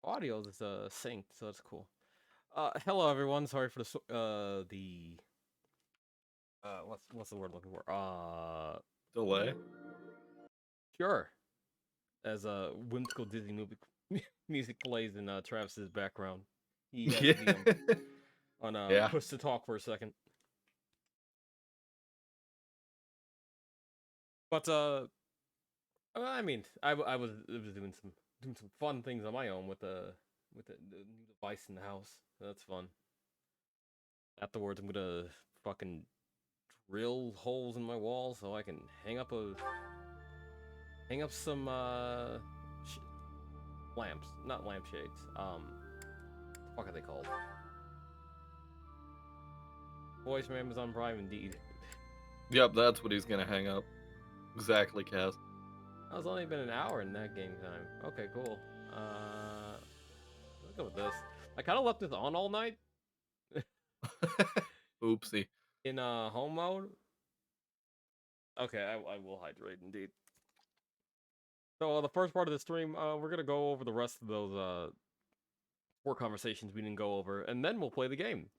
audio is synced, so that's cool. Hello everyone. Sorry for the what's the word I'm looking for? Delay? Sure. As whimsical Disney movie music plays in Travis's background, he has Yeah. the on Yeah. push to talk for a second. But I mean, I was doing some fun things on my own with the new device in the house. So that's fun. Afterwards, I'm gonna fucking drill holes in my wall so I can hang up some sh- lamps, not lampshades. What are they called? Voice from Amazon Prime, indeed. Yep, that's what he's gonna hang up. Exactly, Kaz. It's only been an hour in that game time. Okay, cool. Let's go with this. I kind of left this on all night Oopsie. in home mode. Okay, I will hydrate indeed. So the first part of the stream, we're gonna go over the rest of those four conversations we didn't go over, and then we'll play the game.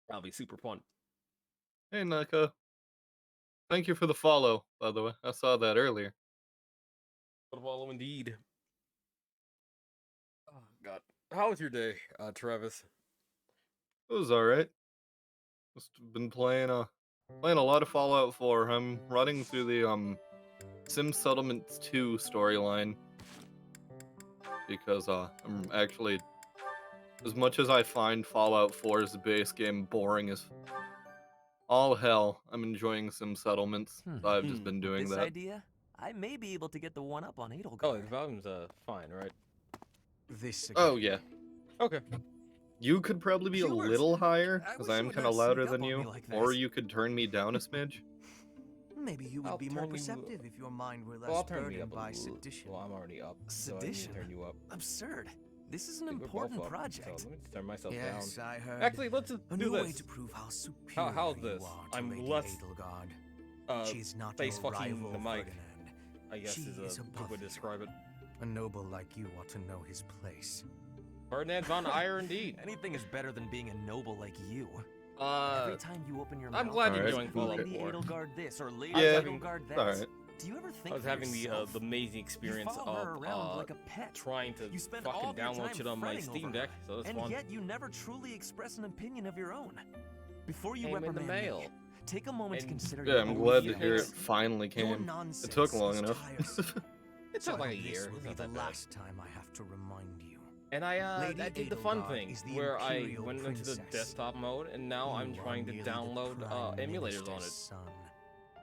That'll be super fun. Hey, Naka. Thank you for the follow, by the way. I saw that earlier. What a follow indeed. Oh God, how was your day, Travis? It was alright. Just been playing a lot of Fallout 4. I'm running through the Sim Settlements 2 storyline. Because I'm actually, as much as I find Fallout 4's base game boring as all hell, I'm enjoying Sim Settlements. So I've just been With doing this that. idea, I may be able to get the one up on Oh, Edelgard. the volume's fine, right? This again. Oh, yeah. Okay. You could probably be a Viewers, little higher, I because wish I you am would kind of not sneak louder up than on me you, like or this. you could turn me down a smidge. Maybe you would I'll be turn more you- perceptive if your mind were less Well, I'll turn you burdened up a by little. sedition. Well, I'm already up. So I need to Sedition? turn you up. Absurd. This is an I think we're both important up, project. So let me just turn myself Yes, down. I heard. Actually, let's just A do new way this. to prove how superior How's you this? are to I'm Lady less Edelgard. She is not face your fucking rival, the mic. Ferdinand. I guess She is is a good above way to you. describe it. A noble like you ought to know his place. Ferdinand von Ire, indeed. Anything is better than being a noble like you. Uh, Every time you open your I'm mouth, glad you're Alright, enjoying Fallout Lady 4. Edelgard this or Lady Yeah, Edelgard that. alright. Do you ever think I was for having yourself? the amazing experience you follow her of around like a pet. trying to You spend fucking all of your download time shit on my fretting Steam over Deck, her, so that's and fun. yet you never truly express an opinion of your own. Before you Came in the reprimand mail. me, take a moment to And- consider Yeah, your I'm own glad to feelings. hear it finally Your came. nonsense It took long is enough. tiresome. It So took like a this year. will It's be not the that bad. last time I have to remind you. And I Lady did the fun Edelgard thing is the where I Imperial went into the princess. desktop mode, and now I'm You are trying to merely the download Prime emulators on Minister's it. son.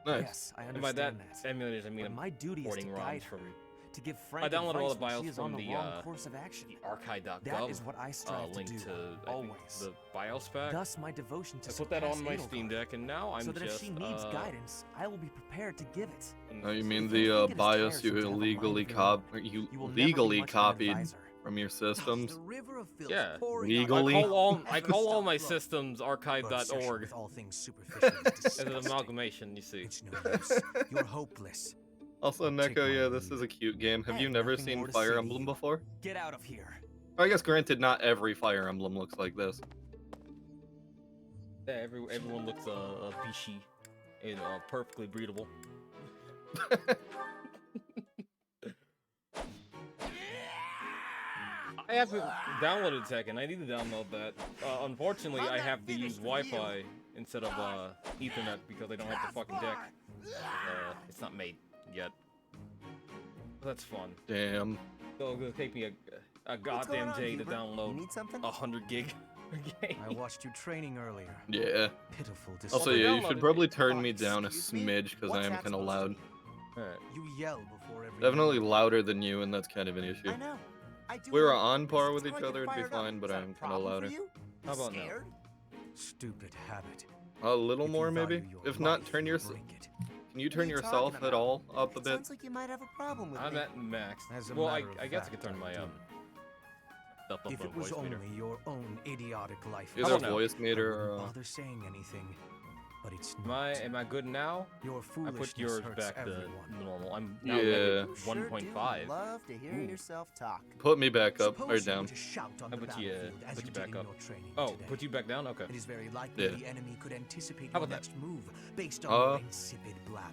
Nice. Yes, I And by that, understand that. emulators, I mean But I'm my duty is to porting guide ROMs her, from to give frank downloaded all advice the when BIOS she is on from the the, wrong course of action. archive.gov That is what I strive to link do, to I think, always. the BIOS pack. Thus, my devotion to I put that surpass on my Edelgard, Steam Deck, and now I'm so that just if she needs guidance, I will be prepared to give it. Oh, you mean If the you think it is BIOS you tiresome to have a mind illegally of your own, you will never be legally much of an copied advisor. from your systems? The river of filth Yeah. pouring Legally? out of your mouth I never call all stop my flowing. systems Your obsession archive.org with all things superficial is as disgusting. an amalgamation, you see. It's no use. You're hopeless. Also, Take Neko, my yeah, this lead. is a cute game. Have I you have never nothing seen more to Fire say to Emblem you. before? Get out of here. I guess granted, not every Fire Emblem looks like this. Yeah, everyone looks Bishi and perfectly breedable. I haven't downloaded Tekken. I need to download that. Unfortunately, I have to use Wi-Fi instead of Ethernet because I don't have the fucking deck. It's not made yet. But that's fun. Damn. So it's gonna take me a goddamn day to download Need something? 100 gig game. I watched you training earlier. Yeah. Pitiful Also, they yeah, you downloaded should it. probably turn me Excuse down a me? smidge because I What's am that kind of supposed to loud. mean? Alright. You yell before every Definitely meal. louder than you, and that's kind of an issue. I know. I do If we were know. on par It's with how each I other, get it'd be fired up. fine, but Is that a I'm kind of problem for louder. you? How about now? Scared? Stupid habit. A little If you more, value maybe? your If not, life, turn you your... break it. Can you What are turn you yourself talking at about? all up a It bit? sounds like you might have a problem with I'm me. at max. As a Well, I matter of guess I could fact, turn I my do. stuff up If on it was voice meter. only your own idiotic life, Either How about now? voice I meter wouldn't or... bother saying anything. but it's Am not. I good now? Your I foolishness put yours hurts back to everyone. normal. I'm now Yeah. level You sure do 1.5. love to hear Ooh. yourself talk. Put me back up or Suppose you were down. to shout on I the put you, battlefield as put you you did back in up. your training Oh, today. put you back down? Okay. It is very likely Yeah. the enemy could anticipate How your about that? next move based on Uh, your insipid blather.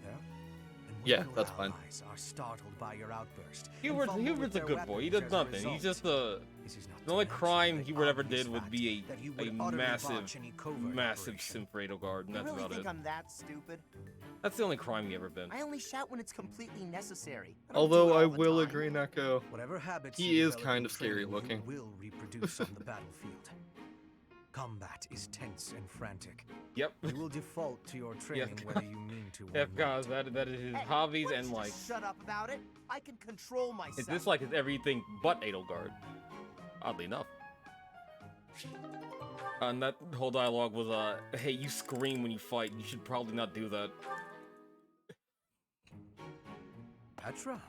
And when yeah, your that's fine. allies are startled by your outburst. and Hubert's fumble with a their good boy. He weapons does as a nothing. He's result, just this is not the to only mention crime the he ever obvious did would fact be that you a would utterly massive, botch any covert massive operation. Simfredo guard, and You that's really about think it. I'm that stupid? That's the only crime he ever been. I only shout when it's completely necessary. I don't do Although it I all the will time. agree, Neko. Whatever habits He you is develop kind in of scary training, looking. You will reproduce on the battlefield. Combat is tense and frantic. Yep. You will default to your training whether you mean to or F not. guys, that is his Hey, hobbies why don't and you likes. just shut up about it. I can control myself. His dislike is everything but Edelgard. Oddly enough. And that whole dialogue was, hey, you scream when you fight. You should probably not do that. Petra,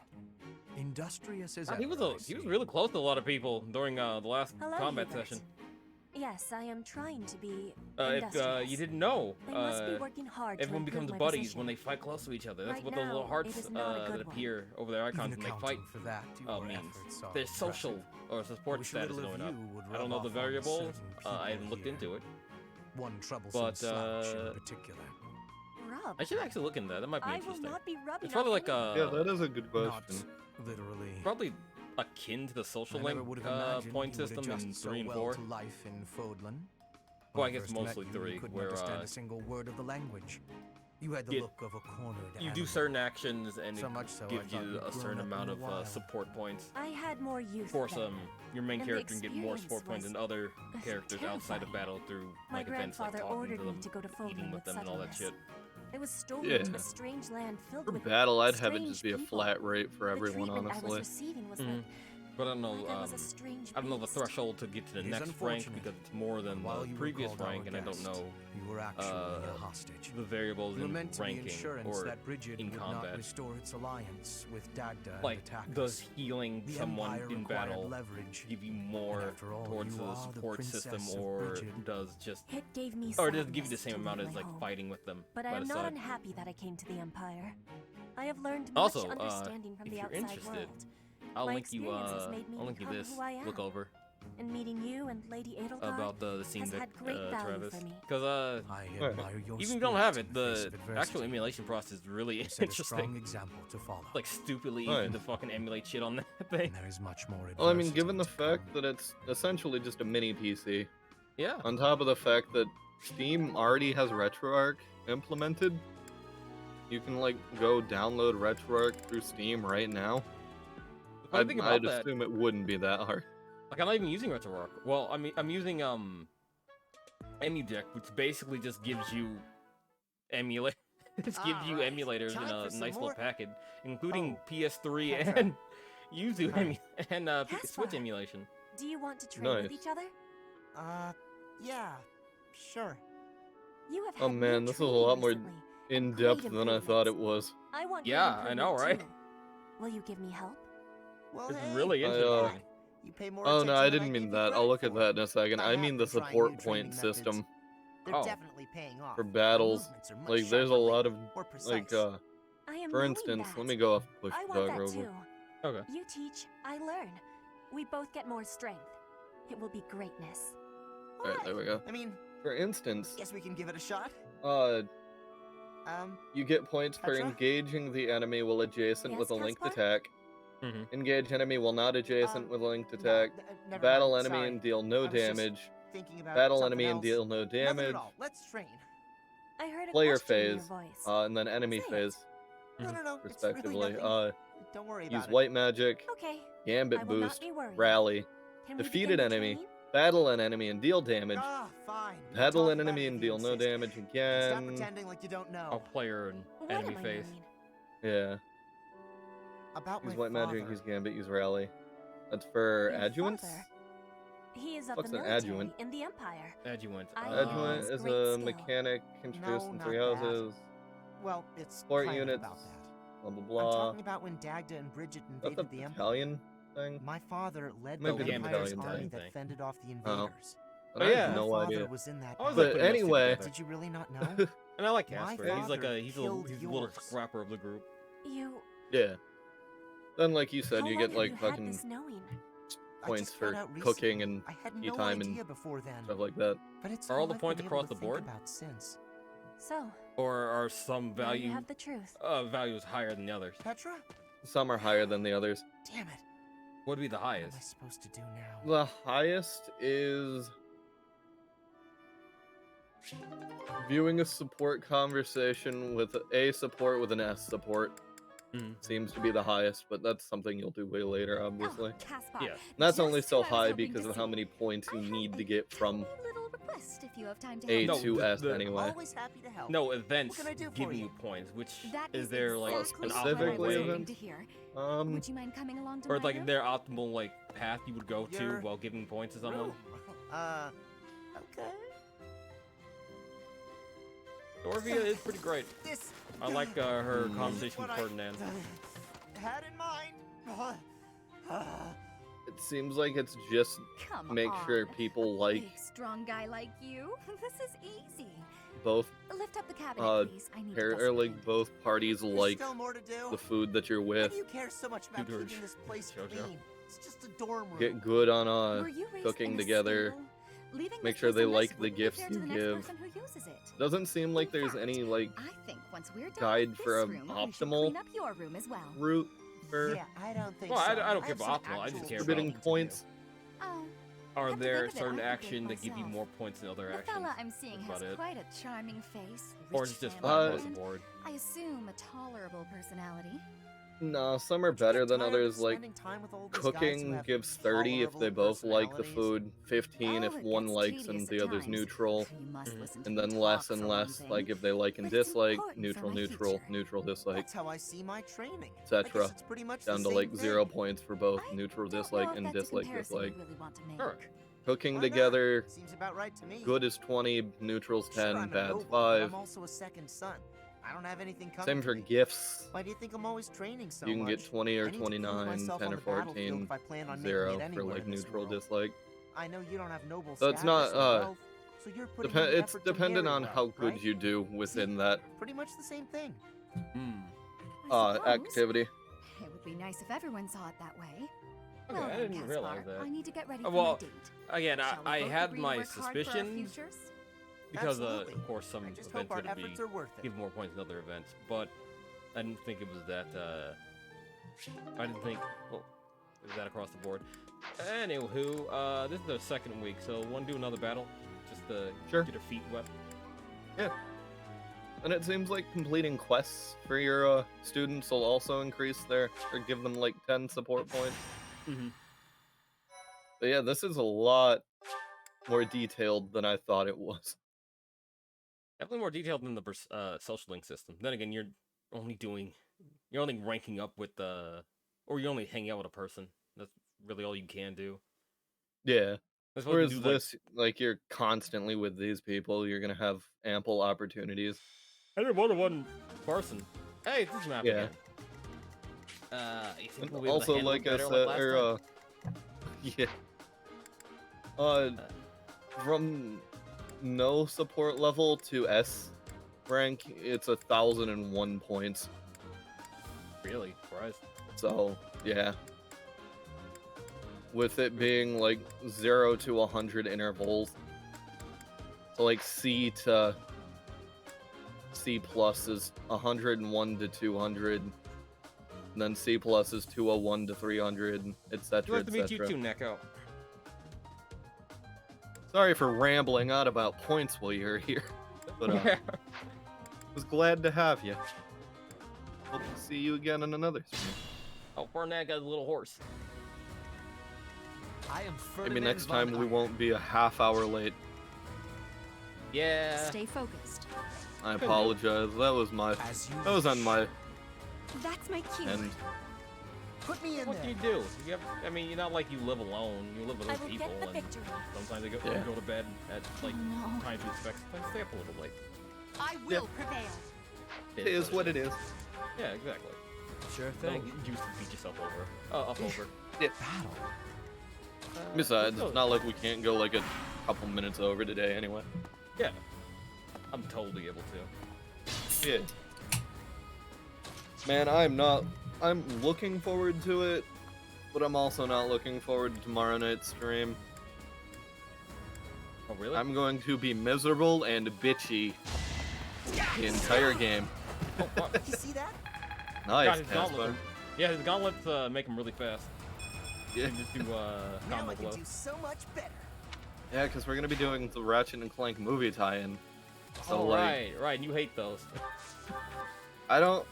industrious as He ever, was I he was see. really close to a lot of people during the last Hello, combat Hubert. session. Yes, I am trying to be If industrious. you didn't know, I must be working hard everyone to improve becomes my buddies position. when they fight close to each other. That's Right what those little now, hearts it is not a that good one. appear over their icons Even when they fight accounting for that, your means. efforts are Their impressive. social or support wish status little of going up. you would I don't know rub the off on variables. certain I haven't people looked here. into it. One troublesome But, slouch in particular. Rub. I should actually look into that. That might be I will interesting. not be rubbing It's probably on like anyone. Yeah, that is a good Not question. literally. probably akin to the social I link never would have imagined point you would system in adjust 3 and so 4. well to life in Fodlan. Well, When I guess first met mostly you, 3, you couldn't where, understand a single word of the language. You had the it- look of a cornered You do animal. certain actions and So it much so, I gives thought you you'd a certain grown up in amount the of wild. support points. I had more youth Force then. your main And the character can get more support points experience than other was characters outside of terrifying. battle through My like events like grandfather talking ordered to me them, to go to eating Fodlan with them, and all that shit. I was stolen Yeah. to a strange land filled For with battle, I'd have it strange just be a people. flat rate for The everyone, treatment I was honestly. receiving was Mhm. like, But I don't know. like I was a strange I don't know the beast. threshold to get to the It is next rank unfortunate, because it's more than While the you were previous called our rank, and I don't guest, know You were actually a hostage. the variables You were in meant to be ranking insurance or that Bridget in would combat. not restore its alliance with Dagda like and attackers. does healing The someone Empire in required battle leverage. give you more after all, towards you the are the support system, princess of or Bridget. does just It gave me or does it give you the sadness same to amount leave as my like home. fighting with them But by I am the not side? unhappy that I came to the Empire. I have learned Also, much understanding from if the you're outside interested, world. I'll My link you experience has made me I'll link you become this. who I am. Look over And meeting you and Lady Edelgard about the scene has that had great value Travis, for me. because I Right. admire your even if you don't have spirit it, in the face the of adversity. actual emulation process is really You set a strong interesting. example to follow. Like stupidly Right. easy to fucking emulate shit on that thing. And there is much more Well, I mean, adversity given the to fact come. that it's essentially just a mini PC, Yeah. on top of the fact that Steam already has RetroArch implemented, you can like go download RetroArch through Steam right now. The funny thing about I'd that, assume it wouldn't be that hard. like I'm not even using RetroArch. Well, I mean, I'm using EmuDeck, which basically just gives you emulate. It just gives you Alright, emulators in time a for some nice little more- package, including Oh, PS3 Petra. and Yuzu Hi. and Switch Caspar. emulation. Do you want to train with Nice. each other? Yeah, sure. You have Oh had man, new this is a training lot more recently, in and depth great than I thought it improvements. was. I want your Yeah, I know, improvement right? too. Will you give me help? Well, This is hey, really I, interesting. you pay more Oh no, attention I than didn't gave mean you that. I'll credit look at for. that in a second. I I have mean the been trying support new point training methods. system. They're Oh. definitely paying off. For My battles, movements are much like there's a sharper lot lately, of more precise. like I am for knowing instance, that. let me go off Push I the want Dog that real too. quick. Okay. You teach, I learn. We both get more strength. It will be greatness. Alright, there we go. I mean, For instance, guess we can give it a shot. you get points for Petra? engaging the enemy while adjacent Yes, with a linked Caspar? attack. Mhm. Engage enemy while not adjacent with a linked No, attack. never Battle mind, enemy sorry. and deal no I was just damage. Thinking about Battle something enemy and else. deal no Nothing damage. at all. Let's train. I heard a Player question in your phase, voice. and then enemy Say it. phase, No, no, no. respectively. It's really nothing. Don't worry Use about it. white magic, Okay. gambit I will not boost, be worried. rally, Can we defeated begin the enemy, training? battle an enemy and deal damage. Ah, fine. Battle Talk an about enemy it and if you deal no insist. damage Stop again. pretending like you don't know. Oh, player and What enemy am I phase. learning? Yeah. About Use my white magic, father. use gambit, use rally. That's for Your adjuvants. father. He is of What's the an military adjuvant? in the Empire. Adjuvant. I Adjuvant has is great a skill. mechanic introduced No, in not Three that. Houses. Well, it's Support kind units. of about that. Blah blah I'm blah. talking about when Dagda and Bridget That's a invaded the Empire. battalion thing. My father led Might the be the Empire's battalion army thing. that fended off the Oh. invaders. But Oh, I yeah. have My no father idea. was in that. I was But like putting those two anyway- together. Did you really not know? And I like My Casper. He's like father he's a killed little yours. scrapper of the group. You. Yeah. Then, like you said, How you long get have like you had fucking this knowing? I points just found for out cooking recently. and I had tea no time idea and before then. stuff like that. But it's Are all all the I've points been able across to the think board? about since. So, Or are some now value you have the truth. values higher than the others? Petra? Some are higher than the others. Damn it. What would be the What am I highest? supposed to do now? The highest is viewing a support conversation with a support with an S support. Mhm. Seems to be the highest, but that's something you'll do way later, obviously. Oh, Caspar. Yeah. That's only just so who I was high hoping because to of how see. many points you I have need to a get from tiny little request if you have time to A help. No, to the- S the- anyway. Always happy to help. No, events can I do for giving you? you points, which That is is there like exactly an what I optimal was Specifically way, hoping events? to hear. Um, Would you mind coming along to or my like room? their optimal like path you would go to Your while giving points to someone? Room. Okay. Dorothea is pretty great. This I like her Hmm. conversation what with I Ferdinand. had in mind. it seems like it's just Come make on. sure people like Big, strong guy like you. This is easy. both Lift up the cabinet, Uh, please. I need to or dust it. like both parties There's like still more to do. the food that you're Why with. do you care so much about George. keeping this place Jojo. clean? It's just a dorm room. Get good on Were you raised cooking in a together. stable? Leaving Make this sure place they a mess like the wouldn't be gifts fair to you the next give. person who uses it. Doesn't seem like In there's fact, any like I think once we're done guide with for this a room, we should optimal clean up your room as well. route for Yeah, I don't think Well, so. I don't care have about some optimal, I just actual care forbidding about- points. Oh, Are Come to there think of it, certain I action forgave that give you myself. more points than other the actions? fella I'm seeing That's has about it. quite a charming face. Or rich is it just family, flat across the and board? I assume a tolerable personality. No, some are Don't you better get than tired of others. Like spending time with all these guys who cooking have gives 30 if they tolerable both like the personalities? food, 15 Oh, if it one gets likes and tedious the at other's times. neutral, You must Mhm. listen to and me then talk less for and one less thing. like if they like and But it's dislike, important for neutral, my neutral, future. neutral, dislike, That's how I see my training. I etc. guess it's pretty much Down the to same like 0 thing. points for both I neutral, don't dislike, know if and that's a dislike, comparison dislike. you really want to make. Sure. Cooking Why not? together, Seems about right to me. good is 20, neutral's Sure, 10, I'm a bad's noble, but 5. I'm also a second son. I don't have anything coming Same to for me. gifts. Why do you think I'm always training so You can much? get 20 or I need to prove 29, myself 10 on or the battlefield 14, if I plan on making 0 it for anywhere like in this neutral, world. dislike. I know you don't have noble So it's not, status or wealth, so you're putting in the It's effort to dependent marry on well, how good right? you do within that Pretty much the same thing. I suppose. activity. It would be nice if everyone saw it that way. Okay, Well I then, didn't Caspar, realize that. I need to get ready Uh, for well, my date. Again, Shall we I both had agree to my work hard for our suspicions futures? because of Absolutely. course some I just events hope our would be efforts are worth it. give more points than other events, but I didn't think it was that. I didn't think well, it was that across the board. Anywho, this is the second week, so want to do another battle just to Sure. get our feet wet. And it seems like completing quests for your students will also increase their, or give them like 10 support points. Mm-hmm. But yeah, this is a lot more detailed than I thought it was. Definitely more detailed than the social link system. Then again, you're only ranking up with or you're only hanging out with a person. That's really all you can do. Yeah. That's what Whereas you do, like, this, like, you're constantly with these people, you're gonna have ample opportunities. I did one person. Hey, this map Yeah. again. You think And we'll be able to also, handle it like I better said, last or time? yeah. From no support level to S rank, it's 1,001 points. Really? Surprised. So, yeah. With it being like 0 to 100 intervals. So, like C to C plus is 101 to 200. And then C plus is 201 to 300, I'd etc. like to meet you etc. too, Neko. Sorry for rambling on about points while you're here. But was glad to have you. Hope to see you again in another stream. Oh, Ferdinand got a little horse. I am Maybe Ferdinand next von time we Meyer. won't be a half hour late. Yeah. Stay focused. I apologize. That was on my That's my cue. end. Put me in What can there. you do? I mean, you're not like you live alone. You live with I other will people, get the and victory. sometimes they Yeah. go to bed at like no. times you expect. Sometimes stay up a little late. I will prevail. It is what it is. Yeah, exactly. Sure Don't thing. use to beat yourself up over. Battle. Besides, it's not like we can't go like a couple minutes over today anyway. Yeah, I'm totally able to. shit. Man, I'm looking forward to it, but I'm also not looking forward to tomorrow night's stream. Oh, really? I'm going to be miserable and bitchy the entire game. Oh, fuck. Did you see that? Got Nice, his Casper. gauntlets. Yeah, his gauntlets make him really fast. Yeah, You just do Now combo I can blow. do so much better. yeah, because we're gonna be doing the Ratchet and Clank movie tie-in. So Oh, like, right, and you hate those. I don't.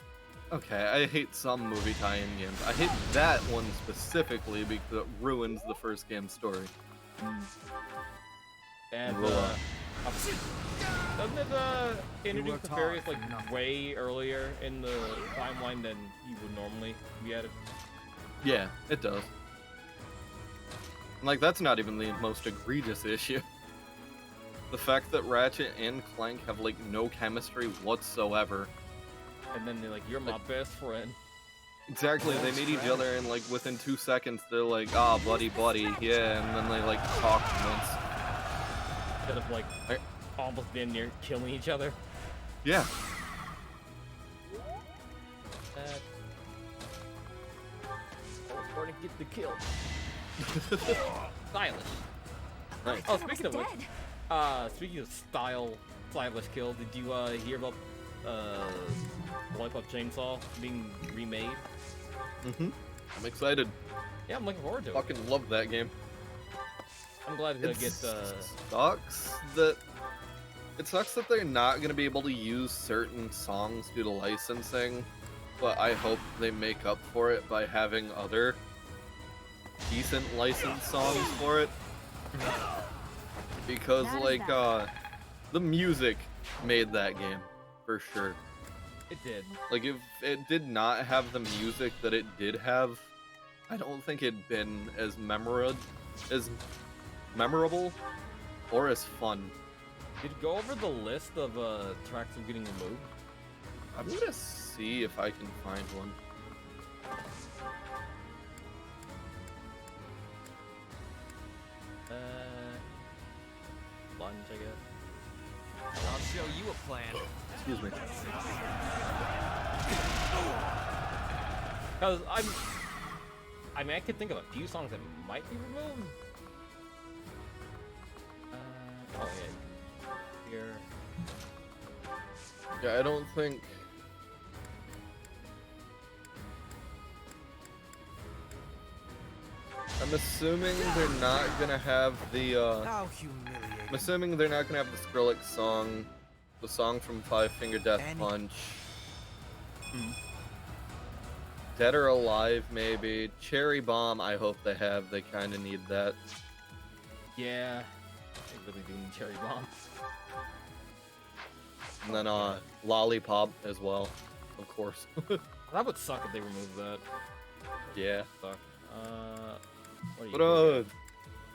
Okay, I hate some movie tie-in games. I hate that one specifically because it ruins the first game's story. And Roll up. doesn't it introduce worked Nefarious hard like for nothing. way earlier in the timeline than you would normally be added? Yeah, it does. Like, that's not even the most egregious issue. The fact that Ratchet and Clank have, like, no chemistry whatsoever. And then they're like, "You're my best friend." Exactly, they meet each other and, like, within 2 seconds, they're like, ah, buddy, yeah, and then they, like, talk once. Instead of like almost being near killing each other. Yeah. Starting to get the kill. Stylish. Nice. Oh, I thought I speaking of was which, dead. speaking of stylish kill, did you hear about Lollipop Chainsaw being remade? I'm excited. Yeah, I'm looking forward to it. Fucking love that game. I'm glad he'll get It sucks that they're not gonna be able to use certain songs due to licensing, but I hope they make up for it by having other decent licensed songs for it. Because That is like bad. the music made that game for sure. it did. Like if it did not have the music that it did have, I don't think it'd been as memorable or as fun. Did you go over the list of tracks that are getting removed? I'm gonna see if I can find one. Lunge, I guess. I'll show you a plan. Excuse me. Cause I mean, I could think of a few songs that might be removed. Oh yeah. Here. Yeah, I don't think. I'm assuming they're not gonna have the. How humiliating. I'm assuming they're not gonna have the Skrillex song, the song from Five Finger Death Any- Punch. Hmm. Dead or Alive, maybe. Cherry Bomb, I hope they have. They kind of need that. Yeah. They really do need Cherry Bomb. And then, Lollipop as well, of course. That would suck if they removed that. Yeah. Suck. What are you But, doing?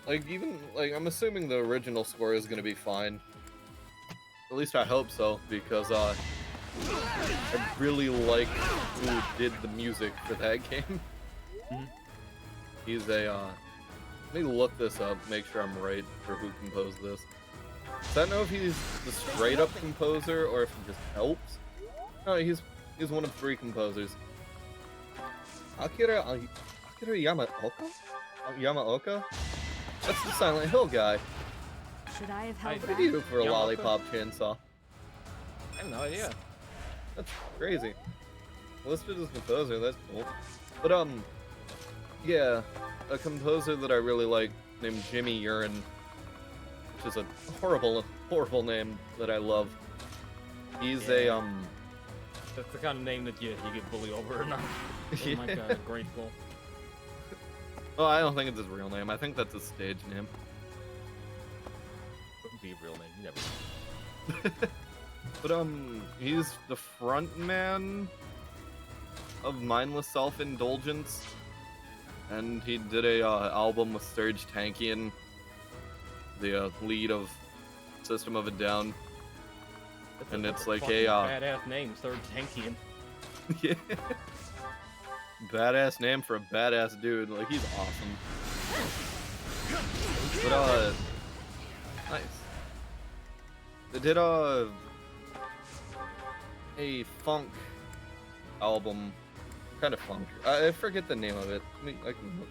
like, even, like, I'm assuming the original score is gonna be fine. At least I hope so, because, I really like who did the music for that game. Mhm. He's a, let me look this up, make sure I'm right for who composed this. Does that know if he's the straight up composer or if he just helps? No, he's one of 3 composers. Akira Yamaoka? That's the Silent Hill guy. Should I have held I- What back? did he do for a Yamaoka? Lollipop Chainsaw? I have no idea. That's crazy. Listed as composer, that's cool. But yeah, a composer that I really like named Jimmy Urine, which is a horrible name that I love. He's Yeah. That's the kind of name that you get bullied over or not. In like Yeah. grade school. Oh, I don't think it's his real name. I think that's his stage name. Wouldn't be a real name. You never. But he's the front man of Mindless Self-Indulgence, and he did a album with Serge Tankian, the lead of System of a Down. That's And it's like fucking a, badass name, Serge Tankian. Yeah. Badass name for a badass dude. Like, he's awesome. But, nice. They did, a funk album, kind of funk. I forget the name of it. I can look.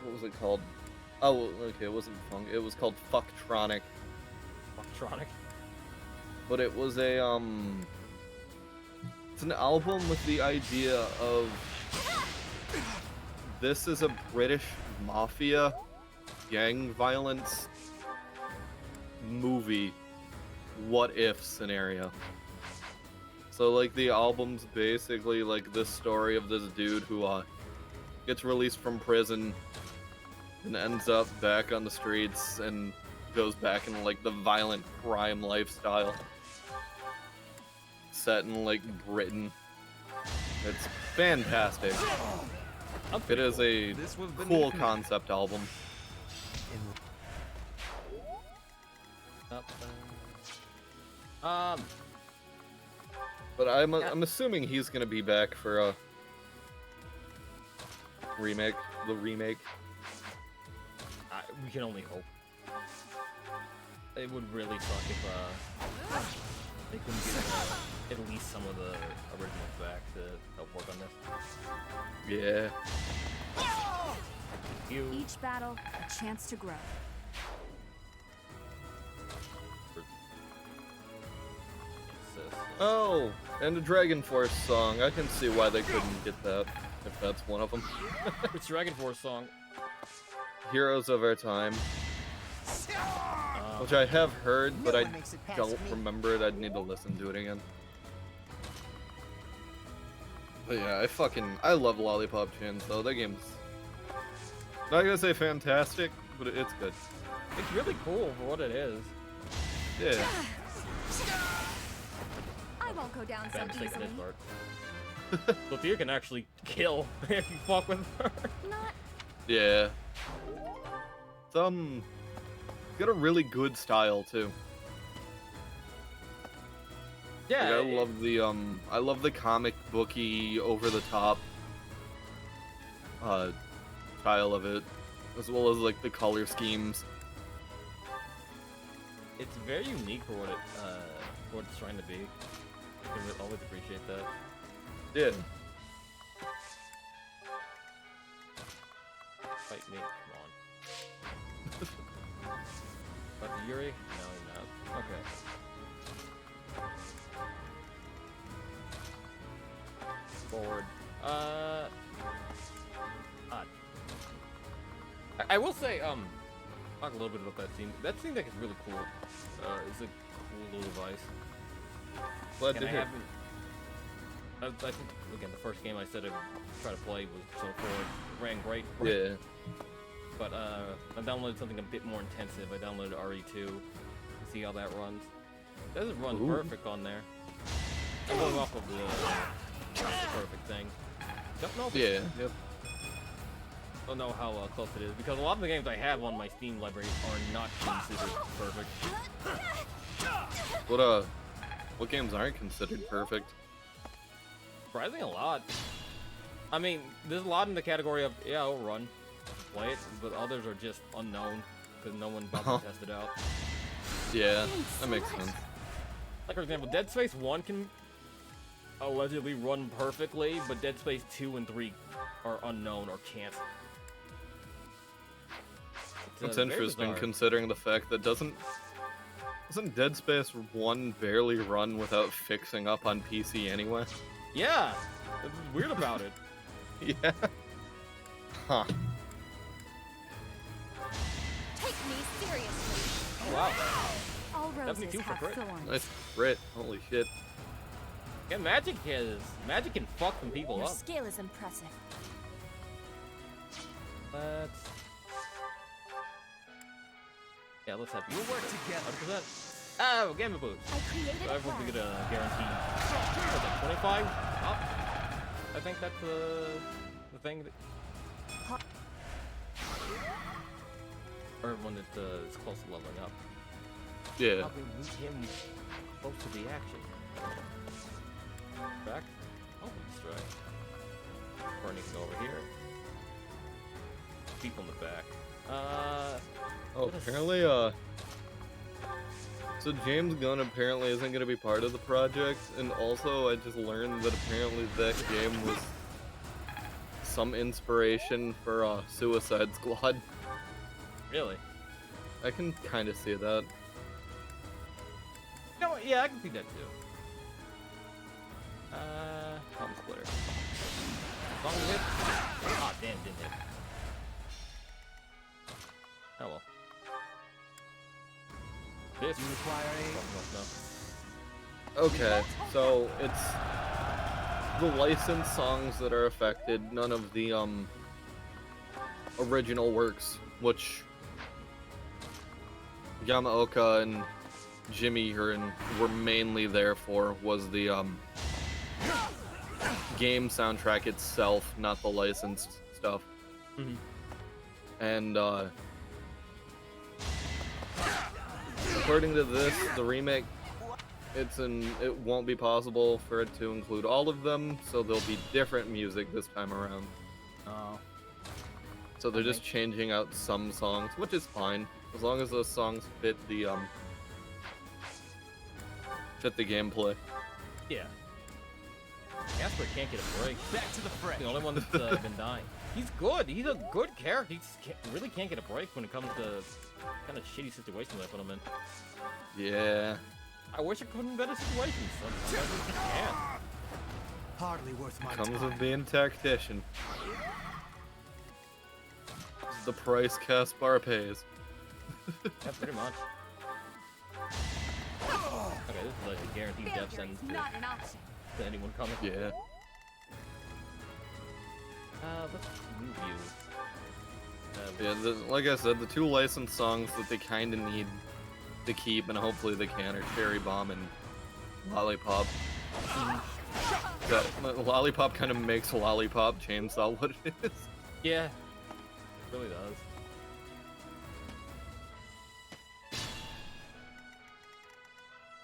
What was it called? Oh, okay, it wasn't funk. It was called Fucktronic. Electronic. But it was a it's an album with the idea of this is a British mafia gang violence movie what if scenario. So like the album's basically like this story of this dude who gets released from prison and ends up back on the streets and goes back in like the violent crime lifestyle set in like Britain. It's fantastic. It is a This was the cool need. concept album. But I'm assuming he's gonna be back for a remake. The remake. We can only hope. It would really suck if they couldn't get at least some of the originals back to help work on this. Yeah. Each battle, a chance to grow. Oh, and a Dragon Force song. I can see why they couldn't get that, if that's one of them. Which Dragon Force song? Heroes of Our Time. Which I have heard, but No I one makes it past don't me. remember it. I'd need to listen to it again. But yeah, I love Lollipop Chains, though. That game's not gonna say fantastic, but it's good. It's really cool for what it is. Yeah. I won't go down so Bam's taking easily. this part. Sophia can actually kill if you fuck with her. Not Yeah. It's got a really good style too. Yeah, Like, I love the comic booky, over the top style of it, as well as like the color schemes. it's very unique for what it's trying to be. I always appreciate that. Yeah. Fight me, come on. But Yuri? No, you're not. Okay. Forward. I will say, talk a little bit about that scene. That scene deck is really cool. It's a cool little device. Glad And to I hear. haven't. I think again the first game I said I'd try to play was Persona 4. It ran great. Yeah. But I downloaded something a bit more intensive. I downloaded RE2 to see how that runs. It doesn't run Ooh. perfect on there. I'm going off of the perfect thing. Don't know. If Yeah. Yep. Don't know how close it is because a lot of the games I have on my Steam library are not considered perfect. What games aren't considered perfect? Surprisingly, a lot. I mean, there's a lot in the category of yeah, I'll run, play it, but others are just unknown because no one bothered to test it out. Yeah, that makes sense. Like for example, Dead Space 1 can allegedly run perfectly, but Dead Space 2 and 3 are unknown or can't. It's very interesting bizarre. considering the fact that doesn't Dead Space 1 barely run without fixing up on PC anyway? Yeah, that's what's weird about it. Yeah. Huh. take me seriously. Oh, wow. All roses 72 for have crit. thorns. Nice crit. Holy shit. Yeah, magic can fuck some people Your up. skill is impressive. Let's have We'll work together. 100%. Oh, Gamma Boost. I created So a everyone's plan. gonna get a guaranteed. What's that, 25 up? I think that's the thing that. Or everyone that is close to leveling up. Yeah. Probably meet him close to the action. Back. Oh, strike. Burning can go over here. People in the back. Oh, What is- apparently, So James Gunn apparently isn't going to be part of the project, and also I just learned that apparently that game was some inspiration for Suicide Squad. Really? I can kind of see that. You know what? Yeah, I can see that too. Palm splitter. Long hit. Ah, damn, didn't hit. Oh well. This You require a... Okay, so it's the licensed songs that are affected, none of the original works, which Yamaoka and Jimmy Hearn were mainly there for, was the game soundtrack itself, not the licensed stuff. Mhm. And according to this, the remake, it won't be possible for it to include all of them, so there'll be different music this time around. Oh. So they're just changing out some songs, which is fine, as long as those songs fit the gameplay. Yeah. Casper can't get a break. Back to the fray. The only one that's been dying. He's good. He's a good character. He just really can't get a break when it comes to kind of shitty situations I put him in. Yeah. I wish I put him in better situations. Sometimes I just can't. Hardly worth my Comes time. with being tactician. It's the price Caspar pays. Yeah, pretty much. Okay, this is like a guaranteed death Failure sentence is to, not an option. to anyone coming. Yeah. Let's move you. Yeah, like I said, the two licensed songs that they kind of need to keep, and hopefully they can, are Cherry Bomb and Lollipop. That Lollipop kind of makes Lollipop Chainsaw what it is. Yeah, it really does.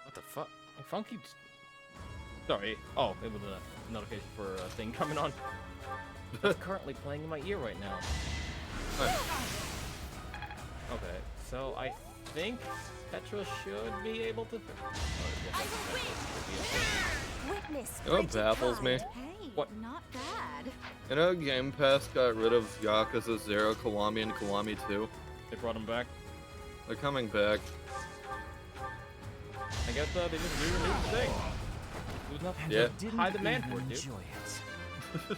What the fuck? Funky. Sorry. Oh, it was a notification for a thing coming on. It's currently playing in my ear right now. Okay, so I think Petra should be able to. I will win. Witness. You know what baffles me? Hey, What? not bad. You know, Game Pass got rid of Yakuza 0, Kiwami, and Kiwami 2. They brought him back. They're coming back. I guess they just re-released the thing. It was nothing. Yeah. Didn't High demand even for it, dude. enjoy it.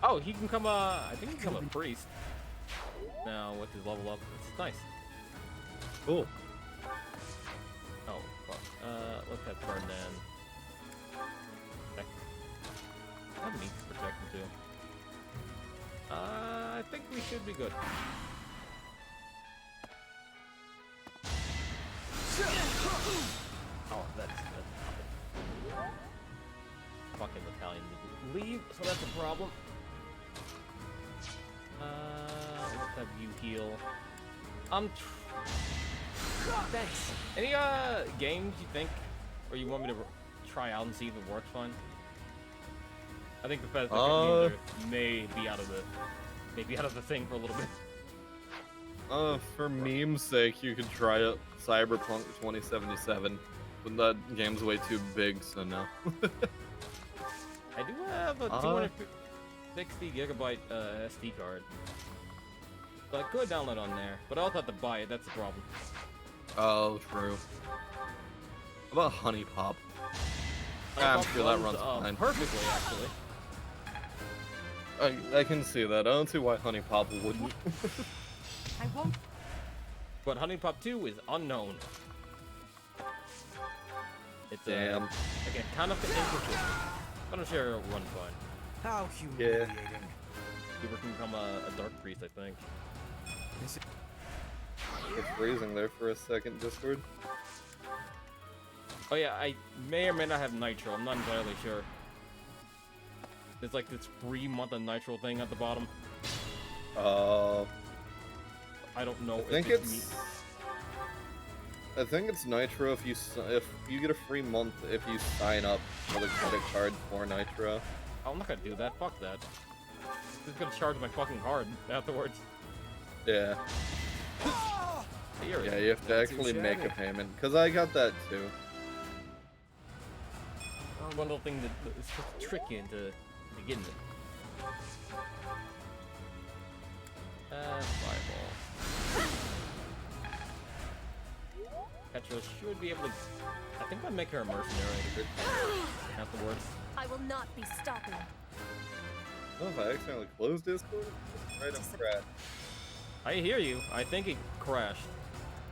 Oh, he can become a. I think he can become a priest. Now with his level up, it's nice. Cool. Oh fuck. Let's have Ferdinand. I need to protect him too. I think we should be good. Oh, that's nothing. Fucking Italian leave, so that's a problem. Let's have you heal. Thanks. Any games you think, or you want me to try out and see if it works fine? I think the Bethesda games may be out of the thing for a little bit. For meme's sake, you could try it Cyberpunk 2077, but that game's way too big, so no. I do have a 260 gigabyte SD card, so I could download on there, but I also have to buy it. That's the problem. Oh, true. How about Honey Pop? I'm sure that runs fine. Perfectly, actually. I can see that. I don't see why Honey Pop wouldn't. I won't. But Honey Pop 2 is unknown. It's Damn. again kind of inconsistent, but I'm sure it'll run fine. How humiliating. You can become a dark priest, I think. Is it- It's freezing there for a second, Discord. Oh yeah, I may or may not have nitro. I'm not entirely sure. There's like this free month of nitro thing at the bottom. I don't know. I think it's Nitro if you get a free month if you sign up for the credit card for Nitro. I'm not gonna do that. Fuck that. It's gonna charge my fucking card afterwards. Yeah. Here, Yeah, you have to Not too actually make a shabby. payment. Because I got that too. one little thing that is supposed to trick you into getting it. Fireball. Petra should be able to. I think I'd make her a mercenary afterwards. I will not be stopping. Oh, if I accidentally closed Discord, it's right on crash. I hear you. I think it crashed.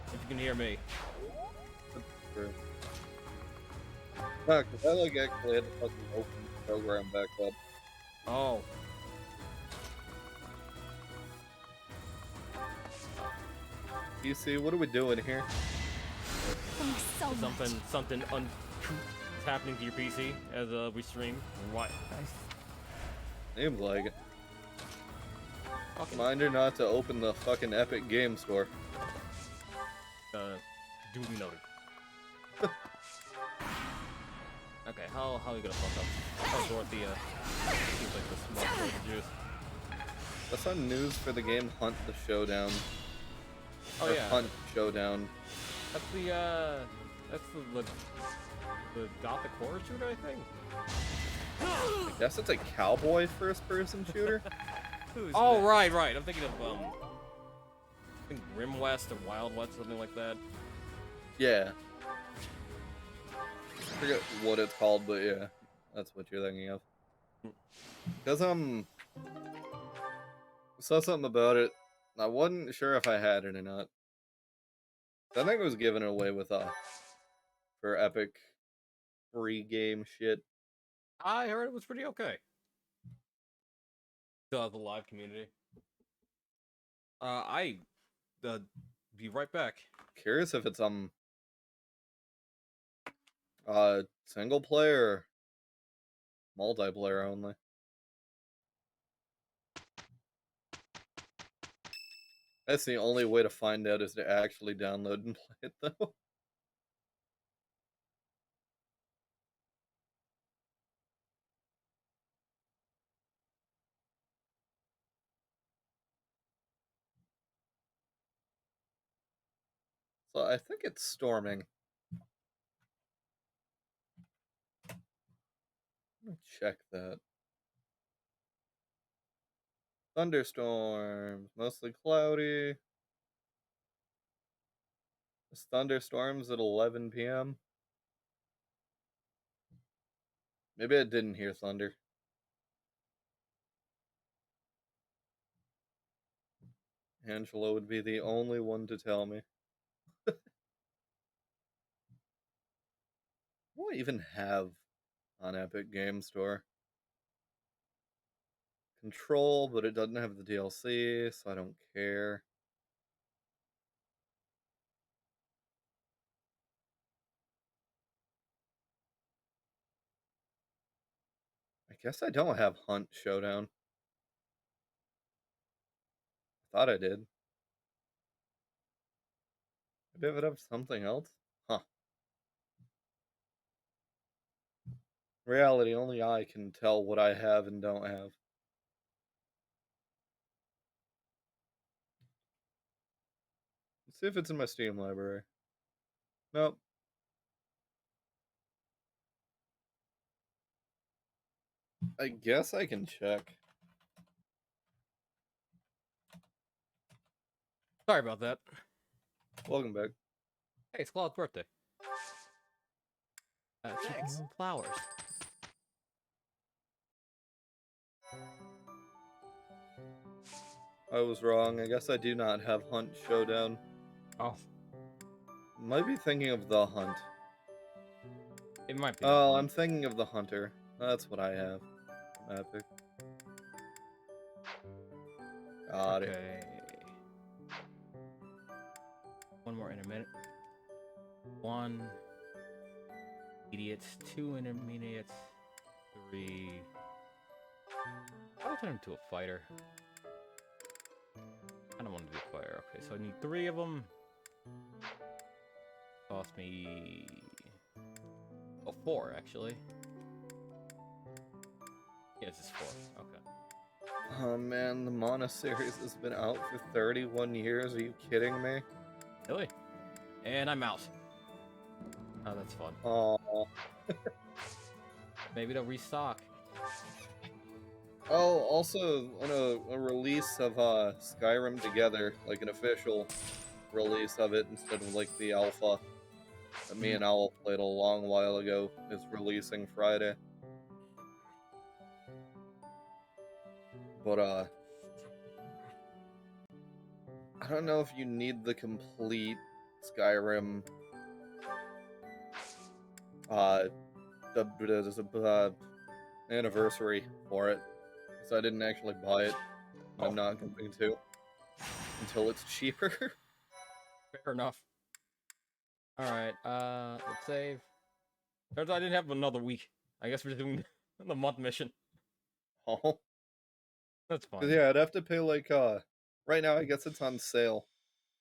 If you can hear me. Fuck, I like actually had to fucking open the program back up. Oh. PC, what are we doing here? Thanks so much. Something uncouth is happening to your PC as we stream. What? Seems like it. Fucking Reminder not to open the fucking Epic Game Store. duly noted. Okay, how are you gonna fuck up? Oh, Dorothea seems like the smart one to juice. That's on news for the game Hunt the Showdown. Oh Or yeah, Hunt Showdown. that's the gothic horror shooter, I think. I guess it's a cowboy first-person shooter. Oh right. I'm thinking of I think Grim West or Wild West, something like that. Yeah. I forget what it's called, but yeah, that's what you're thinking of. Because saw something about it. I wasn't sure if I had it or not. I think it was given away with for Epic free game shit. I heard it was pretty okay. Still has a live community. I be right back. Curious if it's single player or multiplayer only. That's the only way to find out is to actually download and play it though. So I think it's storming. Let me check that. Thunderstorms, mostly cloudy. There's thunderstorms at 11 p.m. Maybe I didn't hear thunder. Angela would be the only one to tell me. What do I even have on Epic Game Store? Control, but it doesn't have the DLC, so I don't care. I guess I don't have Hunt Showdown. I thought I did. Maybe I would have something else? Huh. Reality, only I can tell what I have and don't have. Let's see if it's in my Steam library. Nope. I guess I can check. Sorry about that. Welcome back. Hey, it's Claude's birthday. Keep Thanks. some flowers. I was wrong. I guess I do not have Hunt Showdown. Oh, Might be thinking of The Hunt. it might be. Oh, I'm thinking of The Hunter. That's what I have. Epic. Got it. Okay. One more intermittent. One. Idiots. Two intermediates. Three. I'll turn him to a fighter. I don't want to be a fighter. Okay, so I need three of them. Cost me. Oh, four actually. Yeah, it's just four. Okay. Oh man, the Mana series has been out for 31 years. Are you kidding me? Really? And I'm out. Oh, that's fun. Oh. Maybe they'll restock. Oh, also on a release of Skyrim Together, like an official release of it instead of like the alpha that me and Owl played a long while ago, is releasing Friday. But I don't know if you need the complete Skyrim the anniversary for it, so I didn't actually buy it. I'm not going to until it's cheaper. Fair enough. Alright, let's save. Turns out I didn't have another week. I guess we're doing the month mission. Oh, That's fine. yeah, I'd have to pay like right now I guess it's on sale,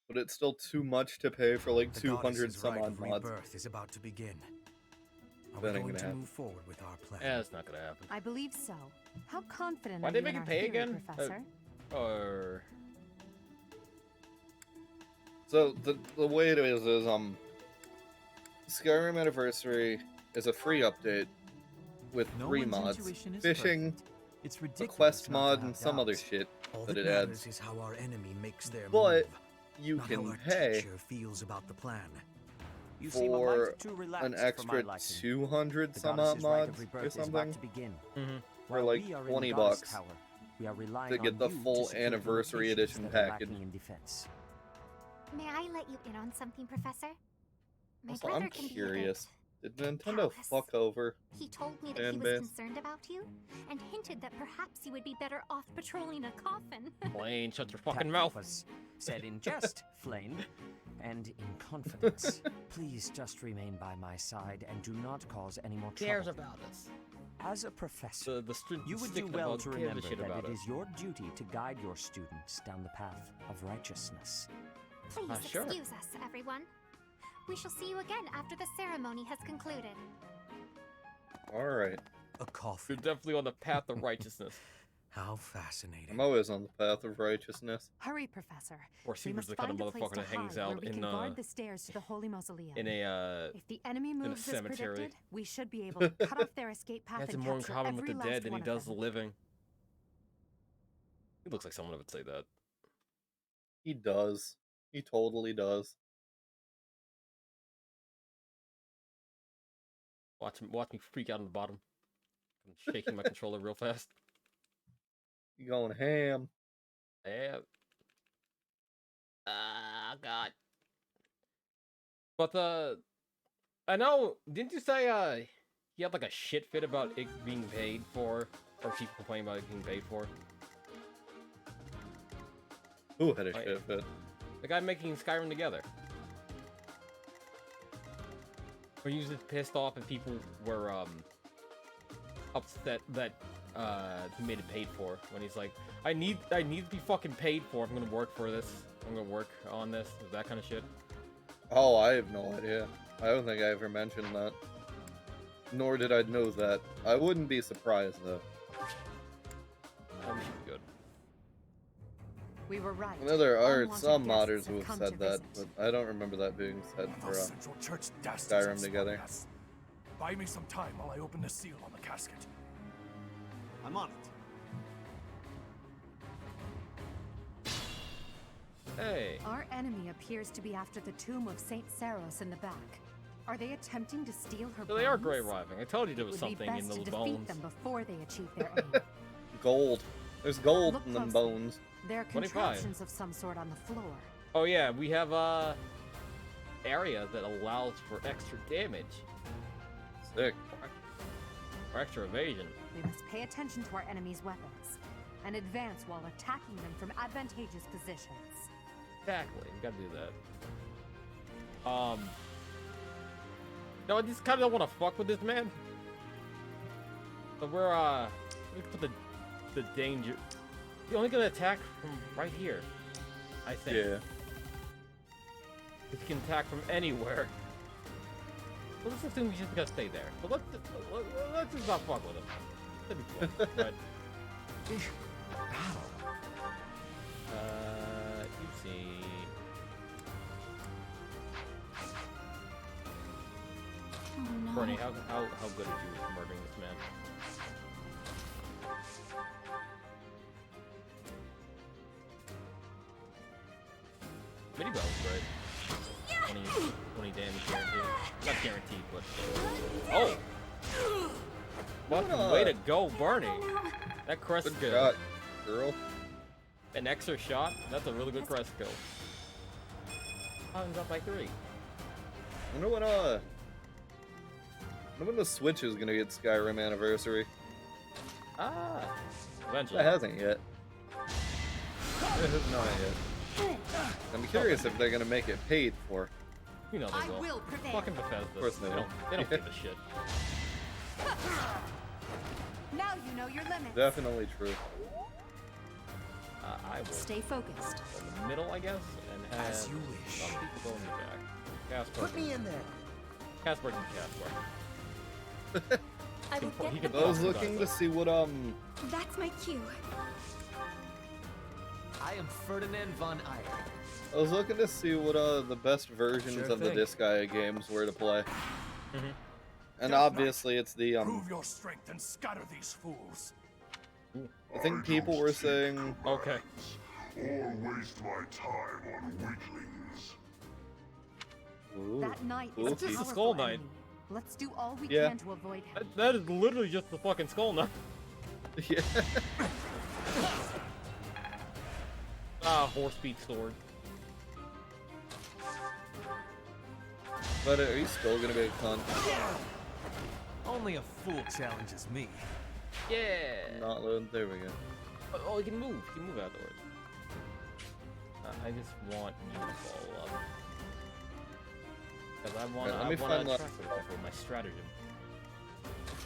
but it's still too much to pay for like The 200 goddess's some rite odd of mods. rebirth is about to begin. Are That we ain't going gonna to happen. move forward with our plan? Yeah, it's not gonna happen. I believe so. How confident Why'd are they you make in it our pay theory, again? Professor? Or... So the way it is Skyrim Anniversary is a free update with No 3 one's mods: intuition is fishing, perfect. It's a ridiculous quest not to mod, have and some other doubts. shit All that that it matters adds. is how our enemy makes their But move, you not how can our pay teacher feels about the plan. You seem a for mite too relaxed an for my extra liking. 200 The some goddess's odd rite mods of or rebirth is about something to begin. Mm-hmm. for While like we are in 20 the goddess bucks tower, we are relying to get on the you full to secure the Anniversary locations Edition that are package. lacking in defense. May I let you in on something, Professor? My Also, brother I'm can curious. be a bit Did Nintendo callous. fuck over He told me that he fan was base? concerned about you and hinted that perhaps you would be better off patrolling a coffin. Blaine, shut your fucking That mouth. was said in jest, Flame, and in confidence. Please just remain by my side and do not cause any more trouble. Cares about us. As a professor, you would do stick well about to gives a remember shit that about it us. is your duty to guide your students down the path of righteousness. Please Sure. excuse us, everyone. We shall see you again after the ceremony has concluded. Alright. A You're coffin. definitely on the path of righteousness. How fascinating. I'm always on the path of righteousness. Hurry, Professor. Or We Seaver's must the kind of find a place motherfucker to that hangs hide where out we in can guard the stairs to the holy mausoleum. a If the enemy moves as cemetery. predicted, we should be able to cut off their escape path has and more in capture common with every the last dead than he one of does the them. living. He looks like someone would say that. He does. He totally does. Watch me freak out on the bottom. I'm shaking my controller real fast. You going ham? Yeah. Ah, God. But I know. Didn't you say he had like a shit fit about it being paid for, or people complaining about it being paid for? Who had a Oh, yeah. shit fit? The guy making Skyrim Together. Where he was just pissed off and people were upset that he made it paid for. When he's like, I need to be fucking paid for if I'm gonna work for this. I'm gonna work on this. That kind of shit. Oh, I have no idea. I don't think I ever mentioned that. Nor did I know that. I wouldn't be surprised though. That should be good. We were right. I know there are Unwanted some guests modders who have come said to that, visit. but I don't remember that being said for Those Central Church dastards Skyrim have Together. spotted us. Buy me some time while I open the seal on the casket. I'm on it. Hey. Our enemy appears to be after the tomb of Saint Saros in the back. Are they attempting to steal her So they are bones? grave robbing. I told you there It was would be something best in to those defeat bones. them before they achieve their aim. Gold. There's gold Look in them closely. bones. There are 25. contraptions of some sort on the floor. Oh yeah, we have area that allows for extra damage Sick. or extra evasion. We must pay attention to our enemy's weapons and advance while attacking them from advantageous positions. Exactly, we gotta do that. No, I just kind of don't want to fuck with this man. So we're we can put the danger. You're only gonna attack from right here, I think. Yeah. He can attack from anywhere. Well, let's assume he's just gonna stay there. So let's just not fuck with him. That'd be cool. But you see. no. Bernie, how good are you at murdering this man? Mini bow is great. 20 damage guaranteed. Not guaranteed, but oh, fucking way to go, Bernie. That crest Good skill. shot, girl. An extra shot. That's a really good crest skill. He's up by 3. I wonder when the Switch is gonna get Skyrim Anniversary. Ah, eventually. It hasn't yet. It has not yet. I'm curious if they're gonna make it paid for. You know they will. Prevail. Fucking Bethesda. Of course they will. They don't give a shit. Now you know your limits. Definitely true. I will Stay focused. go in the middle, I guess, and have As you wish. some people go in the back. Casper. Put me in there. Casper can Casper. I will He get can the I was talk looking about to see what That's my cue. I am Ferdinand von Eyre. I was looking to see what the best versions Sure of the thing. Disgaea games were to play. Mhm. And Guess obviously it's the Prove your strength and scatter these fools. I think people were saying Okay. Or waste my time on weaklings. ooh, That knight Ooh. is a It's just a powerful skull knight. enemy. Let's do all we Yeah. can to avoid him. That is literally just the fucking skull knight. yeah. Horse beat sword. But are you still gonna be a cunt? Only a fool challenges me. Yeah. Not loading. There we go. Oh, he can move. He can move out the way. I just want you to fall up. Because I want Yeah, let to me find track the- with my stratagem.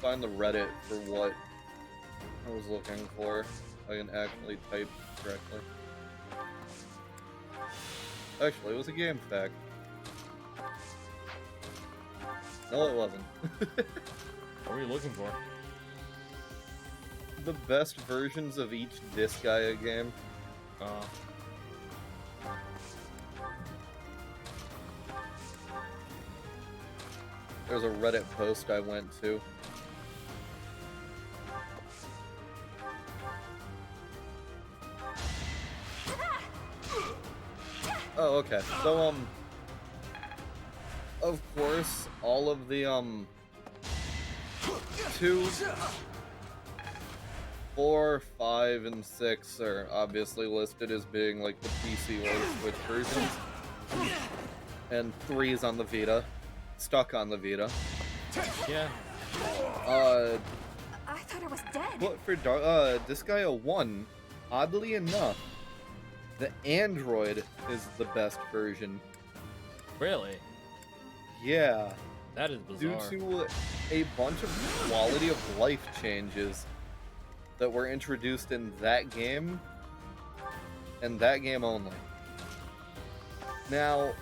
Find the Reddit for what I was looking for. I can actually type correctly. Actually, it was a game fact. No, it wasn't. What were you looking for? The best versions of each Disgaea game. There's a Reddit post I went to. Oh, okay. So, of course, all of the, 2, 4, 5, and 6 are obviously listed as being, like, the PC or Switch versions. And 3 is on the Vita. Stuck on the Vita. Yeah. I thought I was dead. But for Disgaea 1, oddly enough, the Android is the best version. Really? Yeah. That is Due bizarre. to a bunch of quality of life changes that were introduced in that game, and that game only. Now,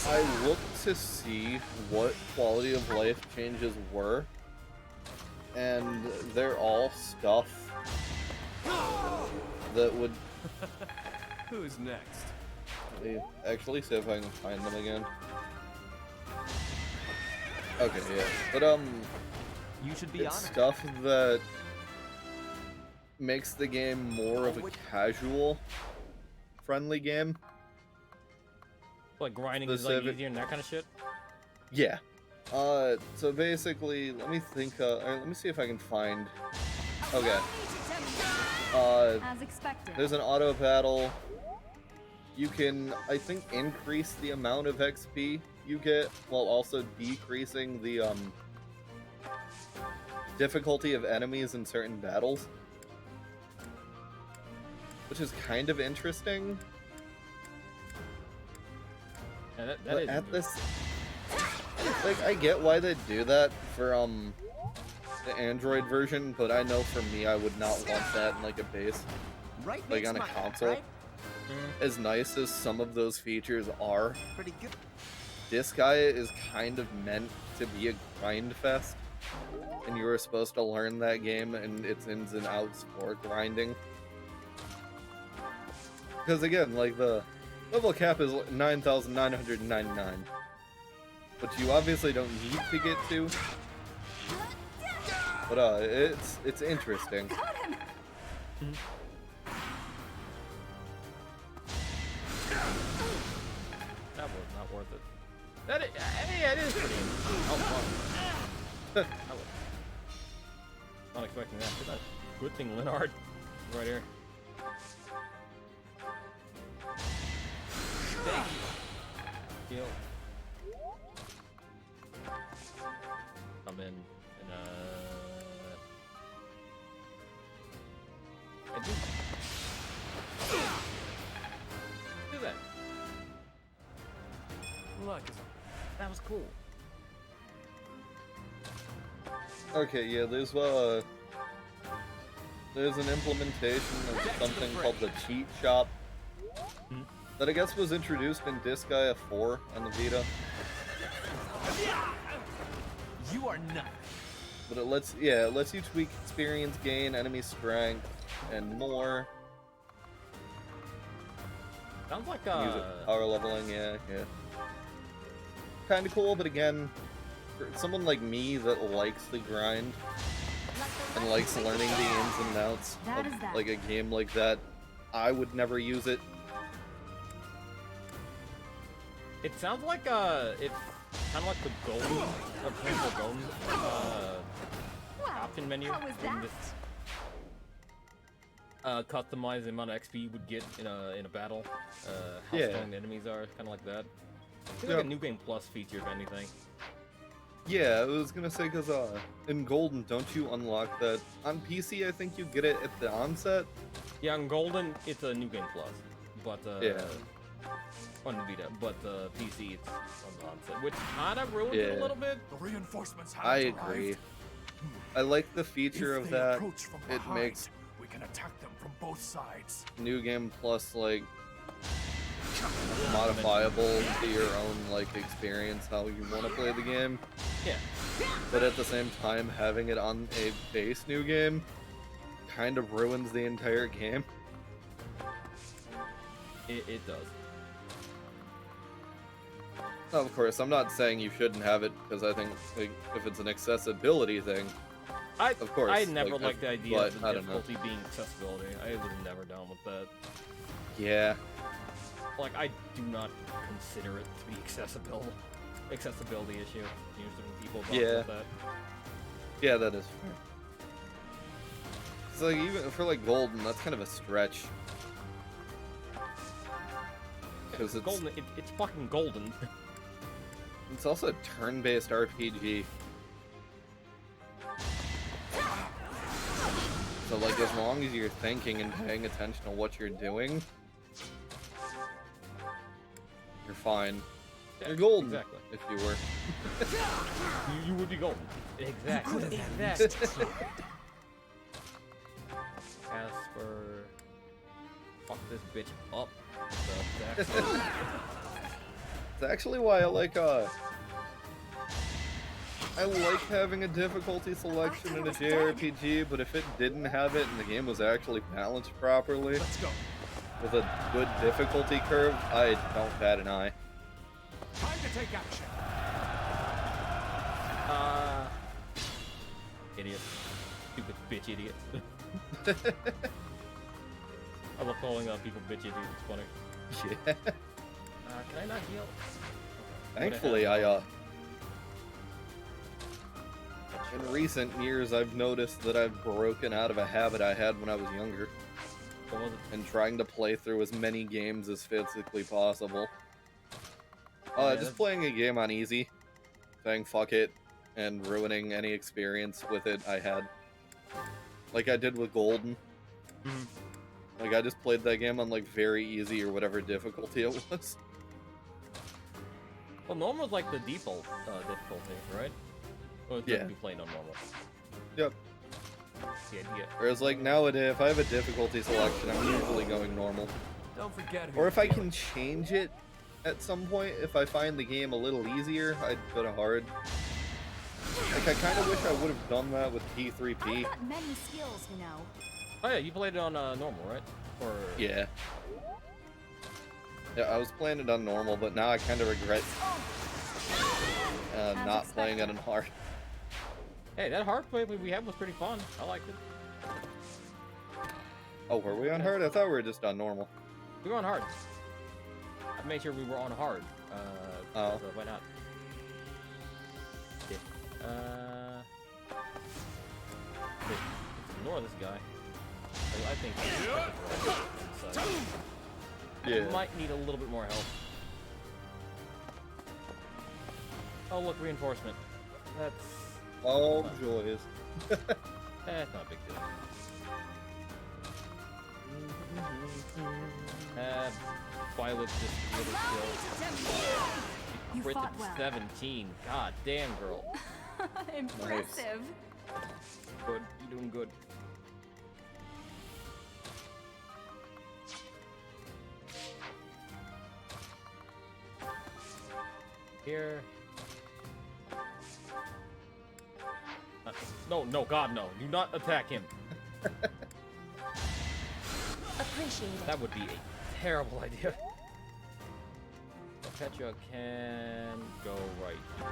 I looked to see what quality of life changes were, and they're all stuff that would Who's next? actually see if I can find them again. Okay, yeah, but You should be it's honored. stuff that makes the game more of a casual friendly game. Like grinding is like Specific- easier and that kind of shit. Yeah. So basically, let me think, let me see if I can find, okay. As expected. There's an auto battle. You can, I think, increase the amount of XP you get while also decreasing the, difficulty of enemies in certain battles. Which is kind of interesting. Yeah, that But is at interesting. this, like, I get why they do that for the Android version, but I know for me, I would not want that in like a base, Right like makes on a my- console. right? As nice as some of those features are, Pretty good. Disgaea is kind of meant to be a grind fest, and you were supposed to learn that game and its ins and outs for grinding. Because again, like the level cap is 9,999. which you obviously don't need to get to. But it's interesting. Got him! That was not worth it. Yeah, it is pretty. Oh, fuck. I was not expecting that. Good thing Linhard is right here. Thank you. Heal. Come in and and do that. Look, That was cool. Okay, yeah, there's an implementation of something called the cheat shop that I guess was introduced in Disgaea 4 on the Vita. You are not. But it lets you tweak experience gain, enemy strength, and more. Sounds like Use it power leveling, yeah. Kinda cool, but again, for someone like me that likes the grind and likes learning the ins and outs That of is that. like a game like that, I would never use it. It sounds like it's kind of like the golden or purple golden option menu how was in that? this customize the amount of XP you would get in a battle, how Yeah. strong the enemies are, kind of like that. It's like a New Game Plus feature, if anything. Yeah, I was gonna say, because in Golden, don't you unlock that? On PC, I think you get it at the onset. Yeah, on Golden, it's a New Game Plus, but Yeah. on the Vita, but PC, it's on the onset, which kind of ruins it Yeah. a little bit. the reinforcements have I arrived. agree. I like the feature If of they that. approach from It behind, makes we can attack them from both sides. New Game Plus like modifiable to your own like experience, how you want to play the game. Yeah. But at the same time, having it on a base New Game kind of ruins the entire game. It does. Now, of course, I'm not saying you shouldn't have it, because I think like, if it's an accessibility thing, of course. I never like, liked the idea but of the I don't know. difficulty being accessibility. I was never down with that. Yeah. Like, I do not consider it to be accessibility issue. Usually when people talk Yeah. about that. Yeah, that is fair. It's like, even for like Golden, that's kind of a stretch. Because it's golden. It's fucking golden. It's also a turn-based RPG. So like, as long as you're thinking and paying attention to what you're doing, you're fine. Yeah, You're golden, exactly. if you were. You would be golden. Exactly. could have at Exactly. Casper, fuck this bitch up. That's It's actually why I like having a difficulty selection in a JRPG, but if it didn't have it and the game was actually balanced properly Let's go. with a good difficulty curve, I don't bat an eye. Time to take action. idiot. Stupid bitch idiot. I love calling people bitch idiots. It's funny. Yeah. Can I not heal? Thankfully, in recent years, I've noticed that I've broken out of a habit I had when I was younger, What was it? and trying to play through as many games as physically possible. Yeah, Just playing a game on easy, saying fuck it, and ruining any experience with it I had. Like I did with Golden. Mhm. Like I just played that game on like very easy or whatever difficulty it was. Well, normal's like the default difficulty, right? Or it's Yeah. be playing on normal. Yep. The idea. Whereas like nowadays, if I have a difficulty selection, I'm usually going normal. Don't forget who Or you're if I dealing can change it at some point, if I find the game a little easier, I'd go to hard. Like, I kind of wish I would have done that with I've P3P. got many skills, you know. Oh yeah, you played it on normal, right? Or Yeah. Yeah, I was playing it on normal, but now I kind of regret As not playing it expected. on hard. Hey, that hard play we had was pretty fun. I liked it. Oh, were we on hard? I thought we were just on normal. We were on hard. I made sure we were on hard. Oh. So why not? Yeah. Let's ignore this guy. I think Yeah. we might need a little bit more help. Oh, look, reinforcement. That's All joys. not a big deal. Violet just little kill. You Crit fought at well. 17. God damn, girl. Impressive. Good. You're doing good. Here. No, no, God, no. Do not attack him. Appreciate it. That would be a terrible idea. Petra can go right now.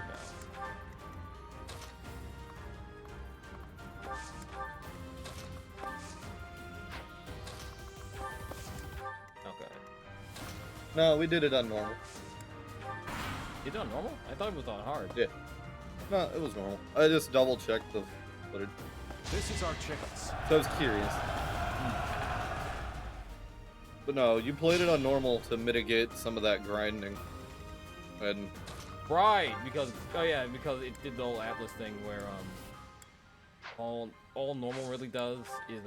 Okay. No, we did it on normal. You done normal? I thought it was on hard. Yeah. No, it was normal. I just double checked the footage. This is our chance. So I was curious. But no, you played it on normal to mitigate some of that grinding. And Right, because because it did the whole Atlas thing where all normal really does is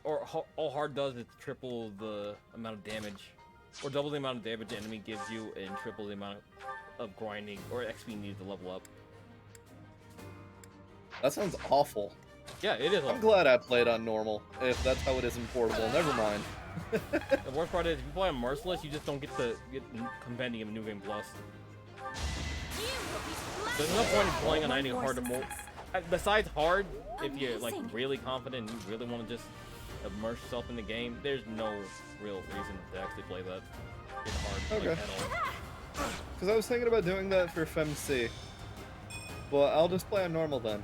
all hard does is triple the amount of damage, or double the amount of damage the enemy gives you, and triple the amount of grinding or XP needed to level up. that sounds awful. Yeah, it is. I'm glad I played on normal, if that's how it is in portable. Never mind. The worst part is if you play on Merciless, you just don't get the Compendium New Game Plus. There's no point in playing on any hard mode. Besides hard, if you're like really confident and you really want to just immerse yourself in the game, there's no real reason to actually play that in hard like, Okay. at all. Because I was thinking about doing that for FemC. But I'll just play on normal then.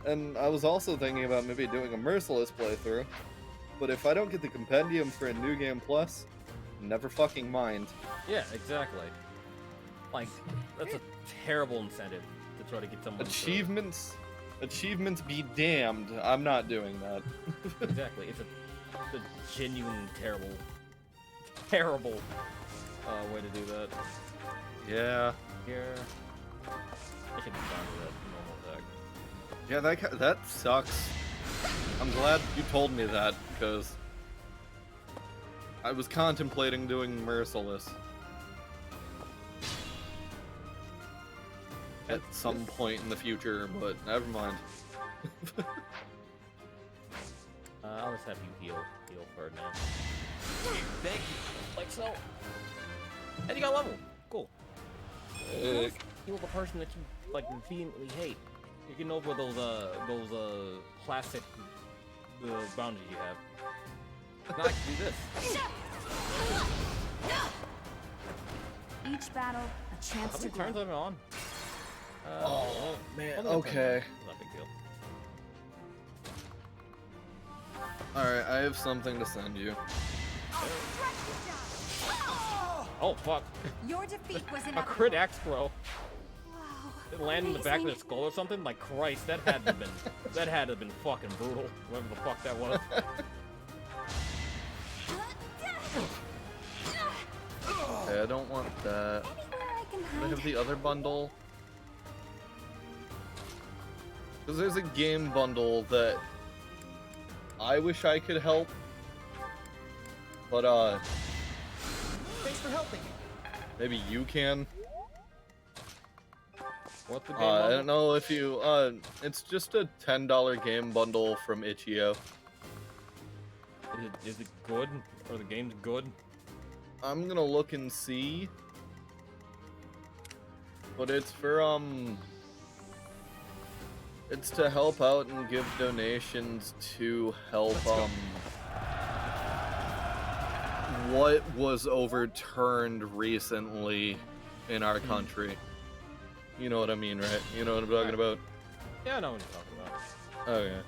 And I was also thinking about maybe doing a Merciless playthrough. But if I don't get the Compendium for a New Game Plus, never fucking mind. Yeah, exactly. Like, that's a terrible incentive to try to get someone Achievements be damned. I'm not doing that. Exactly. It's a genuine terrible way to do that. Yeah. Here, I should be fine with that normal attack. Yeah, that sucks. I'm glad you told me that, because I was contemplating doing Merciless at some point in the future, but never mind. I'll just have you heal for now. Thank you. Like so. And you got level. Cool. Sick. Heal the person that you like vehemently hate. You're getting over those classic boundaries you have. Now I can do this. Each battle, a chance How to many turns grow. am I on? Oh, man, only got 10 okay. turns. Not a big deal. Alright, I have something to send you. Oh fuck! Your defeat was A inevitable. crit axe, bro. Wow. It landed in the back of amazing. their skull or something. Like Christ, that had to have been fucking brutal. Whatever the fuck that was. Okay, I don't want that. Anywhere I can Do I hide. have the other bundle? Because there's a game bundle that I wish I could help. But, Thanks for helping. maybe you can. What's the game? I bundle? don't know if you, it's just a $10 game bundle from Itch.io. Is it good? Or the game's good? I'm gonna look and see. But it's for, it's to help out and give donations to help, what was overturned recently in our country. You know what I mean, right? You know what I'm talking about? Yeah, I know what you're talking about. Oh yeah.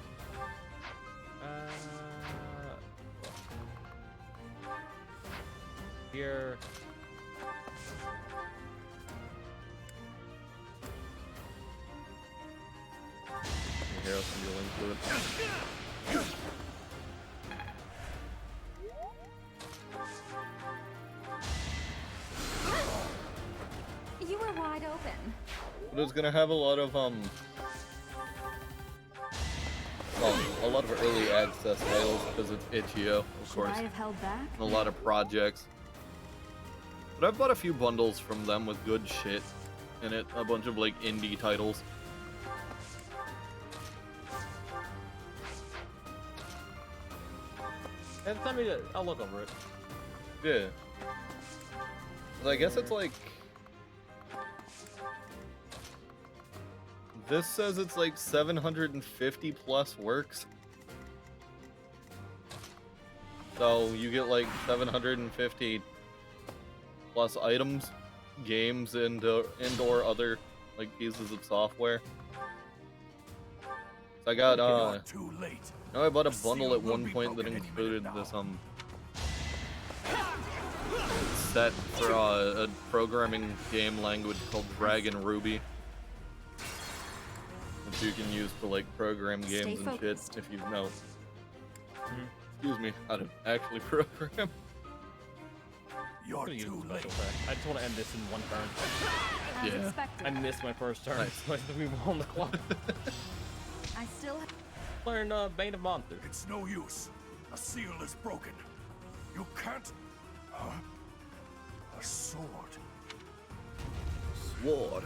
Here. Here, I'll send you a link to it. You were wide open. But it's gonna have a lot of well, a lot of early access titles because it's itch.io, of Should course, I have held back? and a lot of projects. But I've bought a few bundles from them with good shit in it, a bunch of like indie titles. And tell me that I'll look over it. Yeah. 'Cause I guess it's like... This says it's like 750 plus works. So you get like 750 plus items, games, and or other like pieces of software. So I got You're too late. now I bought a The bundle seal at will one be point that broken any included minute this now. set for a programming game language called Dragon Ruby, which you can use to like program Stay games and focused. shit if you know. Excuse me, how to actually program. You're I'm gonna use too the late. special attack. I just want to end this in one turn. As Yeah. expected. I missed my first turn, Nice. so I have to move on the clock. I still have... Learn Bane of Monsters. It's no use. A seal is broken. You can't. Huh? A sword. Sword.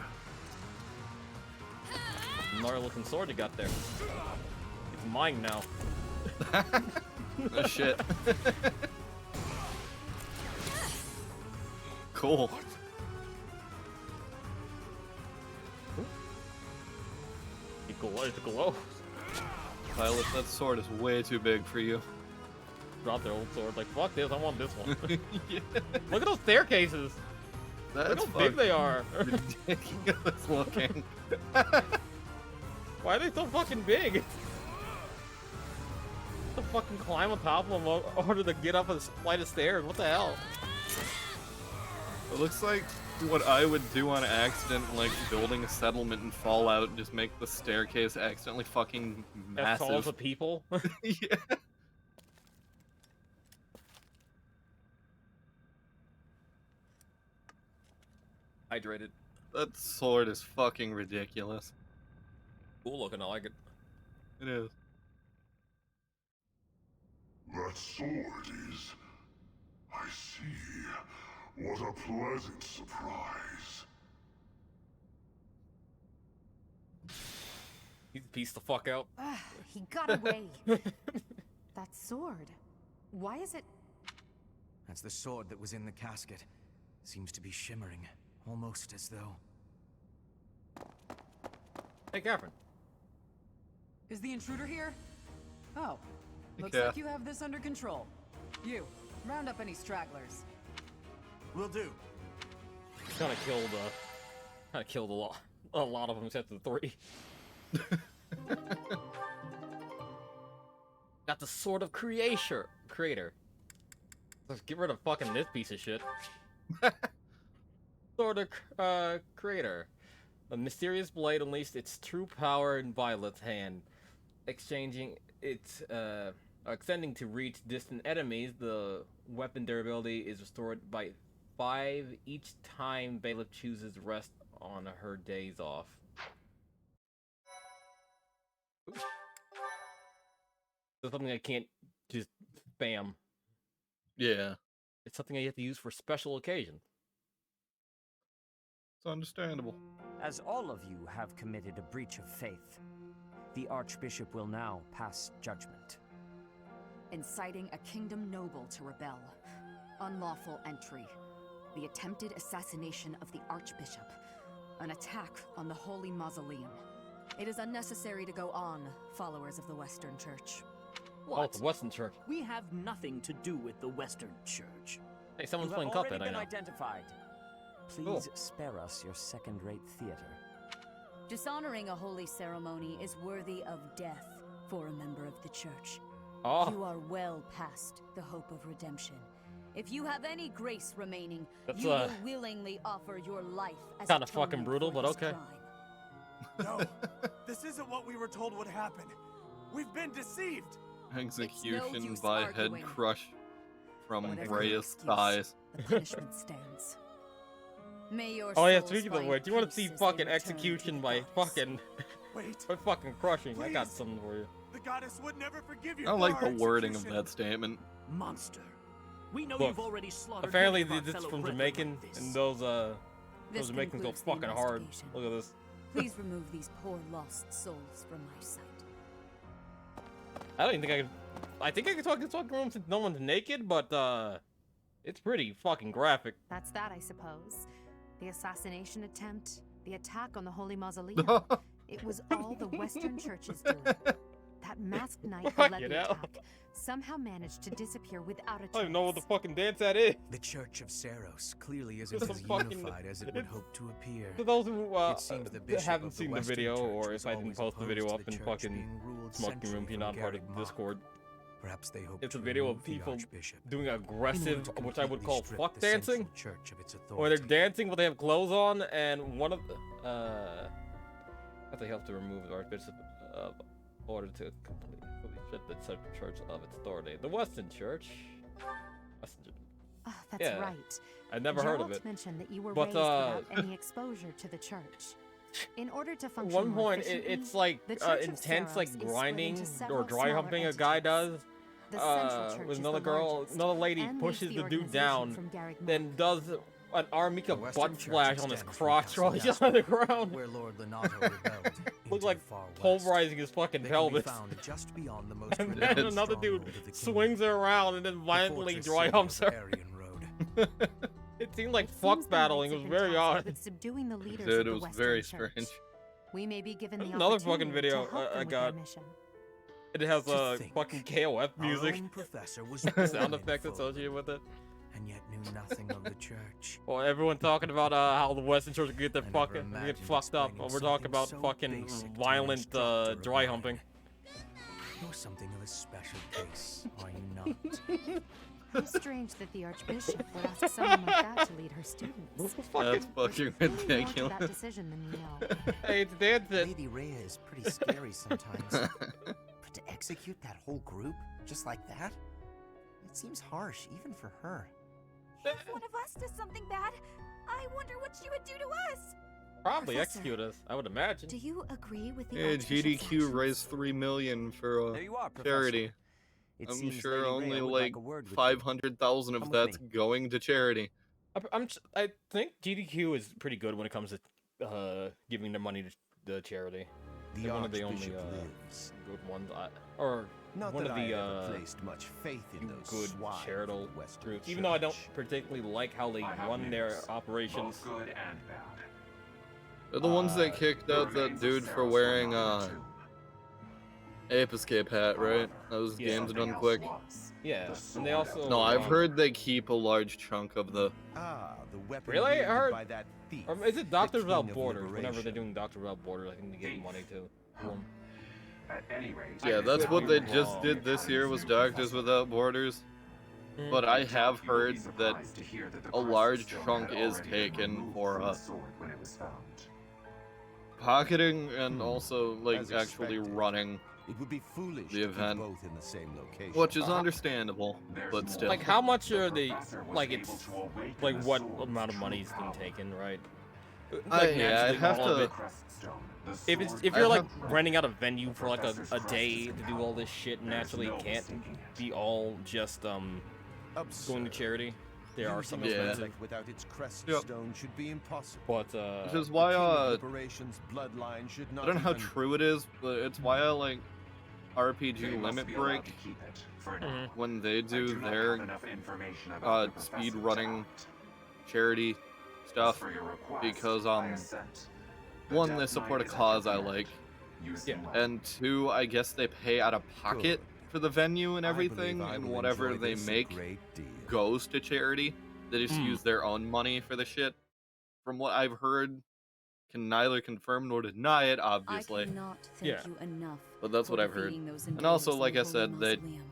Gnarly looking sword you got there. It's mine now. Oh shit. Cool. It glows. It glows. Pilot, that sword is way too big for you. Drop their old sword. Like, fuck this, I want this one. Yeah, Look at those staircases. that's Look how big they are. ridiculous looking. Why are they so fucking big? To fucking climb on top of them in order to get up a flight of stairs. What the hell? It looks like what I would do on accident, like building a settlement in Fallout, and just make the staircase accidentally fucking As tall as massive. the people. Yeah. Hydrated. That sword is fucking ridiculous. Cool looking, I like it. It is. That sword is... I see. What a pleasant surprise. He's pieced the fuck out. He got away. That sword. Why is it... That's the sword that was in the casket. Seems to be shimmering, almost as though... Hey, Catherine. Is the intruder here? Oh, looks Yeah. like you have this under control. You, round up any stragglers. Will do. Kind of killed a lot of them except the 3. Got the Sword of Creator. Let's get rid of fucking this piece of shit. Sword of Creator. A mysterious blade unleashed its true power in Violet's hand, extending to reach distant enemies. The weapon durability is restored by 5 each time Bailiff chooses rest on her days off. Ooh. So something I can't just spam. Yeah. It's something I have to use for special occasions. It's understandable. As all of you have committed a breach of faith, the Archbishop will now pass judgment. Inciting a kingdom noble to rebel. Unlawful entry. The attempted assassination of the Archbishop. An attack on the Holy Mausoleum. It is unnecessary to go on, followers of the Western Church. Oh, it's the Western Church. We have nothing to do with the Western Church. Hey, someone's You playing have already Cuphead, I been know. identified. Please spare us your second-rate theater. Dishonoring a holy ceremony is worthy of death for a member of the church. Oh, You are well past the hope of redemption. If you have any grace remaining, That's, you will willingly offer your life as kinda fucking atonement brutal, for but this okay. crime. No, this isn't what we were told would happen. We've been deceived. Execution use by head arguing. crush from Whatever Reyes your excuse, thighs. The punishment stands. May your Oh yeah, souls speaking of find which, you want to peace see as they fucking return execution to by the goddess. fucking Wait, by fucking crushing. I got Please. something for you. the goddess would never forgive you. I don't for like the our wording of execution. that statement. Monster. We know Look, you've already slaughtered Apparently many of our this is fellow from brethren Jamaican, like this. and those This Jamaicans go concludes the fucking hard. investigation. Look at this. Please remove these poor lost souls from my sight. I don't even think I can. I think I can talk in this fucking room since no one's naked, but it's pretty fucking graphic. That's that, I suppose. The assassination attempt, the attack on the Holy Mausoleum. It was all the Western Church's doing. That masked knight who led Fucking the hell. attack somehow managed to disappear without a I don't even know what the trace. fucking dance that is. The Church of Seros clearly isn't Just as a fucking- unified as it would it's- hope to appear. For those who It seems the bishop haven't of the seen the Western video, Church or was if I didn't always post the video opposed up to in the church fucking being ruled smoking room, centrally if you're from not part of Garreg the Discord. Perhaps they hope It's a to video of remove the people Archbishop doing in order aggressive, to which I would completely call strip fuck the central dancing, church of its or they're authority. dancing but they have clothes on, and one of the that they help to remove the Archbishop of order to completely strip the central church of its authority. The Western Church. Ah, that's Yeah. right. I never heard of Geralt it. mentioned that you were But, raised without any exposure to the church. In order to At function one more point, efficiently, it's like the Church of intense, Seros like is split grinding into or several dry smaller humping a guy entities. does. The central church With is another the girl, largest another lady and pushes leads the dude organization down, from Garreg then Mach. does an Armika The Western butt Church splash on his extends from crotch while he's Castle on the ground. where Lord Lenato rebelled into Looks like the far west. pulverizing his fucking They can be pelvis. found just beyond the most And renowned then another dude stronghold of the swings her around and then kingdom, the violently fortress dry city humps of her. Aryan Road. It seemed like It fuck seems the battling. It knights was have been very tasked odd. with subduing the leaders Dude, of it the was Western very Church. strange. We may be given There's the another fucking opportunity video to help I them with got. their mission. It has To think, fucking KOF Our music, own professor was sound born in effects Fulham, associated with it. and yet knew nothing of the church. Well, everyone talking about how the Western Church get their I never fucking get imagined fucked up. explaining We're talking about something so fucking basic to an violent instructor of dry mine. humping. You're something of a special case, are you not? How strange that the Archbishop would ask someone like that to lead her students. That's There's fucking more to that ridiculous. decision than we know. Hey, it's dancing. Lady Rhea is pretty scary sometimes. But to execute that whole group just like that? It seems harsh, even for her. If one of us does something bad, I wonder what she would do to us. Probably Professor, execute us, I would imagine. Do you agree with the Yeah, Archbishop's GDQ actions? raised 3 million for There you are, Professor. charity. It I'm seems sure Lady only Rhea would like a word with you. 500,000 Come of with that's me. going to charity. I think GDQ is pretty good when it comes to giving their money to the charity. The They're one of the only Archbishop lives. good ones, or Not one that of I the ever placed much faith in those good swine of charitable the Western groups. Even though I don't Church. particularly like how they run their operations. Both good and bad. They're the ones that kicked the out that remains of dude for Sarah's wearing phenomenon, Ape Escape hat, right? That was Yeah. games Something done else quick. was. Yeah, The and they sword also. No, I've heard they keep a large chunk of the. Ah, the weapon Really? I wielded heard- by that thief. Or is it Doctors the Without King of Borders? Whenever they're Liberation. doing Doctors Without Borders, I think they get money too. Boom. At any rate, Yeah, that's could what be they wrong. just did this year was Doctors Without Borders. But I have You will be heard that surprised to hear that the a Crystal large Stone chunk had is already been taken removed for from the sword when it was found. pocketing and also like As actually expected. running, It would be foolish the to put event. both in the same location. which is understandable, There's but more. still. Like, how much The are they? professor was Like, able it's to awaken like the what sword amount of to money's true been power. taken, right? Yeah, naturally, I'd have all of to- it- Creststone, the If it's sword if I you're like have- renting out a venue for like a Professor's day trust is to do all this shit, and There's naturally no can't mistaking it. be all just going to Absurd. charity. There are some Using a Yeah. expensive, relic without its crest Yep. stone should be impossible. but Which is The why King of I Liberation's bloodline should not don't know how even... true it is, but it's why I like RPG They must Limit be allowed Break to keep it for now. Mhm. when they I do not their have enough information about the speed professor to running act. charity As stuff, for your request, because I assent. The one, Death they support a Knight is at cause I your like, command. Use them well. and two, I guess they pay out of pocket for the venue and I believe everything, I and will whatever enjoy they this a make great deal. goes to charity. They just use their own money for the shit. from what I've heard, can neither confirm nor deny it, I obviously. cannot thank Yeah. you enough. But that's for what I've heard. defeating those And also, invaders like in I the said, Holy they Mausoleum,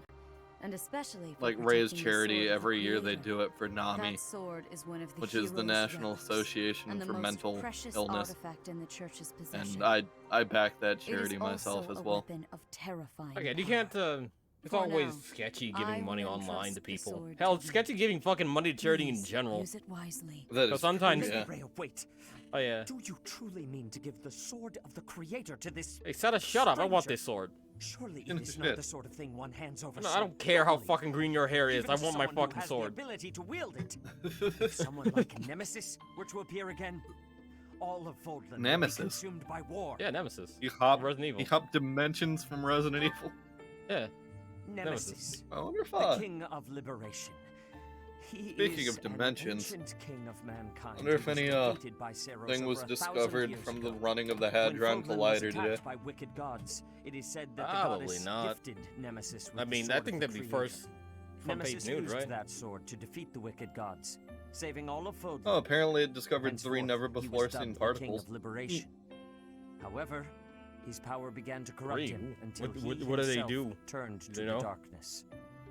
and especially for like raise protecting the charity sword of the every year. They Creator. do it for NAMI, That sword is one of the which is the hero's National relics, Association and the for most Mental precious Illness. artifact in the church's possession. And I back that It is charity myself also as a well. weapon of terrifying Okay, you power. can't. It's For always now, sketchy I giving money will online entrust to the people. sword Hell, to it's you. sketchy giving fucking money to charity in Please general. use it wisely. That So is sometimes. true, yeah. Rhea, wait. Oh yeah. Do you truly mean to give the sword of the Creator to this? Hey, Sada, shut up! I want stranger? this sword. Surely In it is shit. not the sort of thing one hands over. No, so I don't care how readily. fucking green your hair is. Even I to want my someone who fucking has sword. The ability to wield it. If someone like Nemesis were to appear again, all of Vodland would be Nemesis. consumed by war. Yeah, Nemesis. He hopped Resident Evil. He hopped dimensions from Resident Evil. Yeah. Nemesis, I wonder if the king of liberation. He Speaking is of dimensions, an ancient king of mankind. wonder if who was any defeated by Seiros thing was over 1,000 discovered years from ago. the running of the When Hadron Fodlan was Collider attacked today. by wicked gods, it is said that Probably the goddess not. gifted Nemesis with I the mean, sword I of think the that'd be Creator. first front page Nemesis news, used right? that sword to defeat the wicked gods, saving all of Fodlan. Oh, apparently it discovered Henceforth, 3 never he was before dubbed seen the particles. King of liberation. However, his power began to corrupt 3? him until What he what do they himself do? turned Do to they the know? darkness.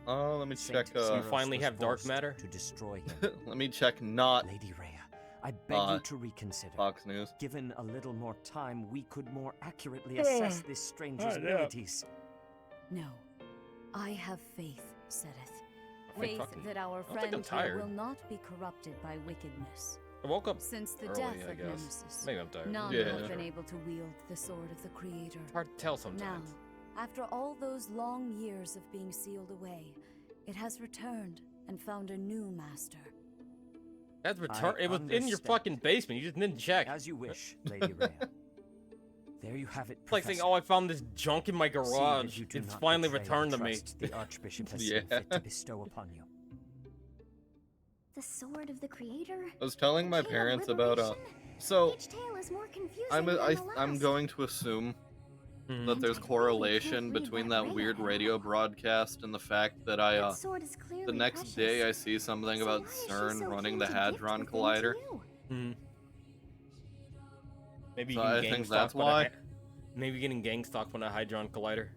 Oh, let me Saint check. So you Seiros finally was have dark forced matter? to destroy him. Let me check. Not Lady Rhea, I beg you to reconsider. Fox News. Given a little more time, we could more accurately assess this stranger's yeah. abilities. No, I have faith, Sedith. Wait, Faith fucking- that our I don't think friend I'm here tired. will not be corrupted by wickedness. I woke up Since the early, death I of guess. Nemesis, Maybe I'm tired. none Yeah. have been able to wield the sword of the Creator. Hard to tell Now, sometimes. after all those long years of being sealed away, it has returned and found a new master. That's return. I It was in your understand. fucking basement. You just didn't check. As you wish, Lady Rhea. There you have it, It's like saying, Professor. "Oh, I found this junk in my See that garage. you do It's not finally betray the returned to me." trust the Archbishop has Yeah. seen fit to bestow upon you. The sword of the Creator? I was telling my The King of parents about Liberation? so Each tale is more confusing I'm than the I'm last. going to assume Mhm. that there's I really correlation can't read between that that Rhea weird had. radio broadcast and the fact that I That sword is clearly the next precious. day I see something So about why is she CERN so running keen the to gift Hadron the thing to Collider. you? Mhm. Maybe So you I can think gang that's stalk why. Maybe getting gang stalked on a Hadron Collider.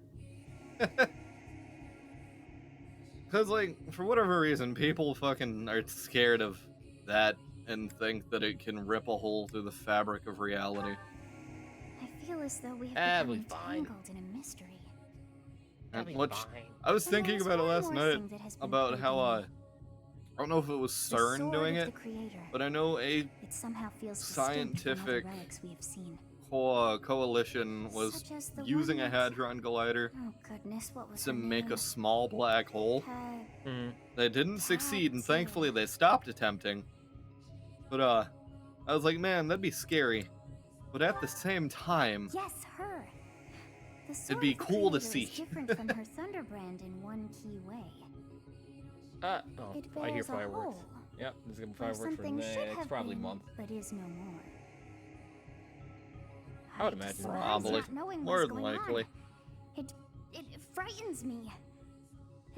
Because, like, for whatever reason, people fucking are scared of that and think that it can rip a hole through the fabric of reality. I feel as though we have We'll become be fine. entangled in a mystery. And be which fine. I was And there thinking is about it one last more night thing that has been about how plaguing me. I don't know if it was The CERN sword doing of it, the Creator. but I know a It somehow feels distinct from scientific other relics we have seen. coalition was Such as the using one a that- Hadron Collider Oh goodness, what was to her make name? a small black hole. Mhm. They didn't succeed, and Patsy. thankfully they stopped attempting. But I was like, man, that'd be scary. But at the same time, Yes, her. The sword be of the cool to Creator see. is different from her Thunderbrand in one key way. Oh, It I hear bears a fireworks. hole Yep, there's gonna be where fireworks for something should next have probably been, month. but is no more. I would I imagine. despise Probably. not knowing More what's than going likely. on. It frightens me.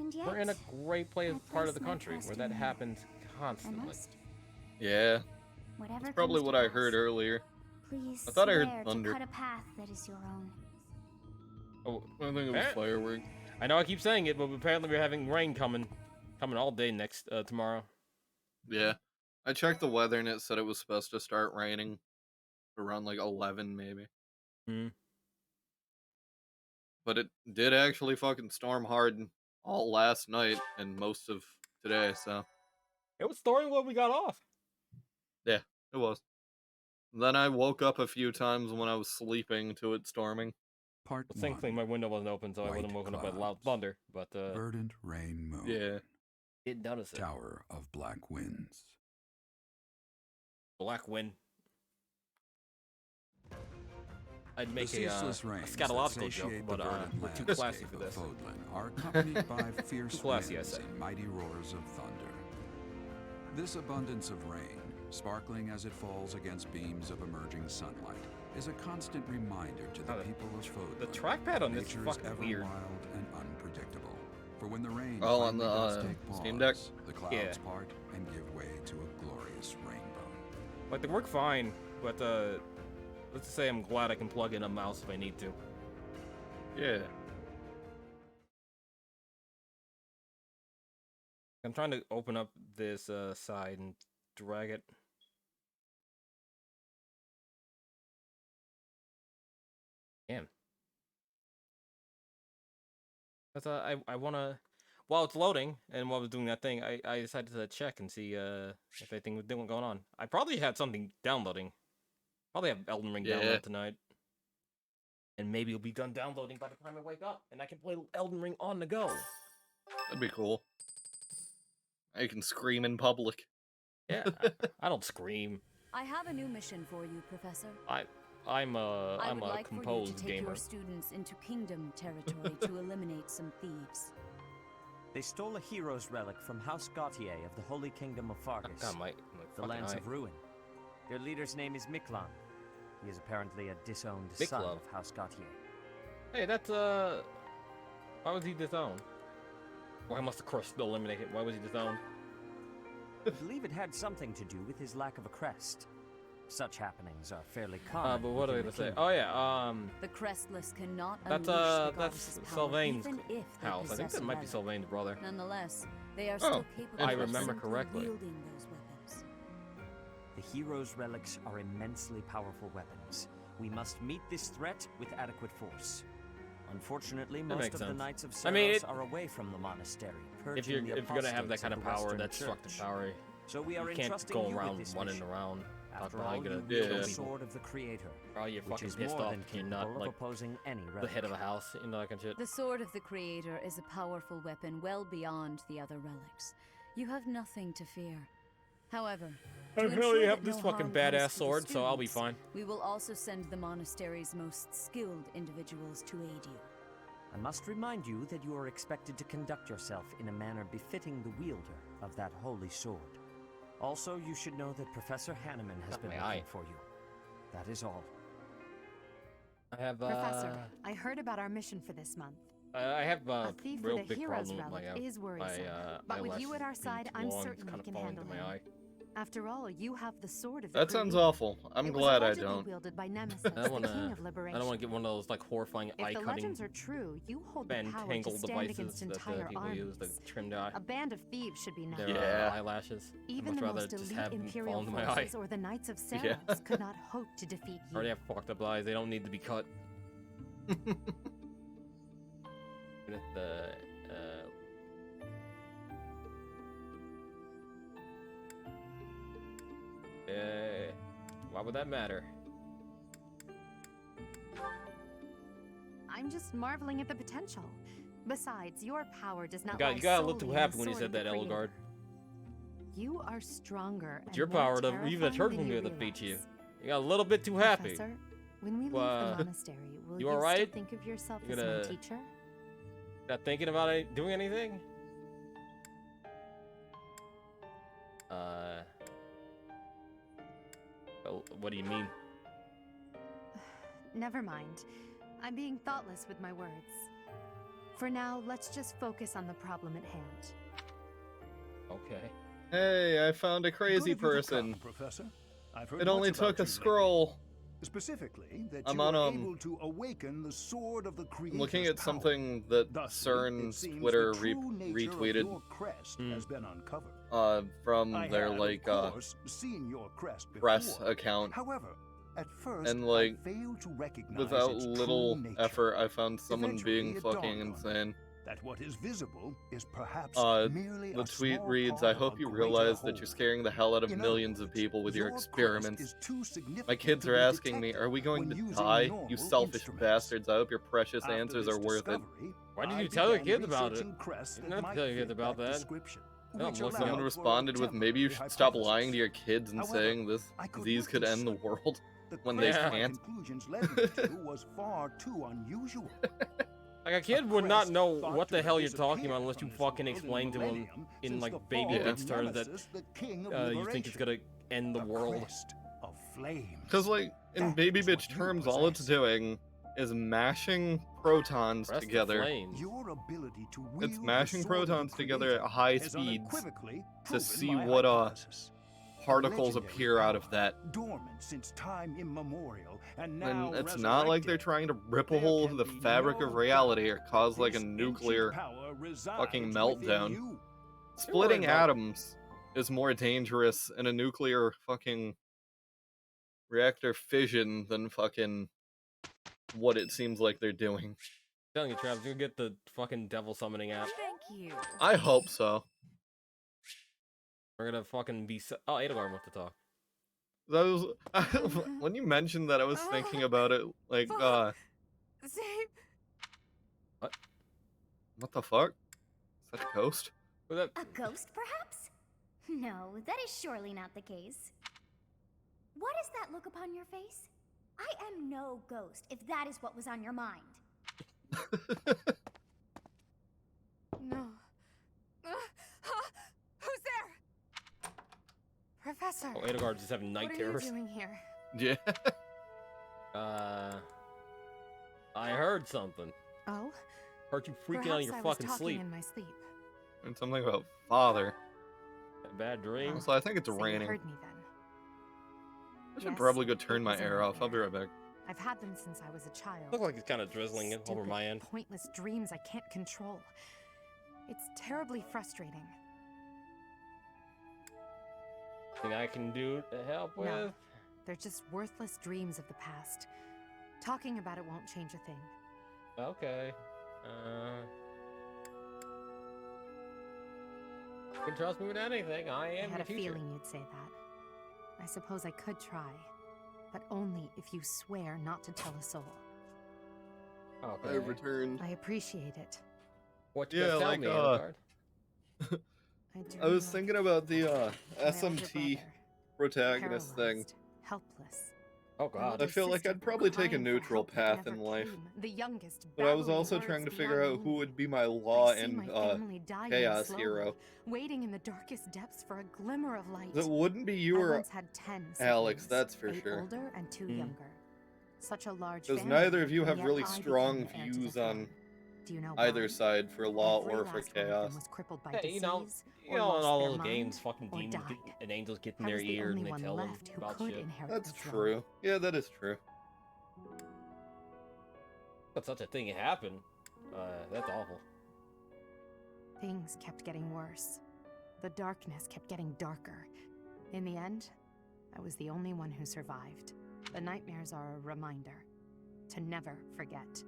And yet, We're in a great I part of place the my country trust where that in you. happens I constantly. must. yeah, Whatever that's probably comes what to I pass, heard earlier. Please I thought I heard swear thunder. to cut a path that is your own. Oh, I think it was Apparent- fireworks. I know I keep saying it, but apparently we're having rain coming all day next tomorrow. Yeah, I checked the weather and it said it was supposed to start raining around like 11 maybe. Hmm. But it did actually fucking storm hard all last night and most of today, so It was storming when we got off. yeah, it was. Then I woke up a few times when I was sleeping to it storming. Part Well, thankfully, my window wasn't open, so I wasn't White woken up by loud clouds. thunder. But Verdant rain moon. Yeah. did notice it. Tower of black winds. Black wind. I'd The make a ceaseless rains that scatological joke, satiate but the verdant we're too classy landscape for of this. Fodlan are accompanied by fierce classy, I winds say. and mighty roars of thunder. This abundance of rain, sparkling as it falls against beams of emerging sunlight, is a constant reminder to the Oh, people of Fodlan. The trackpad on this is nature is fucking ever weird. wild and unpredictable. For when the rain Oh, on finally the, does take Steam Deck? pause, the clouds Yeah. part and give way to a glorious rainbow. Like, they work fine, but let's just say I'm glad I can plug in a mouse if I need to. Yeah. I'm trying to open up this side and drag it. Damn. But I wanna. While it's loading and while I was doing that thing, I decided to check and see if anything was going on. I probably had something downloading. Probably have Elden Ring download tonight. And maybe it'll be done downloading by the time I wake up, and I can play Elden Ring on the go. That'd be cool. I can scream in public. Yeah, I don't scream. I have a new mission for you, Professor. I'm a like composed for you to take gamer. your students into Kingdom territory to eliminate some thieves. They stole a hero's relic from House Gautier of the Holy Kingdom of Fargus, the lands of ruin. Their leader's name is Miklan. He is apparently a disowned son of House Gautier. Hey, that's why was he disowned? Why must the crest eliminate him? Why was he disowned? I believe it had something to do with his lack of a crest. Such happenings are fairly common. But what do I have to say? Oh yeah, the crestless cannot that's unleash the Sylvain's even if they house. I think that might be Sylvain's brother. Nonetheless, they are still capable I of remember simply correctly. wielding those weapons. The hero's relics are immensely powerful weapons. We must meet this threat with adequate force. Unfortunately, most of the Knights of Seros are away from the monastery. If you're gonna have that kind of power, that's destructive power. So we are you can't entrusting go you around with this running mission. around. After all, you wield the sword of the Creator, Oh, you're which fucking is pissed more off than if you're not capable of like opposing any the relic. head of a house, you know, that kind of shit. The sword of the Creator is a powerful weapon well beyond the other relics. You have nothing to fear. However, to I ensure really that have this no fucking harm comes badass to the sword, so I'll be students, fine. We will also send the monastery's most skilled individuals to aid you. I must remind you that you are expected to conduct yourself in a manner befitting the wielder of that holy sword. Also, you should know that Professor Hanneman has been looking for you. That is all. I have Professor, I heard about our mission for this month. I have A thief real with a big hero's problem with relic my is worrisome. But with you at our side, I'm certain we can handle him. After all, you have the sword of the That sounds Creator. awful. I'm It was glad I allegedly don't. wielded by Nemesis, I the don't wanna. King of I Liberation. don't want to get one of those like horrifying If the eye-cutting legends are true, you hold the power to tangled stand devices against that entire people armies. use to trim their A band of thieves should be their nothing. eyelashes. Even I'd much the rather most just elite have them fall Imperial into my eye. forces or the Knights of Seros Yeah. could not hope to defeat I you. already have fucked up eyes. They don't need to be cut. Why would that matter? I'm just marveling at the potential. Besides, your power does not You got a little too solely in happy the when you sword said of the that, Creator. Elgard. You are stronger. It's and your more power to even the terrifying church than won't be you able to beat you. realize. You got a little bit too happy. Professor, when we leave the monastery, will you you alright? still think of yourself You as my gonna- teacher? Not thinking about doing anything? Well, what do you mean? Never mind. I'm being thoughtless with my words. For now, let's just focus on the problem at hand. Okay. Hey, I found a crazy Good of you to person. come, Professor. I've heard It only much about took a you scroll. Specifically, that I'm you on, are able to awaken the sword of the I'm Creator's looking at power. something that Thusly, it CERN's seems Twitter the true nature of retweeted your crest has been uncovered. from I their had, like of course, seen your crest press before. account. However, at first, And like I failed to recognize without its little true nature. effort, I found someone Eventually, being it fucking dawned on me insane. that what is visible is perhaps merely The a tweet small reads, part I of hope a you greater realize whole. that you're scaring the hell out of In millions of people with your your crest experiments. is too significant My kids to are be asking me, detected are we going when to using die? normal You selfish instruments. bastards. I hope your precious After answers this are worth it. discovery, Why did I you tell your began kids about it? researching crests You that didn't have to might tell your kids fit about that. description, No, which look, allowed Someone for a responded with, maybe you should temporary stop hypothesis. lying to your kids and However, saying this I could disease not could be end the certain. world The when they crest my can't. conclusions led me to was far too unusual. Like a kid would not know what the hell you're talking about unless you fucking world explain to him millennium in since like the baby fall of bitch terms that Nemesis, the king of you think it's liberation. gonna end the world. Crest of flames. Because, like, in That baby is what bitch you terms, all it's possess. doing is mashing protons Crest of together. flames. Your ability to It's wield mashing the sword of the protons together Creator at high is speeds unequivocally to proven see my what hypothesis. particles legendary appear out of power, that, dormant since time immemorial, and then now it's not like they're resurrected. trying to rip a There hole can through the be fabric no of reality or doubt cause like a this ancient nuclear power resides fucking within meltdown. you. Splitting about- atoms is more dangerous in a nuclear fucking reactor fission than fucking what it seems like they're doing. telling you, Travis, you get the fucking devil summoning app. Thank you. I hope so. We're gonna fucking be. Oh, Edelgard wants to talk. That was when you mentioned that, I was thinking about it. Like, Save. what the fuck? Is that a ghost? That... A ghost, perhaps? No, that is surely not the case. What is that look upon your face? I am no ghost, if that is what was on your mind. No. Who's there? Professor. Oh, Edelgard's just having night terrors. What are you doing here? Yeah. I heard something. Oh? Heard you freaking out in your Perhaps I was fucking talking sleep. in my sleep. And something about father. A bad dream. Also, I think it's So you raining. heard me then. I should Yes, probably go it turn my was a air off. I'll be right nightmare. back. I've had them since I was a child. Look like it's kind of drizzling over Stupid, my end. pointless dreams I can't control. It's terribly frustrating. Thing I can do to help with? No, they're just worthless dreams of the past. Talking about it won't change a thing. Okay. You can trust me with anything. I am I had your a teacher. feeling you'd say that. I suppose I could try, but only if you swear not to tell a soul. Okay. I've returned. I appreciate it. What you Yeah, gonna tell like, me, Edelgard? I was thinking about the my older SMT brother, protagonist thing. paralyzed, helpless. Oh god. I feel like I'd probably take a neutral path in life. The youngest, But I was babbling also words trying to figure beyond out who me. would be my law I see and my family dying chaos slowly, hero. waiting in the darkest depths for a glimmer of light. That wouldn't be you I or once had 10 Alex, siblings, that's for 8 sure. older and 2 younger. Such a large Because family, neither of you and have yet really I became strong the heir to the views throne. on Do you know either why? side for law Every or for last one of them chaos. was crippled by Hey, you know, disease, you or know, in lost all their those mind, games, fucking or demons died. and angels get in I their was the ears only and they one tell them left who about could shit. inherit That's the throne. true. Yeah, that is true. But such a thing happened. That's awful. Things kept getting worse. The darkness kept getting darker. In the end, I was the only one who survived. The nightmares are a reminder to never forget,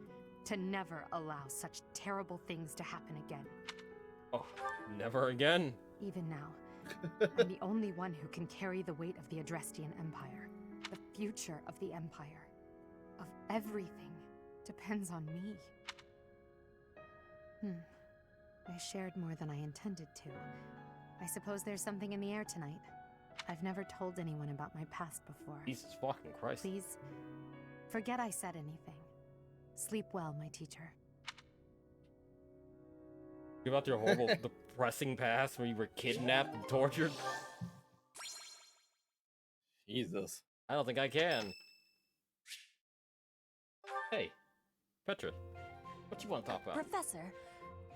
to never allow such terrible things to happen again. Oh, never again. Even now, I'm the only one who can carry the weight of the Adrestian Empire. The future of the Empire, of everything, depends on me. I shared more than I intended to. I suppose there's something in the air tonight. I've never told anyone about my past before. Jesus fucking Christ. Please, forget I said anything. Sleep well, my teacher. Give out your horrible, depressing past where you were kidnapped and tortured. Jesus. I don't think I can. Hey, Petra, what you want to talk about? Professor,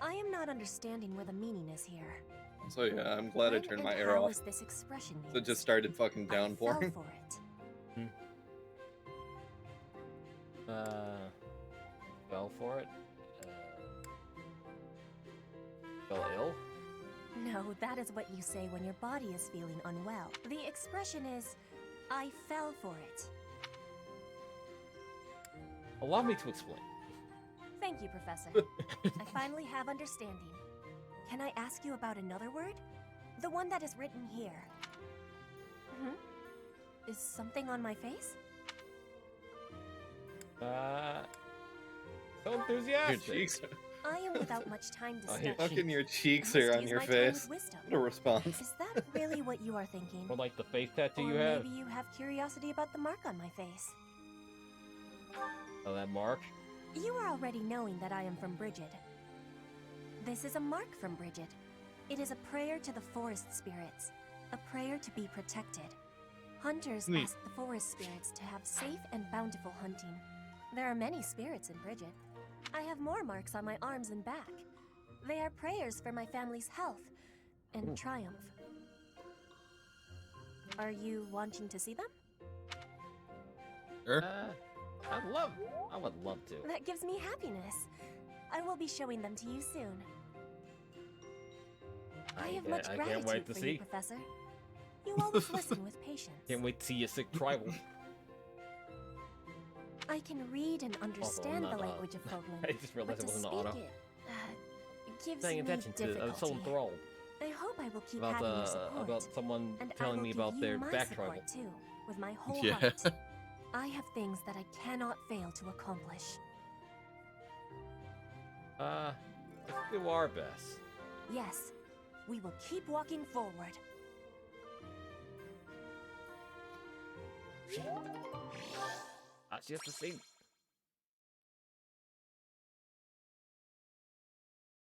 I am not understanding where the meaning is here. So yeah, I'm glad I When turned and my air how off. is this expression So it used? just started fucking I fell downpouring. for it. Fell for it? Fell ill? No, that is what you say when your body is feeling unwell. The expression is, I fell for it. Allow me to explain. Thank you, Professor. I finally have understanding. Can I ask you about another word? The one that is written here. Is something on my face? So enthusiastic. Your cheeks. I am without much time to study. Fucking your cheeks I are must on use your my time face. with wisdom. What a response. Is that really what you are thinking? Or like the face tattoo Or you have? maybe you have curiosity about the mark on my face. Oh, that mark? You are already knowing that I am from Brigid. This is a mark from Brigid. It is a prayer to the forest spirits, a prayer to be protected. Hunters Neat. ask the forest spirits to have safe and bountiful hunting. There are many spirits in Brigid. I have more marks on my arms and back. They are prayers for my family's health and triumph. Are you wanting to see them? Sure. I would love to. That gives me happiness. I will be showing them to you soon. I have much can't gratitude wait to for see. you, Professor. You always listen with patience. Can't wait to see your sick tribal. I can read and understand the language of Fogland. I just realized but it to wasn't speak auto. it gives Paying me attention to it. I was so difficulty. enthralled I hope I will keep about having your support. about someone and I telling will me give about you their my back support tribal. too, with my whole Yeah. heart. I have things that I cannot fail to accomplish. Let's do our best. Yes, we will keep walking forward. That's just the same.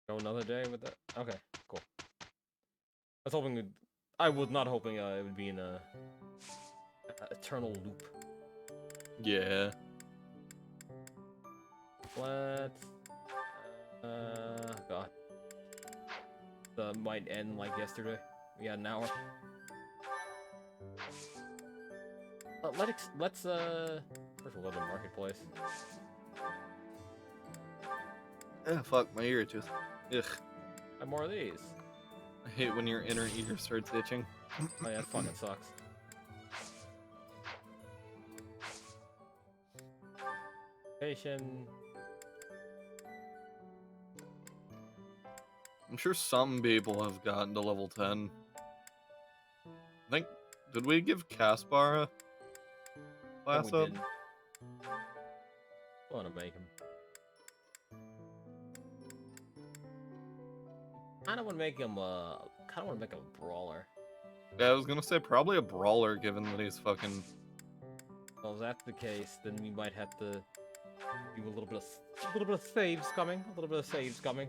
Go another day with that. Okay, cool. I was hoping. I was not hoping it would be in a eternal loop. Yeah. Let's. God. The might end like yesterday. We got an hour. Let's first we'll go to the marketplace. Fuck my ear tooth. Ugh. Have more of these. I hate when your inner ear starts itching. Oh yeah, that fucking sucks. Patient. I'm sure some people have gotten to level 10. I think, did we give Caspar a class up? I want to make him. Kind of want to make him a brawler. Yeah, I was gonna say probably a brawler, given that he's fucking. Well, if that's the case, then we might have to do a little bit of saves coming. A little bit of saves coming.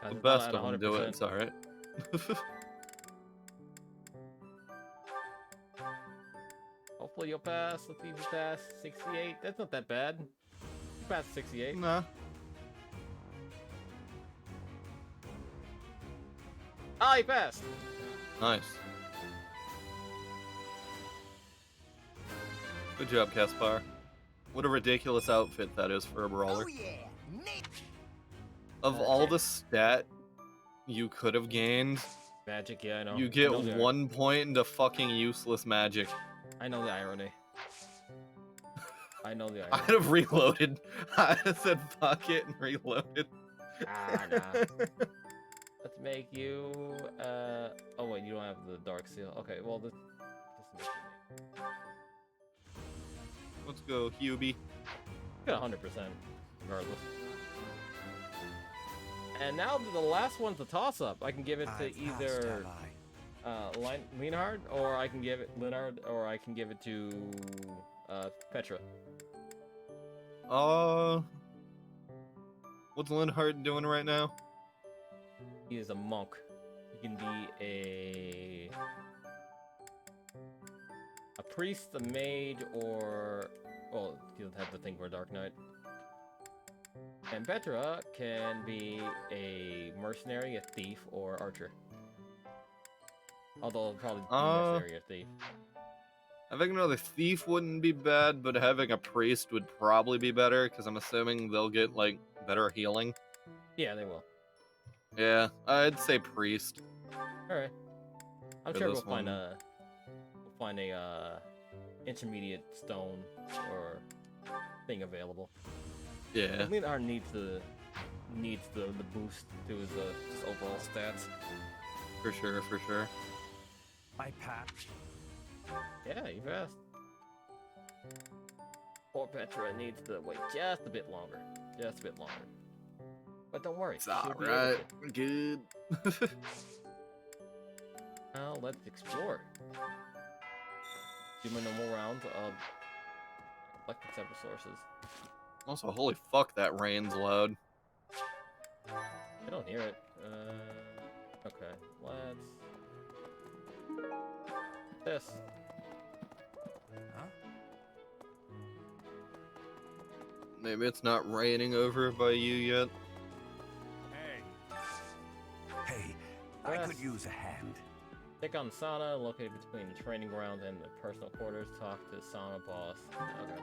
The best of them do it. It's all right. Hopefully you'll pass. Let's see if you pass 68. That's not that bad. You passed 68. Nah. Ah, you passed. Nice. Good job, Caspar. What a ridiculous outfit that is for a brawler. Oh yeah. Of all the stat you could have gained, Magic, yeah, I know. you get I know 1 point into fucking useless magic. I know the irony. I know the irony. I'd have reloaded. I said fuck it and reloaded. Ah, nah. Let's make you, oh wait, you don't have the dark seal. Okay, well, this makes you. Let's go, Hubie. Got 100%, regardless. And now the last one's a toss-up. I can give it to either Leonhard, or I can give it to Petra. What's Linhart doing right now? He is a monk. He can be a priest, a mage, or well, he doesn't have the thing for a Dark Knight. And Petra can be a mercenary, a thief, or archer. Although probably be mercenary or thief. Having another thief wouldn't be bad, but having a priest would probably be better, because I'm assuming they'll get, like, better healing. Yeah, they will. Yeah, I'd say priest. Alright. I'm For sure this one. we'll find a intermediate stone or thing available. Yeah. Leonhard needs the boost to his overall stats. For sure, for sure. I passed. Yeah, you passed. Poor Petra needs to wait just a bit longer. Just a bit longer. But don't worry. It's she'll be alright. able We're good. to. Now let's explore. Do no more rounds of collecting several sources. Also, holy fuck, that rain's loud. I don't hear it. Okay, let's... This. Huh? Maybe it's not raining over by you yet. Hey, I could use a hand. Take on Sana, located between the training grounds and the personal quarters. Talk to Sana boss. Okay.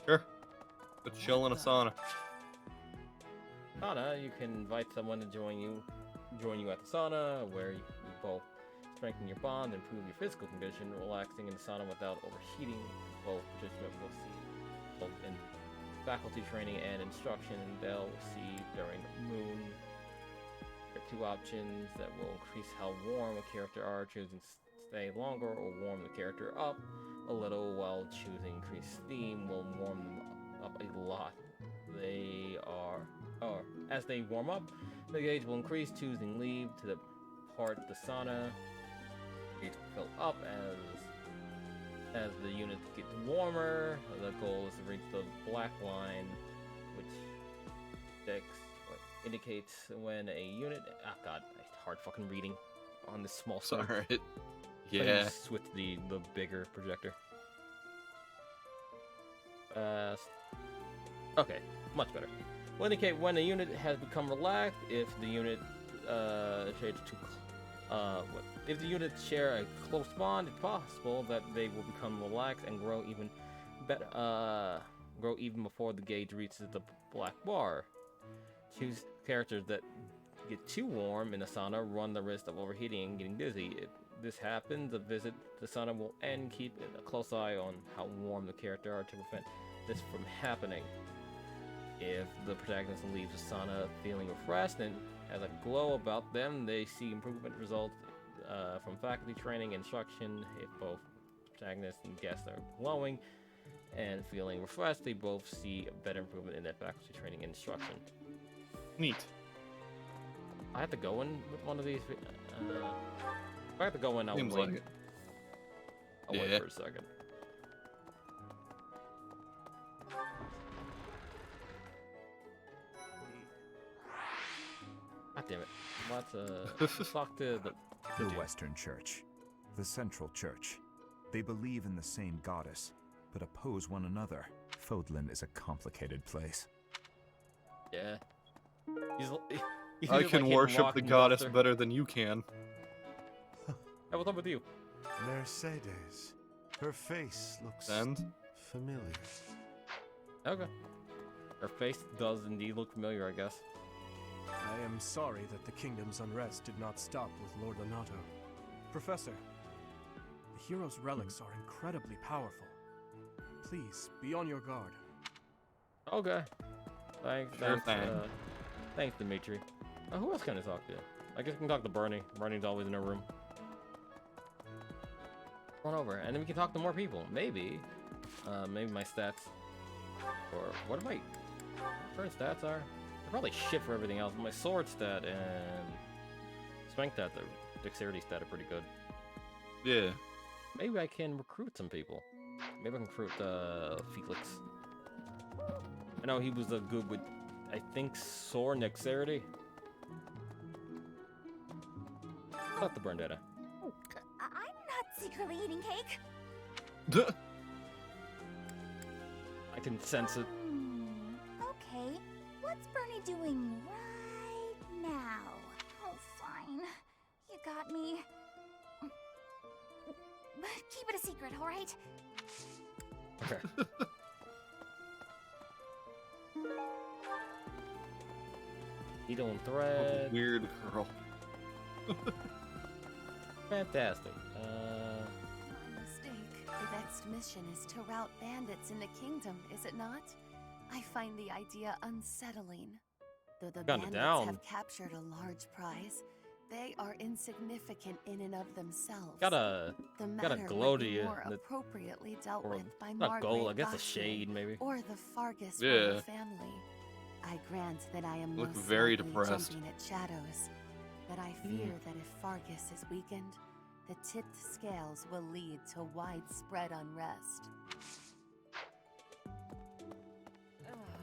Sure. Let's chill in a sauna. Sauna, you can invite someone to join you at the sauna, where you both strengthen your bond, improve your physical condition. Relaxing in the sauna without overheating. Both participants will see both in faculty training and instruction, and they'll see during moon. There are two options that will increase how warm a character are, choosing stay longer or warm the character up a little, while choosing increased steam will warm them up a lot. As they warm up, the gauge will increase, choosing leave to depart the sauna. The gauge will fill up as the unit gets warmer. The goal is to reach the black line, which indicates when a unit. Ah, God, hard fucking reading on this small screen. Alright. Yeah. Yeah. Switch the bigger projector. Okay, much better. Will indicate when a unit has become relaxed. If the unit if the units share a close bond, it's possible that they will become relaxed and grow even before the gauge reaches the black bar. Choose characters that get too warm in the sauna run the risk of overheating and getting dizzy. If this happens, a visit to the sauna will end. Keep a close eye on how warm the character are to prevent this from happening. If the protagonist leaves the sauna feeling refreshed and has a glow about them, they see improvement results from faculty training and instruction. If both protagonist and guests are glowing and feeling refreshed, they both see a better improvement in their faculty training and instruction. Neat. I have to go in with one of these. If I have to go in, I'll Seems wait. like it. I'll wait for a second. God damn it. Let's talk to the Western Church. The Central Church. They believe in the same goddess, but oppose one another. Fodlan is a complicated place. Yeah. I can worship the goddess better than you can. Hey, what's up with you? Mercedes. Her face looks familiar. Okay. Her face does indeed look familiar, I guess. I am sorry that the kingdom's unrest did not stop with Lord Lonato. Professor, the hero's relics are incredibly powerful. Please, be on your guard. Okay. Thanks, Dimitri. Who else can I talk to? I guess we can talk to Bernie. Bernie's always in her room. Run over, and then we can talk to more people. Maybe my stats, or what my current stats are. They're probably shit for everything else. But my sword stat and strength stat, the dexterity stat are pretty good. Yeah. Maybe I can recruit some people. Maybe I can recruit Felix. I know he was good with, I think, sword dexterity. Not the Bernadetta. I'm not secretly eating cake. I can sense it. Okay, what's Bernie doing right now? Oh, fine. You got me. Keep it a secret, all right? Okay. Needle and thread. Weird girl. Fantastic. My mistake. The next mission is to rout bandits in the kingdom, is it not? I find the idea unsettling. Though the bandits have captured a large prize, they are insignificant in and of themselves. Got a glow to you. More appropriately dealt with by not Margaret gold, I guess a Gosling shade maybe. or the Fargus Yeah. royal family. I grant that I am Look most very likely depressed. jumping at shadows, but I fear that if Fargus is weakened, the tipped scales will lead to widespread unrest.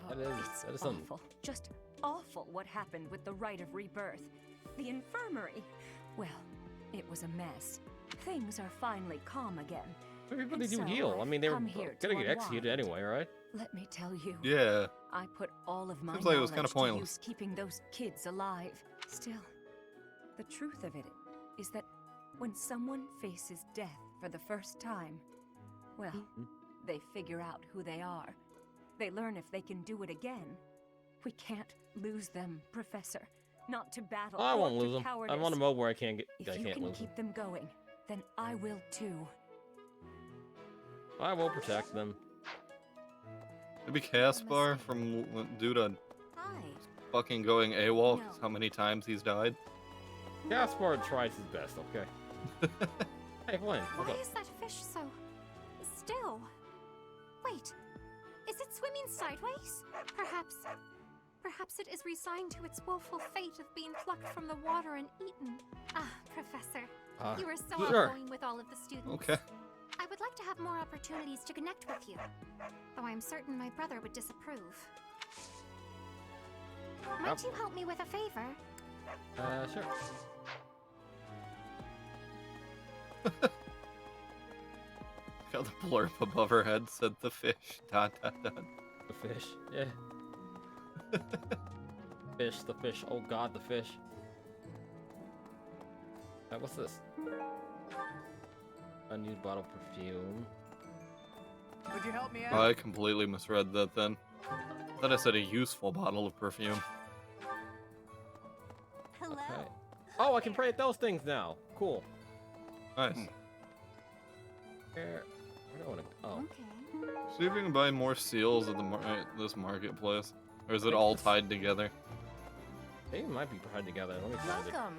That is something. Awful. Just awful what happened with the rite of rebirth. The infirmary. Well, it was a mess. Things are finally calm again. Everybody do heal. I mean, they were gonna get executed anyway, right? Let me tell you. Yeah. I put all of my Seems like it was knowledge kinda to pointless. use keeping those kids alive. Still, the truth of it is that When someone faces death for the first time, well, they figure out who they are. They learn if they can do it again. We can't lose them, Professor. Not to battle. I won't or to lose them. cowardice. I'm on a mode where I can't If you lose can them. keep them going, then I will too. I will protect them. Maybe Caspar from due to fucking going AWOL because how many times he's died. Caspar tries his best, okay? Hey, Flynn, what's Why up? is that fish so still? Wait, is it swimming sideways? Perhaps it is resigned to its woeful fate of being plucked from the water and eaten. Ah, Professor, you are so outgoing with all of the students. Okay. I would like to have more opportunities to connect with you, though I'm certain my brother would disapprove. Might you help me with a favor? Sure. Got the blurb above her head said the fish. ... The fish, yeah. The fish. Oh god, the fish. What's this? A new bottle of perfume. Would you help me out? Oh, I completely misread that then. I thought I said a useful bottle of perfume. Hello. Okay. Oh, I can pray at those things now. Cool. Nice. Where do I want to go? Oh. See if we can buy more seals at the this marketplace. Or is it all tied together? They might be tied together. Let me find Welcome.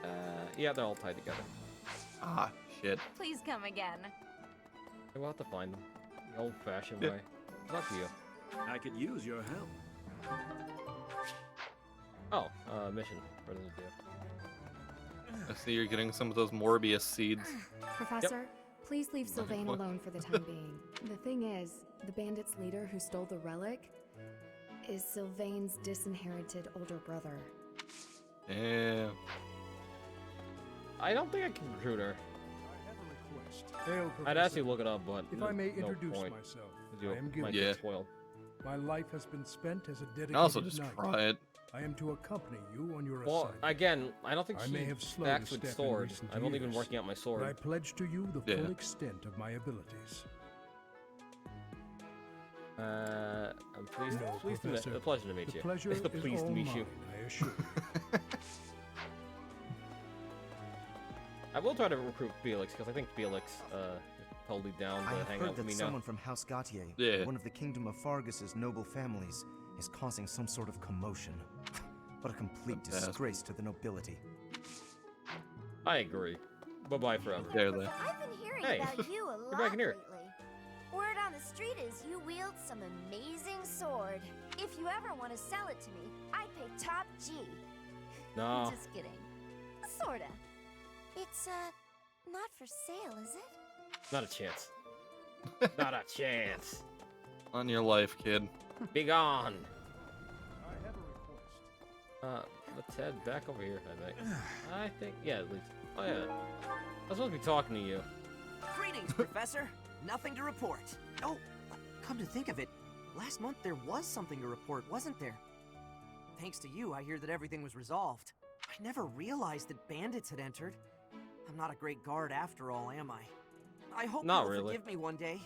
it. Yeah, they're all tied together. Ah, shit. Please come again. We'll have to find them. The old-fashioned way. Luck to you. I could use your help. Oh, mission. What does it do? I see you're getting some of those Morbius seeds. Professor, please leave Sylvain alone for the time being. The thing is, the bandit's leader who stole the relic is Sylvain's disinherited older brother. Damn. I don't think I can recruit her. Hail, I'd actually look it up, but if I may no introduce point. myself, You I am might Gilbert. get spoiled. My life has been spent as a dedicated also just knight. try it. I am to accompany you on your Well, assignment. again, I don't think I she may have slowed backs a with step in sword. recent I've only been years, working out my but I sword. pledge to you the Yeah. full extent of my abilities. I'm pleased. No, pleased to meet. Professor. A pleasure to meet The you. pleasure It's is pleased to all meet you. mine, I assure you. I will try to recruit Felix because I think Felix is totally down I to have hang heard out with that me someone now. from House Gautier, Yeah. one of the Kingdom of Fargus's noble families, is causing some sort of commotion. What a complete Fantastic. disgrace to the nobility. I agree. Bye bye forever. There they. I've been hearing Hey, about you a you're lot back in here. lately. Word on the street is you wield some amazing sword. If you ever want to sell it to me, I'd pay top G. No. Just kidding. Sorta. It's, not for sale, is it? Not a chance. Not a chance. On your life, kid. Be gone. I have a request. Let's head back over here, I think. I think, yeah, at least. Oh, yeah. I was supposed to be talking to you. Greetings, Professor. Nothing to report. Oh, come to think of it, last month there was something to report, wasn't there? Thanks to you, I hear that everything was resolved. I never realized that bandits had entered. I'm not a great guard after all, am I? I hope Not you'll really. forgive me one day.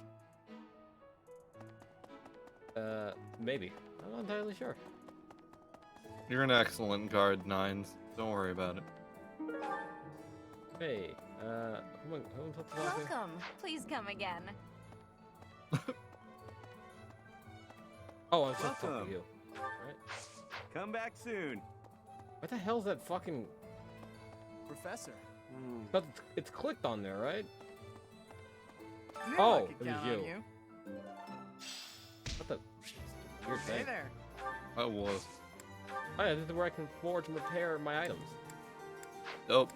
Maybe. I'm not entirely sure. You're an excellent guard, Nines. Don't worry about it. Hey, who talked to last name? Welcome. Please come again. Oh, I was supposed to talk to Welcome. you. Right? Come back soon. What the hell's that fucking... Professor. But it's clicked on there, right? Knew I Oh, could it was count you. on you. What the weird Hey thing? there. I was. Oh, yeah, this is where I can forge and repair my items. Dope.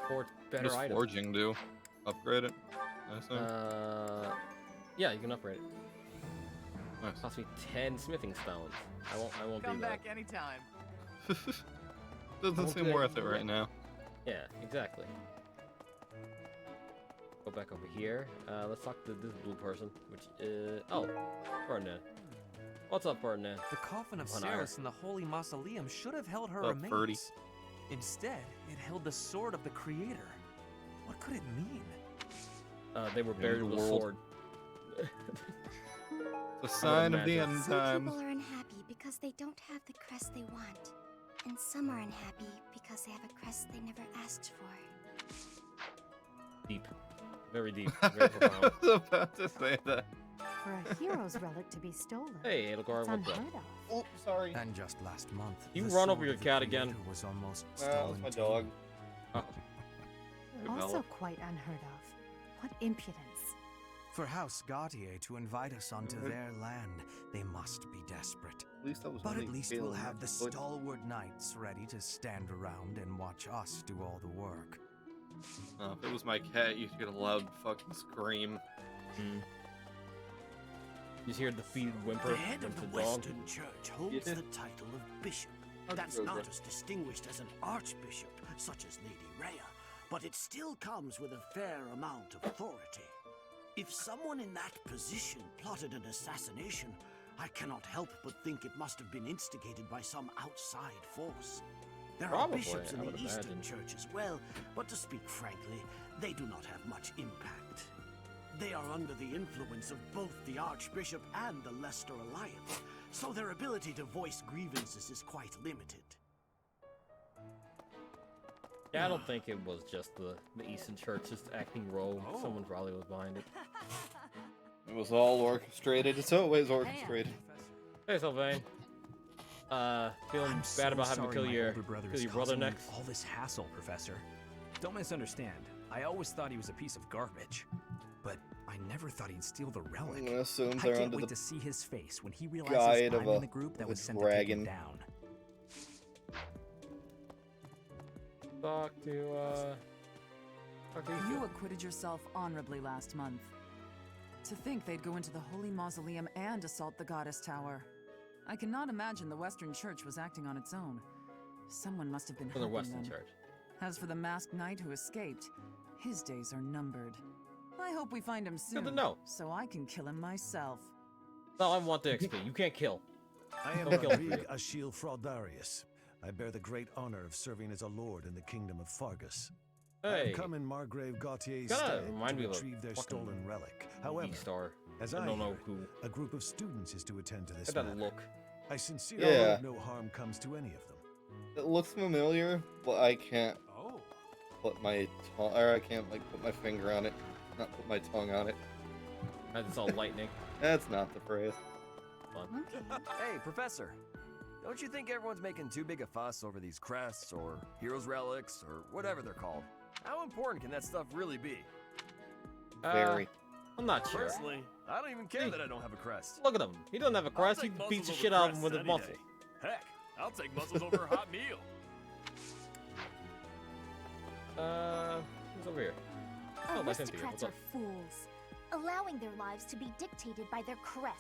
Forge better What does items. forging do? Upgrade it? I assume. Yeah, you can upgrade it. Nice. Cost me 10 smithing stones. I won't Come do that. back anytime. Doesn't won't seem do that worth it yet. right now. Yeah, exactly. Go back over here. Let's talk to this blue person, which is... Oh, Ferdinand. What's up, Ferdinand? The coffin of On Ceres in the Holy Mausoleum should have held her What's up, Ferdy? remains. Instead, it held the sword of the Creator. What could it mean? They were buried with a sword. The sign of the end Some times. people are unhappy because they don't have the crest they want. And some are unhappy because they have a crest they never asked for. Deep. Very deep. Very profound. I was about to say that. For a hero's relic to be stolen. Hey, Edelgard, it's what's up? unheard of. Oh, sorry. And just last month, You the run sword over your of the cat again. Creator was almost Well, stolen that's too. my dog. Oh. Also quite unheard of. What impudence. For House Gautier to invite us onto their land, they must be desperate. At least that was But only at least Caleb we'll have the Foot. stalwart knights ready to stand around and watch us do all the work. Oh, if it was my cat, you'd get a loud fucking scream. You just hear the defeated whimper. The head of the dog. Western Church holds Yeah. the title of bishop. Oh, That's good, not right. as distinguished as an archbishop, such as Lady Rhea, but it still comes with a fair amount of authority. If someone in that position plotted an assassination, I cannot help but think it must have been instigated by some outside force. There Probably, are bishops in I the would Eastern imagine. Church as well, but to speak frankly, they do not have much impact. They are under the influence of both the Archbishop and the Leicester Alliance, so their ability to voice grievances is quite limited. Yeah, I don't think it was just the Eastern Church just acting rogue. Someone probably was behind it. It was all orchestrated. It's always orchestrated. Hey, Sylvain. Feeling I'm bad so about having to sorry kill my your older brother is brother causing you next. all this hassle, Professor. Don't misunderstand. I always thought he was a piece of garbage, but I never thought he'd steal the relic. I'm gonna assume I they're can't under wait the to see his face when he realizes guide I'm of in a- the group that of a was sent to take him dragon. down. Talk to You acquitted yourself honorably last month. To think they'd go into the Holy Mausoleum and assault the Goddess Tower. I cannot imagine the Western Church was acting on its own. Someone must have been For the helping Western them. Church. As for the masked knight who escaped, his days are numbered. I hope we find him soon, to know. so I can kill him myself. No, I want the XP. You can't kill. I am Don't kill him. Rodrigue Achille Fraudarius. I bear the great honor of serving as a lord in the kingdom of Fargus. I Hey. have come in Margrave Gautier's Kinda stead remind me to of a retrieve their fucking stolen relic. However, star. as I I don't know hear, who. a group of students is to attend to this Look at that matter. look. I sincerely Yeah. hope no harm comes to any of them. It looks familiar, but I can't put my tongue, or I can't like put my finger on it, not put my tongue on it. That's all lightning. That's not the phrase. Fun. Hey, Professor. Don't you think everyone's making too big a fuss over these crests or heroes relics or whatever they're called? How important can that stuff really be? Very. I'm not sure. Personally, I don't even care that I don't have a crest. Look at him. He doesn't have a crest. He I'll take beats the muscles shit over out of him with his crests muscle. any day. Heck, I'll take muscles over a hot meal. Who's over here? Oh, my Cynthia. What's Aristocrats up? are fools, allowing their lives to be dictated by their crests.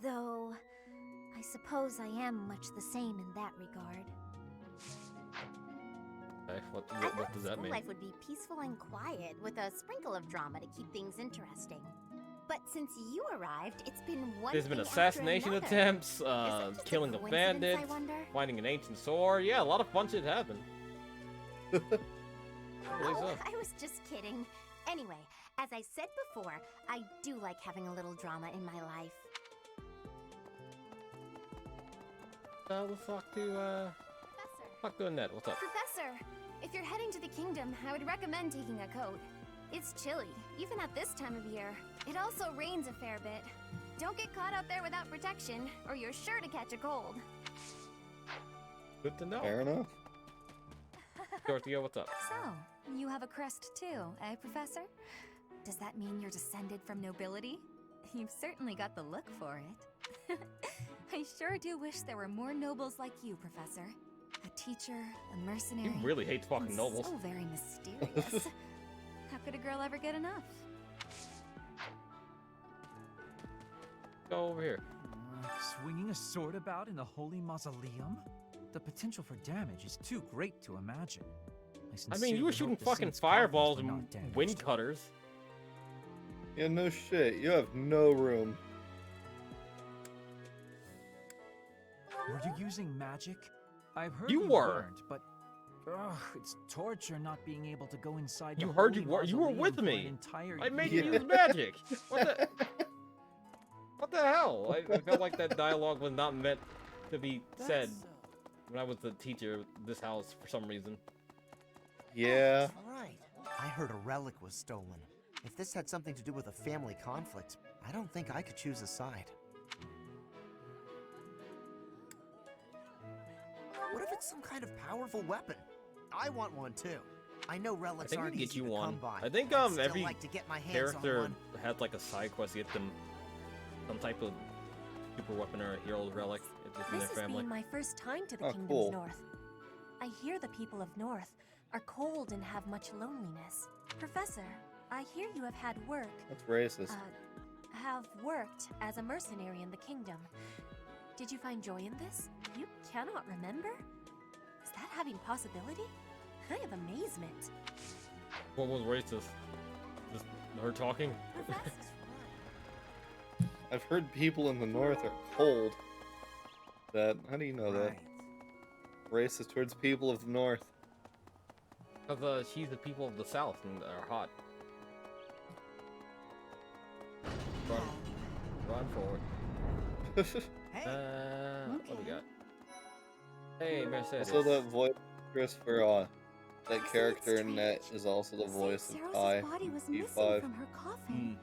Though, I suppose I am much the same in that regard. Okay, what does that School mean? life would be peaceful and quiet, with a sprinkle of drama to keep things interesting. But since you arrived, it's been one There's been thing after assassination another. attempts, Is it just killing a coincidence, bandit, I wonder? finding an ancient sword. Yeah, a lot of fun shit happened. Really Oh, so. I was just kidding. Anyway, as I said before, I do like having a little drama in my life. Let's talk to, talk to Annette. What's up? Professor, if you're heading to the kingdom, I would recommend taking a coat. It's chilly, even at this time of year. It also rains a fair bit. Don't get caught out there without protection, or you're sure to catch a cold. Good to know. Fair enough. Dorothea, what's up? So, you have a crest too, eh, Professor? Does that mean you're descended from nobility? You've certainly got the look for it. I sure do wish there were more nobles like you, Professor. A teacher, a mercenary. He really hates fucking and nobles. So very mysterious. How could a girl ever get enough? Go over here. Swinging a sword about in the Holy Mausoleum? The potential for damage is too great to imagine. I mean, you were sincerely shooting hope the fucking Saints' fireballs coffins were and not damaged. wind cutters. Yeah, no shit. You have no room. Were you using magic? I've heard You we were. weren't, but Ugh, it's torture not being able to go inside. You the heard holy you were mausoleum with for an me. entire I made year. you use magic. What the? What the hell? I felt like that dialogue was not meant to be said when I was the teacher of this house for some reason. Yeah. Right. I heard a relic was stolen. If this had something to do with a family conflict, I don't think I could choose a side. What if it's some kind of powerful weapon? I want one too. I know I relics think we aren't can get easy you to one. come by. I think I'd still every like to get my hands on character one. has like a side quest to get them some type of super weapon or a hero's relic in This their has family. been my first time to the Oh, Kingdom's cool. North. I hear the people of North are cold and have much loneliness. Professor, I hear you have had work. That's racist. Have worked as a mercenary in the kingdom. Did you find joy in this? You cannot remember? Is that having possibility? I have amazement. What was racist? Just her talking? I've heard people in the north are cold. How do you know that? Racist towards people of the north. Because she's the people of the south and are hot. Run forward. What we got? Hey, Mercedes. Also, that voice actress for that character in Net is also the voice of Ty. body was in missing E5. from her coffin,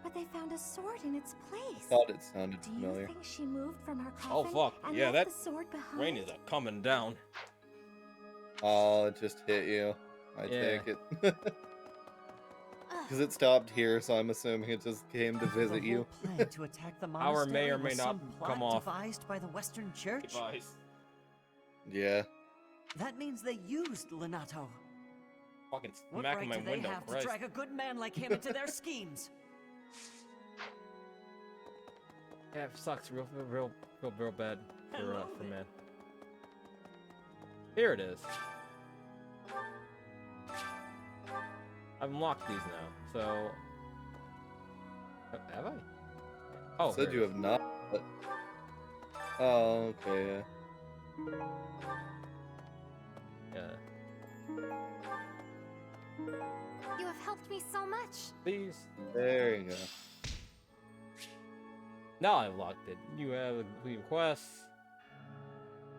but they found a sword in its place. Thought it sounded Do you familiar. think she moved from her Oh coffin fuck! and Yeah, left that the sword behind? rain is coming down. Oh, it just hit you. I Yeah. take it. Because it stopped here, so I'm assuming it just came to visit you. Plan to attack the Power monastery may or may was not some plot come off. devised by the Western Church? Yeah. That means they used Lenato. Fucking What smacking right my do they window. have to Christ. drag a good man like him into their schemes? Yeah, it sucks real bad for man. Here it is. I've unlocked these now, so have I? Oh, Said you have not. But... Oh, okay. Yeah. You have helped me so much. Please. There you go. Now I've locked it. You have completed quests.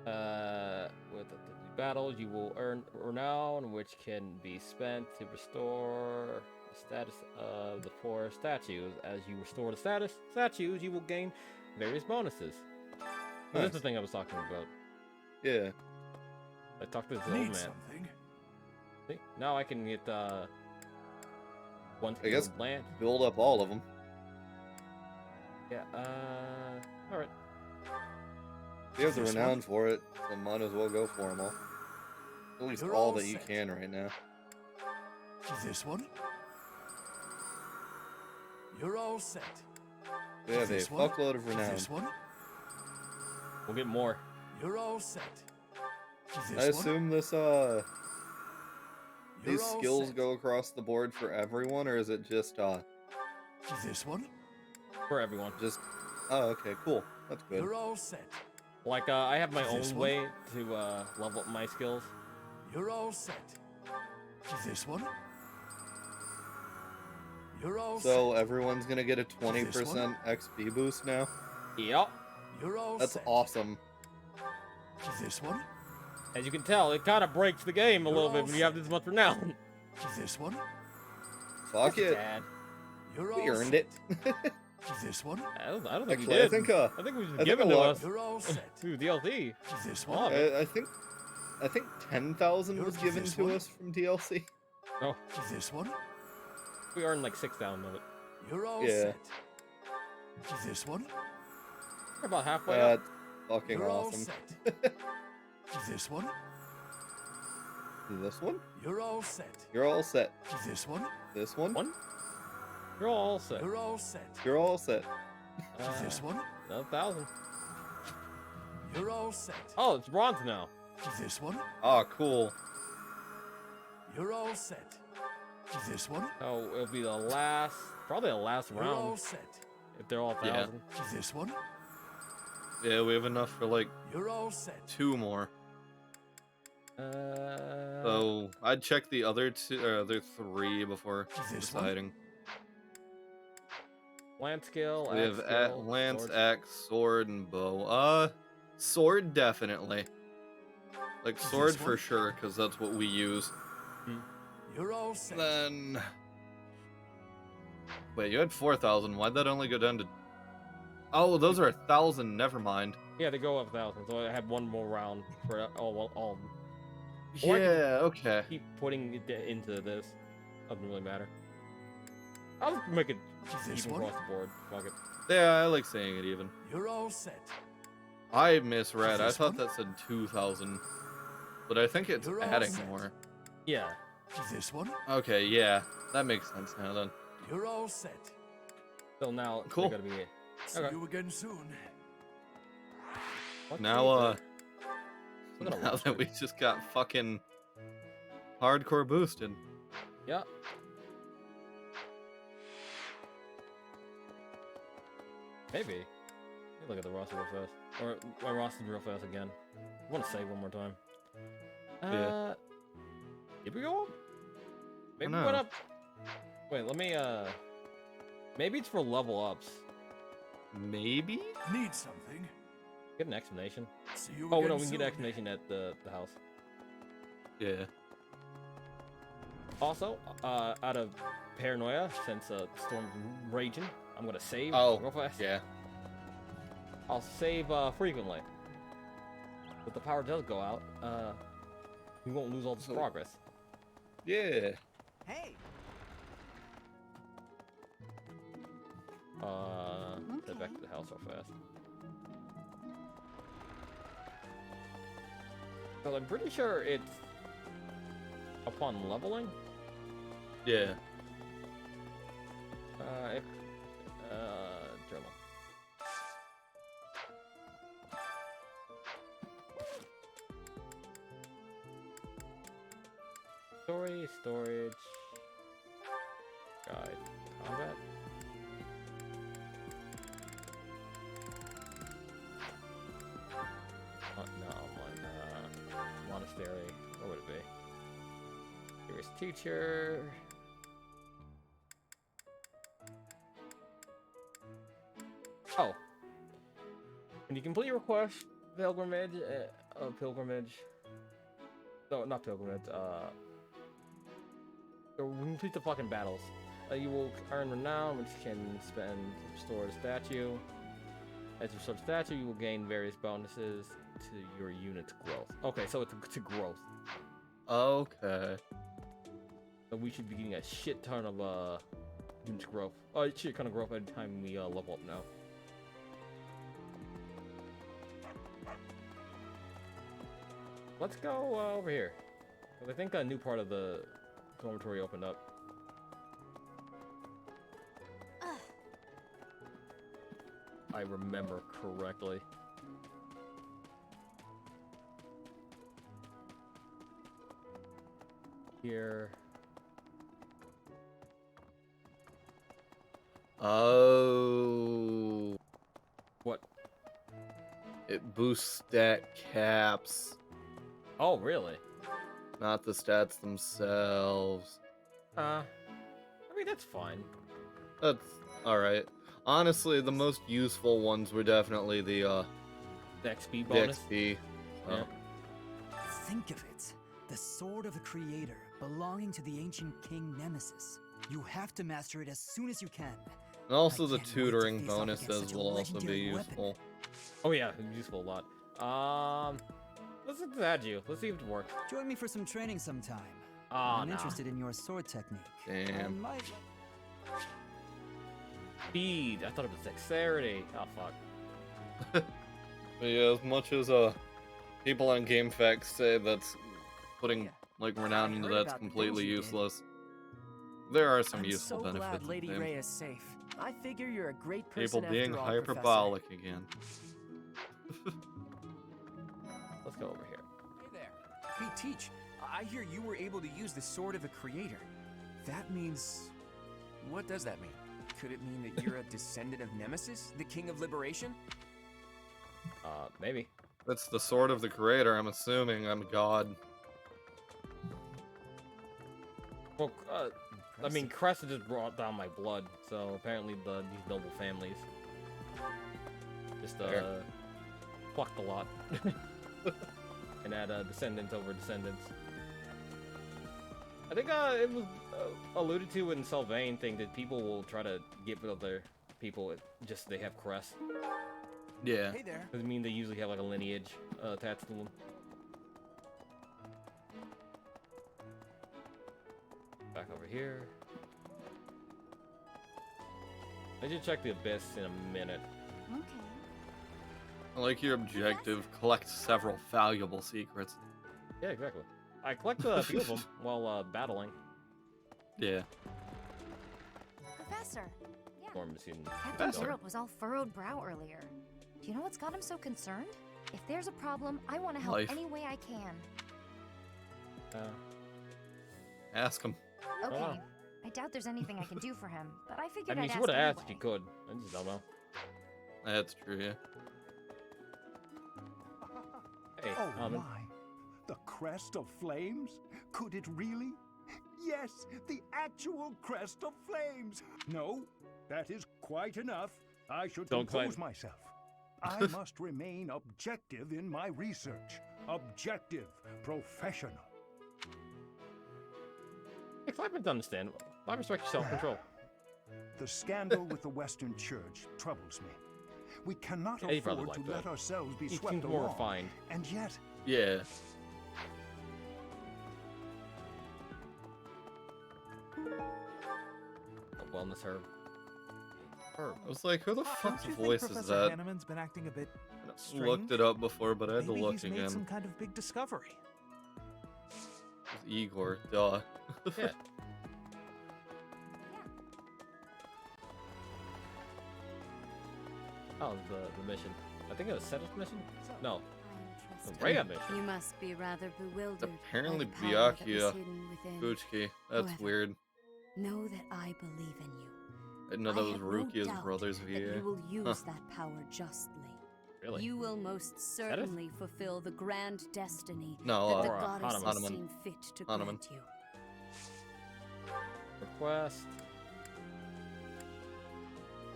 With the battles, you will earn renown, which can be spent to restore the status of the 4 statues. As you restore the statues, you will gain various bonuses. This is the thing I was talking about. Yeah. I talked to this Need old man. something? See? Now I can get one I guess land. build up all of them. Yeah. All right. You have the This renown one? for it, so might as well go for them all. At least You're all all that you set. can right now. This one? You're all set. We have a This one? fuckload of renown. This one? We'll get more. You're all set. I This one? assume this You're these all skills set. go across the board for everyone, or is it just This one? For everyone. Just okay, cool. That's good. You're all set. Like I have my This own one? way to level up my skills. You're all set. This one? You're all So everyone's gonna get a This one? 20% XP boost now. Yep. You're all That's set. awesome. This one? As you can tell, it kind of breaks the game a You're little bit all when you have this much renown. This one? Fuck it. Dad. You're We all earned set. it. This one? I don't think Actually, we did. I think it was I just think given a to lot- us You're all set. through DLC. This All one? of it. I think 10,000 was given This to one? us from DLC. Oh, This one? we earned like 6,000 of it. You're all Yeah. set. This one? We're about halfway up. That's fucking You're all awesome. set. This one? This one? You're all set. You're all set. This one? This one? One? You're all set. You're all set. You're all set. This one? Another 1,000. You're all set. Oh, it's bronze now. This one? Ah, cool. You're all set. This one? Oh, it'll be the last, probably the last You're all round set. if they're all Yeah. 1,000. This one? Yeah, we have enough for like You're all set. 2 more. So I'd check the other other three before deciding. Lance skill, We axe have skill, lance, sword. axe, sword, and bow. Sword definitely. Like sword for sure, because that's what we use. You're all set. Then wait, you had 4,000. Why'd that only go down to? Oh, those are 1,000. Never mind. Yeah, they go up 1,000. So I had one more round for all. Yeah. Okay. Keep putting it into this. Doesn't really matter. I'll make it even across the board. Fuck it. Yeah, I like saying it even. You're all set. I misread. I thought that said 2,000, but I think it's adding more. Yeah. This one? Okay, yeah, that makes sense now then. You're all set. So now cool. Gotta be it. See you again soon. Now, now that we just got fucking hardcore boosted. Yep. Maybe. Look at the roster real fast. Or my roster real fast again. I want to save one more time. Yeah. Did we go up? Maybe we No. went up. Wait, let me maybe it's for level ups. Maybe? Need something? Get an explanation. See you Oh again no, we can get soon. an explanation at the house. Yeah. Also, out of paranoia, since storm's raging, I'm gonna save real fast. Yeah. I'll save frequently. But the power does go out, we won't lose all this progress. Yeah. Hey. Head back to the house real fast. Well, I'm pretty sure it's upon leveling. Yeah. Journal. Storage, guide, combat. No, monastery. What would it be? Curious teacher. Oh. When you complete your quest, pilgrimage, no, not pilgrimage, when you complete the fucking battles, you will earn renown, which you can spend to restore the statue. As you restore the statue, you will gain various bonuses to your unit's growth. Okay, so it's to growth. Okay. So we should be getting a shit ton of unit's growth. Oh, a shit ton of growth every time we level up now. Let's go over here. 'Cause I think a new part of the dormitory opened up. I remember correctly. Here. Oh. What? It boosts stat caps. Oh, really? Not the stats themselves. I mean, that's fine. That's alright. Honestly, the most useful ones were definitely the XP bonus. The XP. Yeah. Think of it. The sword of the creator, belonging to the ancient king Nemesis. You have to master it as soon as you can. And also the tutoring bonuses will also be useful. Oh yeah, useful a lot. Let's add you. Let's see if it works. Join me for some training sometime. Ah, I'm no. interested in your sword technique. Damn. Speed. I thought it was dexterity. Oh fuck. But yeah, as much as people on GameFAQs say that's putting like renown into that's completely useless, there are some useful so benefits. glad in Lady the game. Rhea is safe. I figure you're a great person People being after all, hyperbolic again. Let's go over here. Hey there. Hey, Teach. I hear you were able to use the sword of the creator. That means... What does that mean? Could it mean that you're a descendant of Nemesis, the king of liberation? Maybe. That's the sword of the creator. I'm assuming I'm God. I mean, Crest just brought down my blood, so apparently these noble families just fucked a lot. And had descendants over descendants. I think it was alluded to in Sylvain thing that people will try to get rid of their people just so they have Crest. Yeah. Hey there. Doesn't mean they usually have like a lineage attached to them. Back over here. I should check the Abyss in a minute. Okay. I like your objective. Collect several valuable secrets. Yeah, exactly. I collect a few of them while battling. Yeah. Professor. Yeah. Captain Captain Gerald was all furrowed brow earlier. Do you know what's got him so concerned? If there's a problem, I want to help any way I can. Ask him. Okay. I doubt there's anything I can do for him, but I figured I mean, I'd she would have ask asked if you could. I just don't know. That's true, yeah. Hey, oh my! The crest of flames? Could it really? Yes, the actual crest of flames! No, that is quite enough. I should compose myself. I must remain objective in my research. Objective, professional. Excitement to understand. I respect your self-control. The scandal with the Western Church troubles me. We cannot afford to let ourselves be swept along. More refined. And yet... Yeah. A wellness herb. I was like, who the fuck's Don't you voice think is Professor that? Hanneman's been acting a bit strange? Looked it up before, but I had to Maybe look he's again. made some kind of big discovery. It's Igor, duh. Yeah. Oh, the mission. I think it was Settle's mission? No. The Rhea mission. You must be rather bewildered. Apparently by the power that was Byakuya. hidden within. Kuchiki. That's However, weird. Know that I believe in you. I didn't know that was have no Rukia's doubt brother's that VA. you will use Huh. that power justly. Really? You will most certainly fulfill the grand destiny No, that the goddesses Hanuman. seem fit to Hanuman. grant you. Request.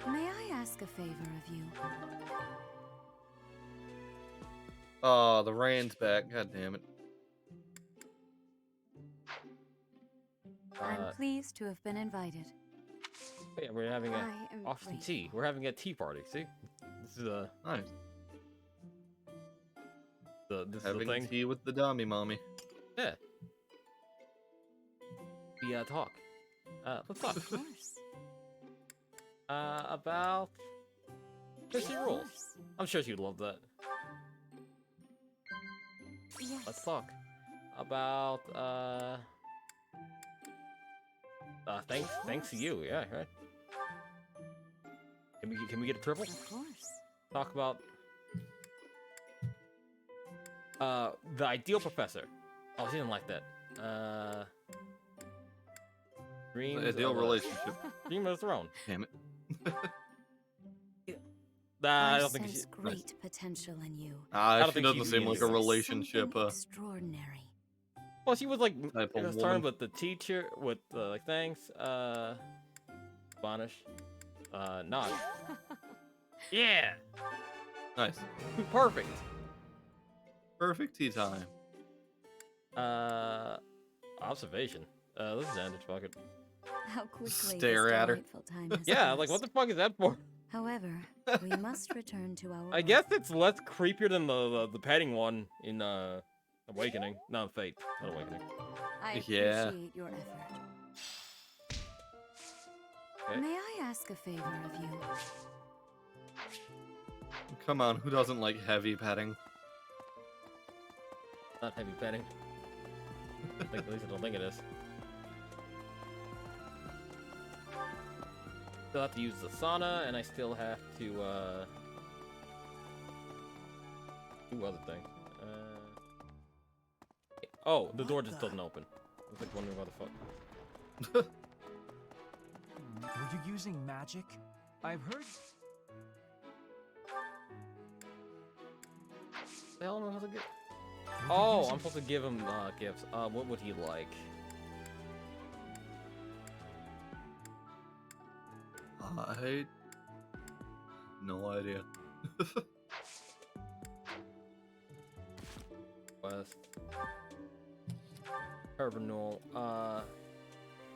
May I ask a favor of you? Oh, the rain's back. God damn it. I'm pleased to have been invited. Yeah, we're having I a am Austin tea. We're having a tea party. See, this is a nice. This Having is the thing. tea with the dummy mommy. Yeah. We talk. Let's talk. Of course. About Chrissy rules. I'm sure she'd love that. Yes. Let's talk about thanks to you. Yeah, right. Can we get a triple? Of course. Talk about the ideal professor. Oh, she didn't like that. Dreams The ideal of relationship. Dream of the throne. Damn it. I I don't think sense she. great potential in you. Ah, don't she think doesn't she'd seem be like a into it. relationship. Extraordinary. Well, she was like Type in of this time woman. with the teacher with like thanks, Banish, nod. Yeah. Nice. Perfect. Perfect tea time. Observation. This is ended. Fuck it. How quickly Stare this at her. delightful time has Yeah, passed. like what the fuck is that for? However, we must return to our I guess it's less creepier than the petting one in Awakening. No, Fate, not Awakening. I Yeah. appreciate your effort. Okay. May I ask a favor of you? Come on, who doesn't like heavy petting? Not heavy petting. At least I don't think it is. Still have to use the sauna, and I still have to do other things. Oh, the door just doesn't open. I was like wondering what the fuck. Were you using magic? I've heard. The hell am I supposed to get? Oh, I'm supposed to give him gifts. What would he like? I... No idea. West. Herb renewal.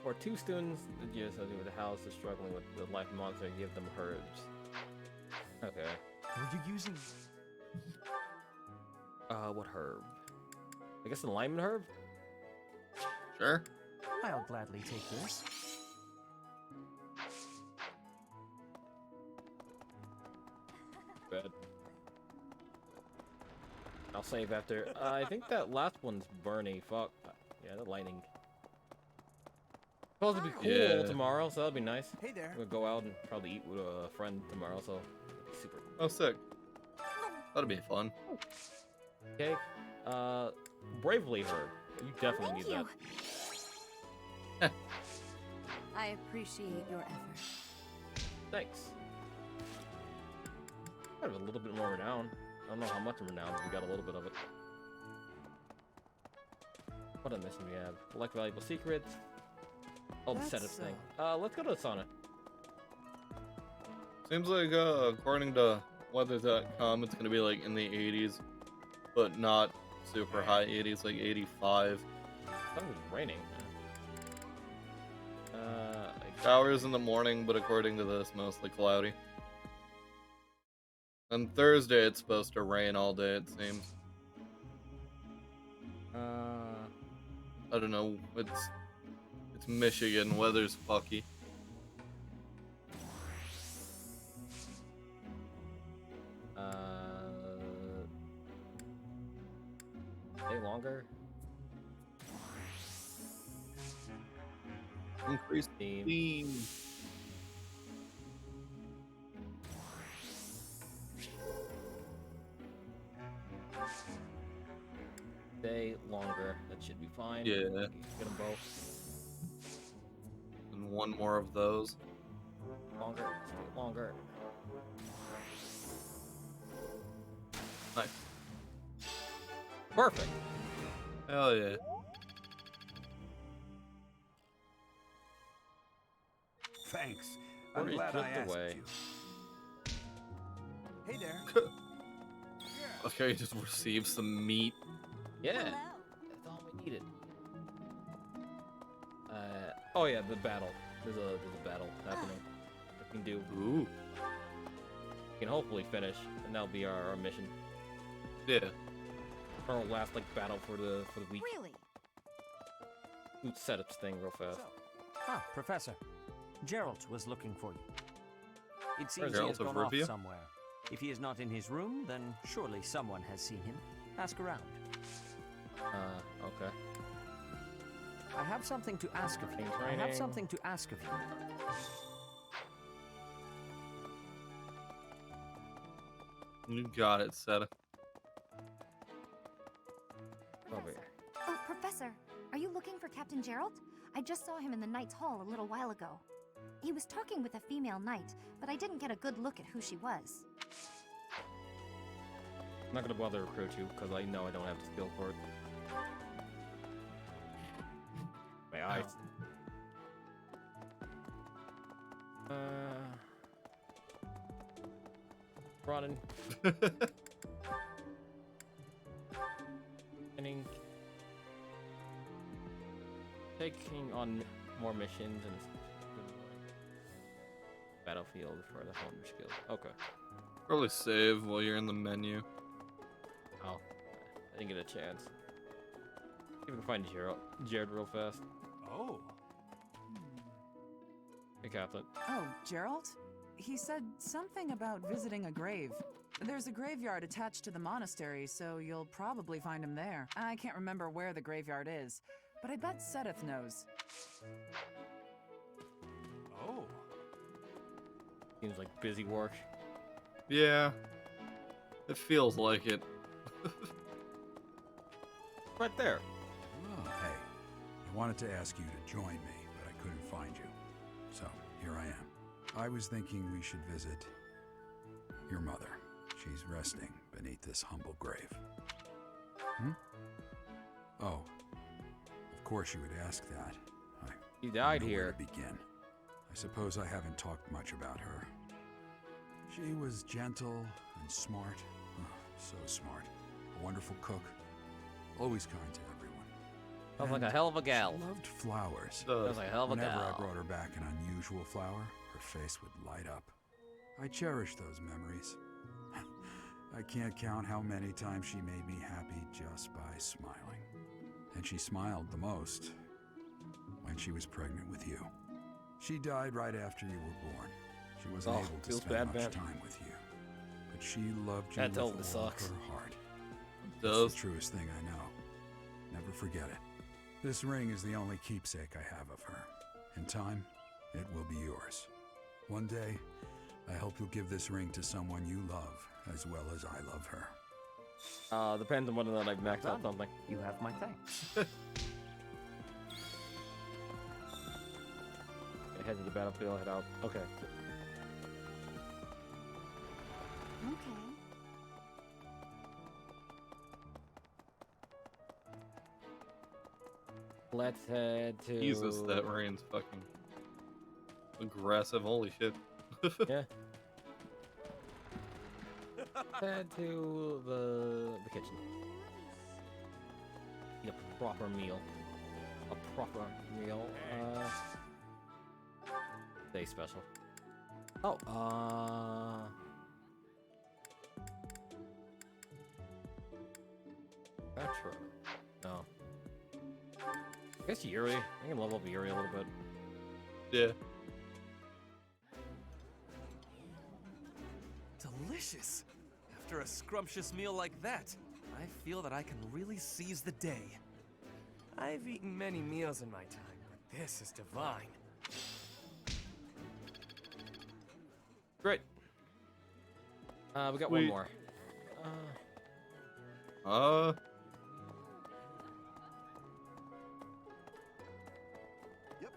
For 2 students, the year associated with the house is struggling with the life monster, give them herbs. Okay. Were you using... What herb? I guess enlightenment herb? Sure. I'll gladly take this. Bad. I'll save after. I think that last one's Bernie. Fuck. Yeah, the lightning. Supposed to be cool tomorrow, so that'll be nice. Hey there. We'll go out and probably eat with a friend tomorrow, so it'll be super. Oh, sick. That'll be fun. Okay. Bravely herb. You definitely need that. I appreciate your effort. Thanks. I have a little bit more renown. I don't know how much renown, but we got a little bit of it. What a mission we have. Collect valuable secrets. Oh, the setup thing. Let's go to the sauna. Seems like, according to weather.com, it's gonna be like in the 80s, but not super high 80s, like 85. I thought it was raining. Showers in the morning, but according to this, mostly cloudy. On Thursday, it's supposed to rain all day, it seems. I don't know. It's Michigan. Weather's fucky. Stay longer. Increase steam. Stay longer. That should be fine. Yeah. Get them both. And one more of those. Longer. Stay longer. Nice. Perfect. Hell yeah. Thanks. I'm glad I asked you. Hey there. Okay, just receive some meat. Yeah. That's all we needed. Oh yeah, the battle. There's a battle happening. I can do. Ooh. We can hopefully finish, and that'll be our mission. Yeah. Our last like battle for the week. Really? Let's set up this thing real fast. Ah, Professor. Geralt was looking for you. It seems he Geralt has of gone off Rivia? somewhere. If he is not in his room, then surely someone has seen him. Ask around. Okay. I have something to ask of you. I have something to ask of you. You got it, Seta. Over here. Oh, Professor, are you looking for Captain Gerald? I just saw him in the Knight's Hall a little while ago. He was talking with a female knight, but I didn't get a good look at who she was. I'm not gonna bother to recruit you because I know I don't have the skill for it. My eyes. Running. Taking on more missions and battlefield for the home skill. Okay. Probably save while you're in the menu. Oh, I didn't get a chance. See if we can find Jared real fast. Oh. Hey, Captain. Oh, Gerald? He said something about visiting a grave. There's a graveyard attached to the monastery, so you'll probably find him there. I can't remember where the graveyard is, but I bet Sedith knows. Oh. Seems like busy work. Yeah. It feels like it. Right there. Oh, hey. I wanted to ask you to join me, but I couldn't find you. So, here I am. I was thinking we should visit your mother. She's resting beneath this humble grave. Oh. Of course you would ask that. He died don't know here. where to begin. I suppose I haven't talked much about her. She was gentle and smart. Oh, so smart. A wonderful cook. Always kind to everyone. Sounds like a hell of a gal. She loved flowers. Sounds like a hell of a Whenever gal. I brought her back an unusual flower, her face would light up. I cherish those memories. I can't count how many times she made me happy just by smiling. And she smiled the most when she was pregnant with you. She died right after you were born. She wasn't able to spend much time with you. But she loved you with all of her heart. That's the truest thing I know. Never forget it. This ring is the only keepsake I have of her. In time, it will be yours. One day, I hope you'll give this ring to someone you love as well as I love her. Depends on whether or not I've maxed out something. You have my thanks. Head to the battlefield, head out. Okay. Okay. Let's head to... Jesus, that rain's fucking aggressive. Holy shit. Yeah. Head to the kitchen. Eat a proper meal. A proper meal. Day special. Oh, Retro. No. I guess Yuri. I can level up Yuri a little bit. Yeah. Delicious! After a scrumptious meal like that, I feel that I can really seize the day. I've eaten many meals in my time, but this is divine. Great. We got one more. Yep.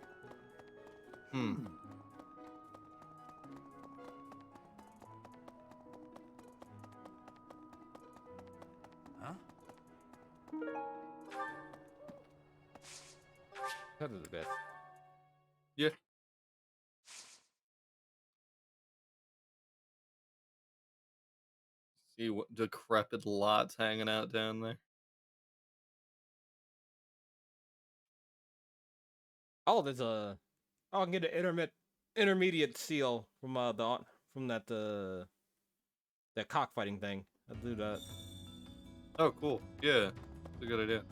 Huh? That is the best. Yeah. See what decrepit lots hanging out down there. Oh, there's a. Oh, I can get an intermediate seal from that cockfighting thing. I'll do that. Oh, cool. Yeah, it's a good idea.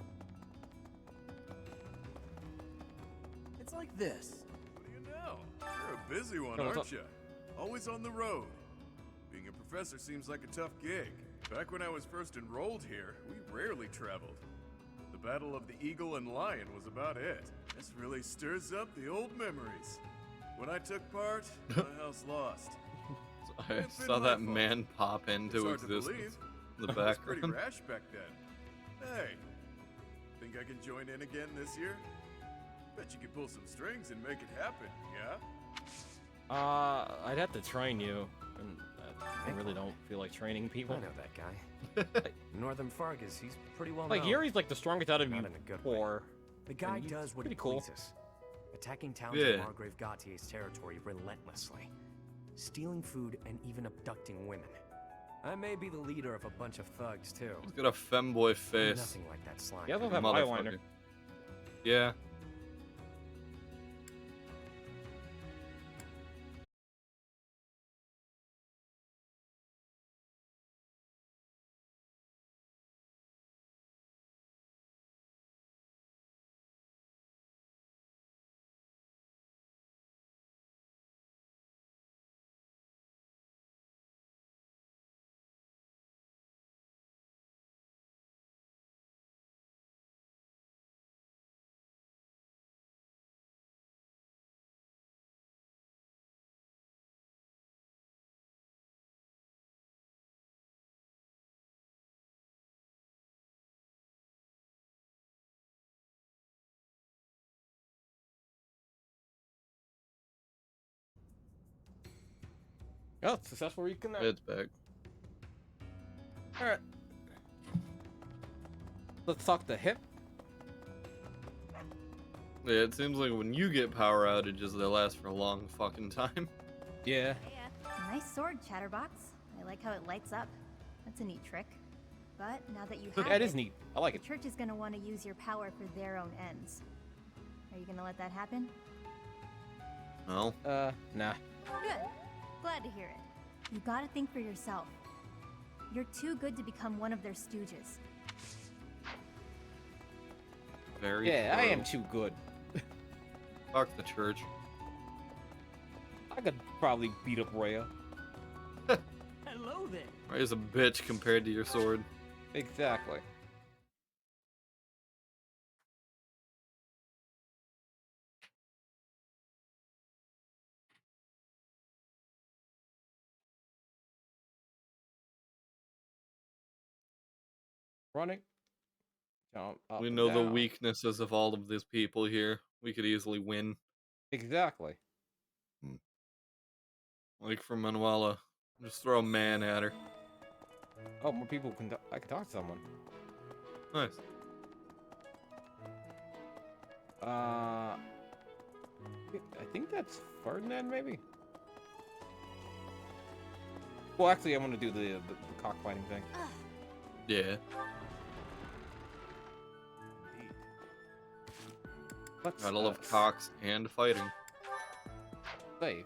It's like this. What do you know? You're a busy one, Hey, what's aren't up? you? Always on the road. Being a professor seems like a tough gig. Back when I was first enrolled here, we rarely traveled. The Battle of the Eagle and Lion was about it. This really stirs up the old memories. When I took part, my house lost. I saw that man pop into existence in the I was pretty background. rash back then. Hey, think I can join in again this year? Bet you could pull some strings and make it happen, yeah? I'd have to train you, and I really don't feel like training people. I know that guy. Northern Fargus, he's pretty well Like known. Yuri's like the strongest out of you Not in a good four. The guy and he's does what he pretty cool. pleases. Attacking towns Yeah. in Margrave Gautier's territory relentlessly. Stealing food and even abducting women. I may be the leader of a bunch of thugs, too. He's got a femboy face. Nothing like that slime. He doesn't have Motherfucker. eyeliner. Yeah. Oh, successful reconnect. It's back. Alright. Let's talk the hip. Yeah, it seems like when you get power outages, they last for a long fucking time. Yeah. Nice sword, Chatterbox. I like how it lights up. That's a neat trick. But now that you Look, have that is neat. I like the it. church is gonna want to use your power for their own ends. Are you gonna let that happen? No. Nah. Good. Glad to hear it. You gotta think for yourself. You're too good to become one of their stooges. Very Yeah, I true. am too good. Fuck the church. I could probably beat up Rhea. Hello there. Rhea's a bitch compared to your sword. Exactly. Running. Jump up We and know the down. weaknesses of all of these people here. We could easily win. Exactly. Like for Manuela. Just throw a man at her. Oh, more people can. I can talk to someone. Nice. I think that's Ferdinand, maybe. Well, actually, I want to do the cockfighting thing. Yeah. Let's, Gotta love cocks and fighting. Save.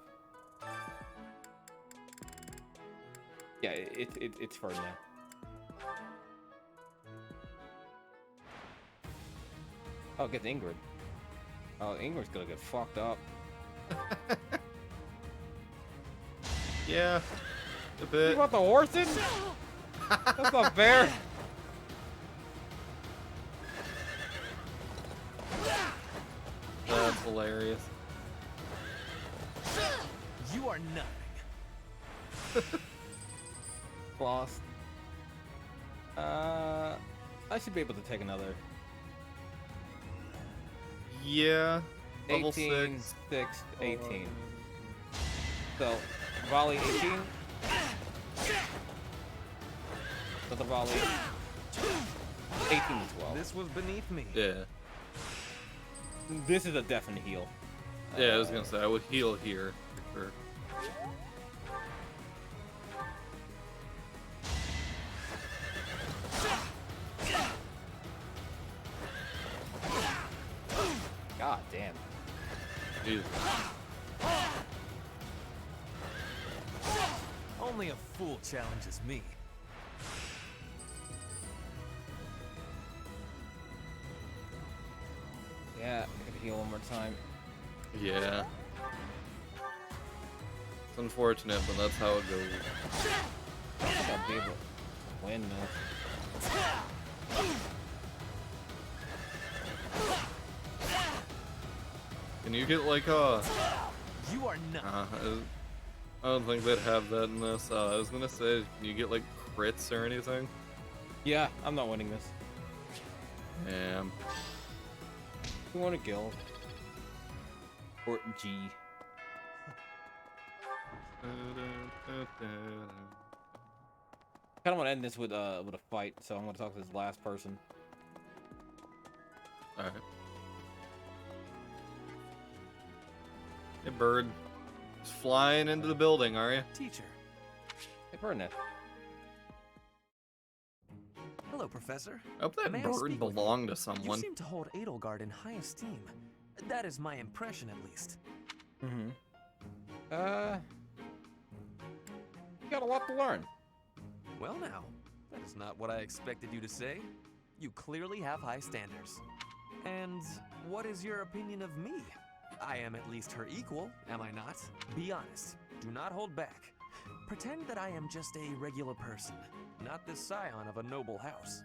Yeah, it's Ferdinand. Oh, get Ingrid. Oh, Ingrid's gonna get fucked up. Yeah, a bit. You want the horses? That's not fair. That's hilarious. You are nothing. Lost. I should be able to take another. Yeah. Level 18, 6. 6, 18. So, volley 18. Another volley. 18 as well. This was beneath me. Yeah. This is a definite heal. Yeah, I was gonna say, I would heal here for sure. God damn. Jesus. Only a fool challenges me. Yeah, I could heal one more time. Yeah. It's unfortunate, but that's how it goes. I think I'll be able to win this. Can you get like a... You are not. I don't think they'd have that in this. I was gonna say, can you get like crits or anything? Yeah, I'm not winning this. Yeah. You want a guild? Or G. Kind of want to end this with a fight, so I'm gonna talk to this last person. All right. Hey, bird. Just flying into the building, are you? Teacher. Hey, Birdnet. Hello, Professor. I hope that May I bird speak with belonged to You someone. seem to hold Edelgard in high esteem. That is my impression, at least. Mm-hmm. You got a lot to learn. Well now, that is not what I expected you to say. You clearly have high standards. And what is your opinion of me? I am at least her equal, am I not? Be honest. Do not hold back. Pretend that I am just a regular person, not the scion of a noble house.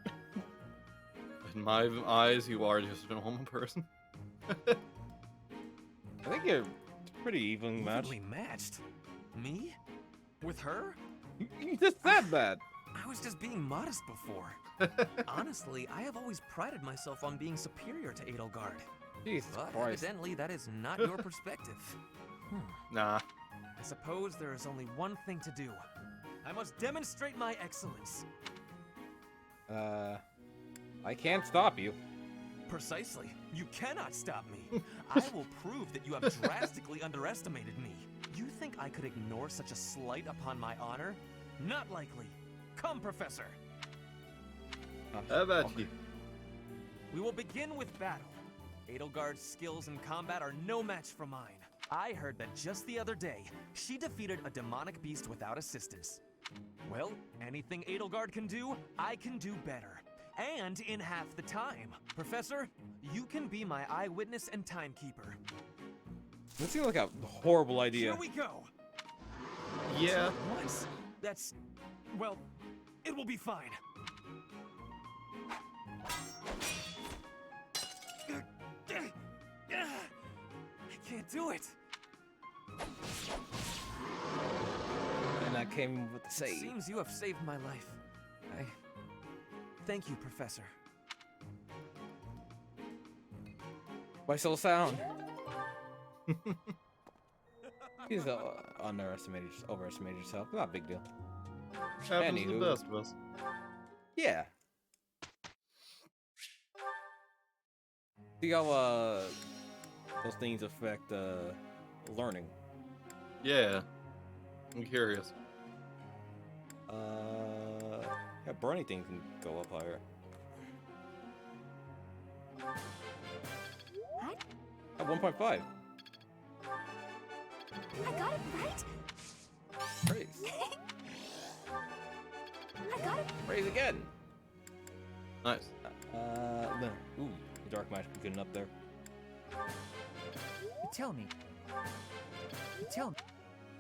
In my eyes, you are just a normal person. I think you're pretty evenly matched. Evenly matched? Me? With her? You just said that. I was just being modest before. Honestly, I have always prided myself on being superior to Edelgard. Jesus But Christ. evidently, that is not your perspective. Nah. I suppose there is only one thing to do. I must demonstrate my excellence. I can't stop you. Precisely. You cannot stop me. I will prove that you have drastically underestimated me. You think I could ignore such a slight upon my honor? Not likely. Come, Professor. How about you? We will begin with battle. Edelgard's skills in combat are no match for mine. I heard that just the other day, she defeated a demonic beast without assistance. Well, anything Edelgard can do, I can do better. And in half the time. Professor, you can be my eyewitness and timekeeper. That seems like a horrible idea. Here we go. Yeah. What? That's... well, it will be fine. I can't do it. And I came with the save. It seems you have saved my life. Thank you, Professor. Why so sound? He's overestimated yourself. Not a big deal. Happens to the best of us. Yeah. See how those things affect learning. Yeah. I'm curious. Yeah, burning things can go up higher. What? At 1.5. I got it right. Praise. I got it. Praise again. Nice. No. Ooh, the dark magic is good up there. Tell me. Tell me.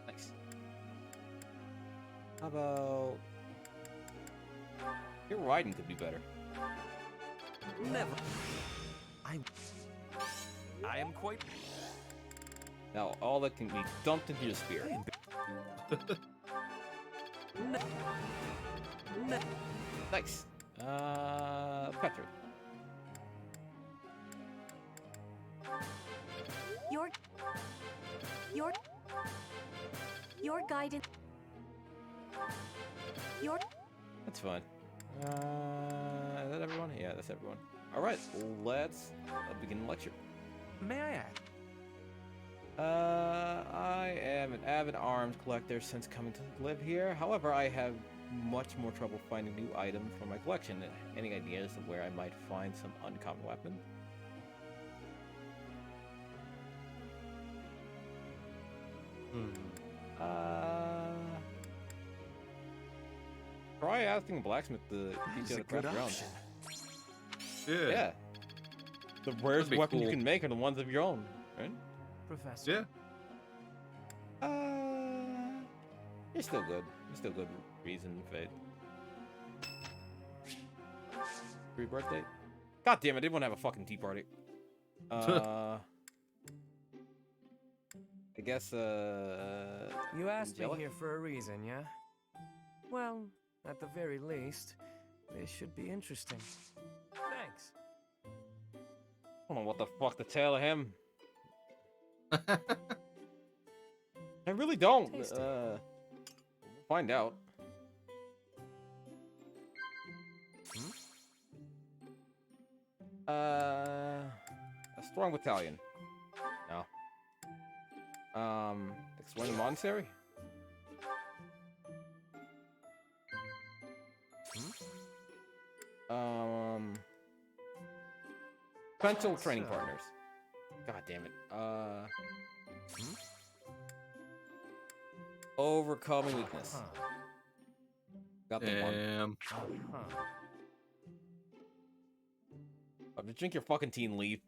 Nice. How about your riding could be better. Never. I am quite... Now, all that can be dumped into your spear. Nice. Petra. Your guidance. That's fine. Is that everyone? Yeah, that's everyone. All right, let's begin the lecture. May I add? I am an avid arms collector since coming to live here. However, I have much more trouble finding new items for my collection. Any ideas of where I might find some uncommon weapons? Try asking a blacksmith to teach you how to craft your own. Yeah. Yeah. The rarest be weapons cool. you can make are the ones of your own, right? Professor. Yeah. You're still good. You're still good. Reason, fate. Free birthday? God damn it! I didn't want to have a fucking tea party. I guess. You asked me Angelic? here for a reason, yeah? Well, at the very least, this should be interesting. Thanks. I don't know what the fuck to tell him. I really don't. We'll find out. A strong battalion. No. Exploring monastery? Potential training partners. God damn it. Overcoming weakness. Got the one. I'll just drink your fucking tea and leave.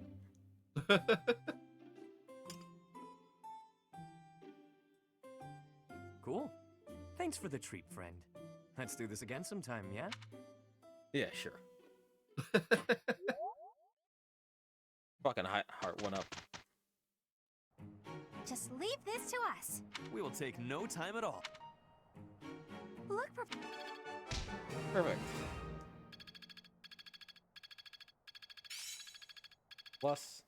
Cool. Thanks for the treat, friend. Let's do this again sometime, yeah? Yeah, sure. Fucking heart went up. Just leave this to us. We will take no time at all. Look, Perfect. Plus.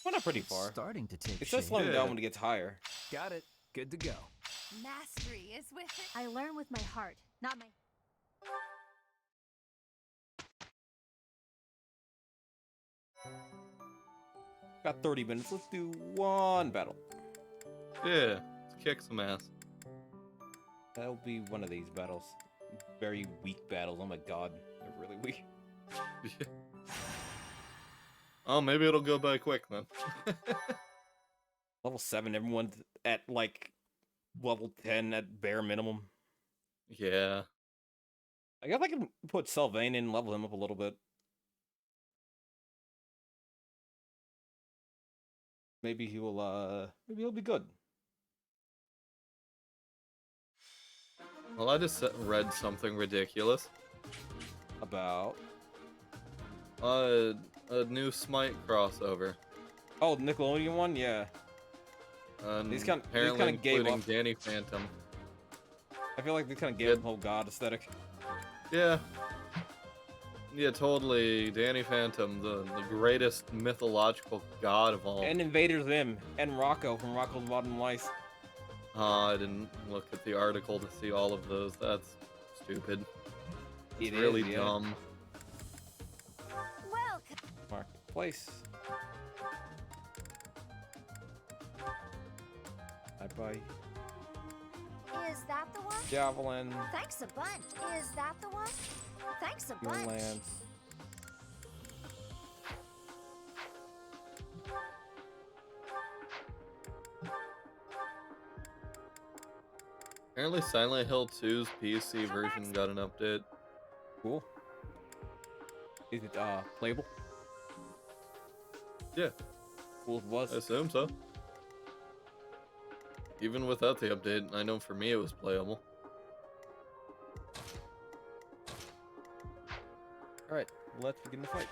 Well, not pretty far. Starting to take It says shape. slowing down when it gets higher. Got it. Good to go. Mastery is with it. I learn with my heart, not my... Got 30 minutes. Let's do one battle. Yeah, let's kick some ass. That'll be one of these battles. Very weak battles. Oh my god, they're really weak. Oh, maybe it'll go by quick then. Level 7, everyone's at like level 10 at bare minimum. Yeah. I guess I can put Sylvain in and level him up a little bit. Maybe he'll be good. Well, I just read something ridiculous. About? A new Smite crossover. Oh, the Nickelodeon one? Yeah. These kind of gave up. Danny Phantom. I feel like they kind of gave up the whole god aesthetic. Yeah. Yeah, totally. Danny Phantom, the greatest mythological god of all. And Invader Zim and Rocco from Rocco's Modern Life. I didn't look at the article to see all of those. That's stupid. It's It really is, yeah. dumb. Marketplace. Bye. Is that the one? Javelin. Thanks a bunch. Is that the one? Thanks a bunch. Lance. Apparently Silent Hill 2's PC version got an update. Cool. Is it playable? Yeah. Cool as it was. I assume so. Even without the update, I know for me it was playable. Alright, let's begin the fight.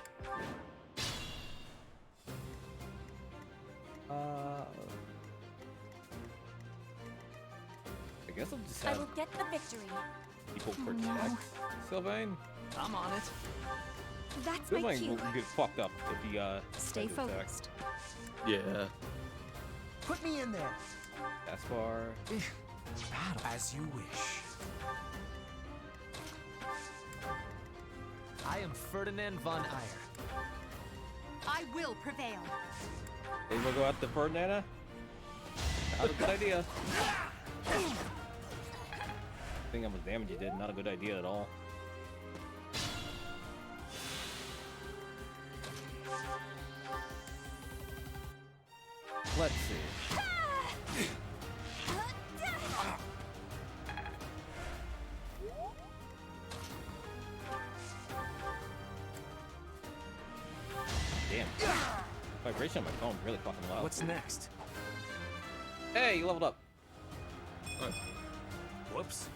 I guess I'll just I have will get the victory. people protect Sylvain. I'm on it. That's my Sylvain cue. will get fucked up if he Stay tries to attack. focused. Yeah. Put me in there. Gaspar. As you wish. I am Ferdinand von Eyre. I will prevail. Hey, we'll go after Ferdinand. Not a good idea. I think how much damage you did. Not a good idea at all. Let's see. Damn. Vibration on my phone really fucking loud. What's next? Hey, you leveled up. Nice. Whoops.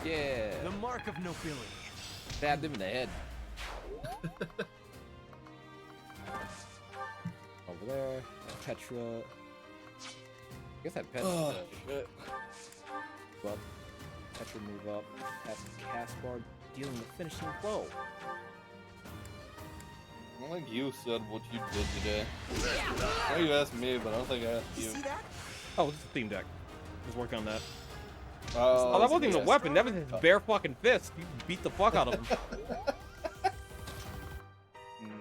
Yeah. The mark of nobility. Stabbed him in the head. Over there. Petra. I guess that Petra. Oh, shit. Move up. Petra move up. Have Caspar dealing the finishing blow. I don't think you said what you did today. I know you asked me, but I don't think I asked you. See that? Oh, it's a theme deck. Just working on that. Oh, that wasn't even a weapon. That was his bare fucking fist. You beat the fuck out of him.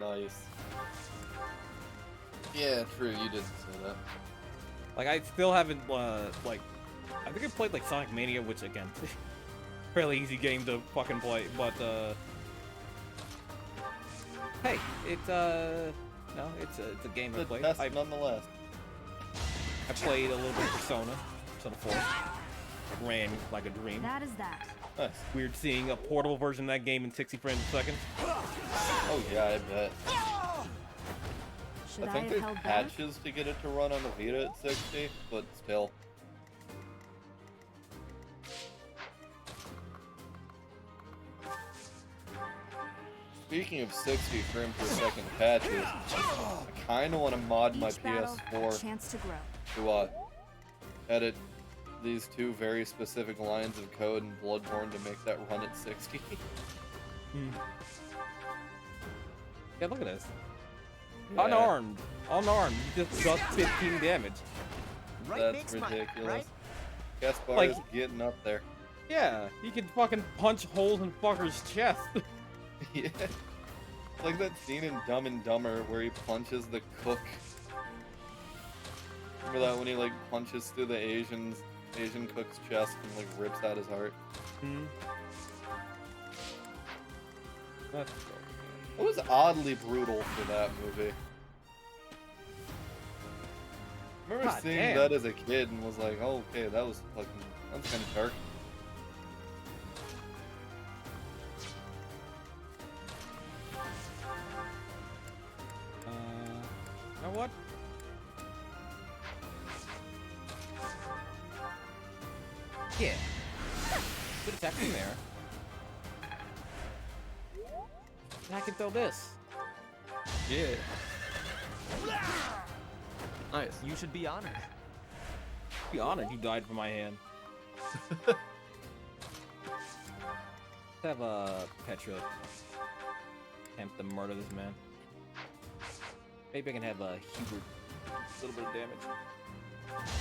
Nice. Yeah, true. You did say that. Like, I still haven't, like... I think I played, like, Sonic Mania, which, again, fairly easy game to fucking play, but, hey, it's, no, it's a game I played. Nonetheless. I played a little bit of Persona 4. Ran like a dream. That is that. Nice. Weird seeing a portable version of that game in 60 frames a second. Oh yeah, I bet. Should I I think have there's held back? patches to get it to run on the Vita at 60, but still. Speaking of 60 frames per second patches, I kind of want to mod my Each battle, a PS4 chance to grow. to edit these two very specific lines of code in Bloodborne to make that run at 60. Yeah, look at this. Yeah. Unarmed, just does 15 damage. That's ridiculous. right? Gaspar Like- is getting up there. Yeah, he can fucking punch holes in fuckers' chest. Yeah. It's like that scene in Dumb and Dumber where he punches the cook. Remember that when he like punches through the Asian cook's chest and like rips out his heart? That's It was oddly brutal for that movie. I remember God seeing damn. that as a kid and was like, oh, okay, that's kind of dark. You know what? Yeah. Good attack from there. And I can throw this. Yeah. Nice. You should be honored. Be honored you died for my hand. Let's have Petra attempt to murder this man. Maybe I can have Hubert a little bit of damage.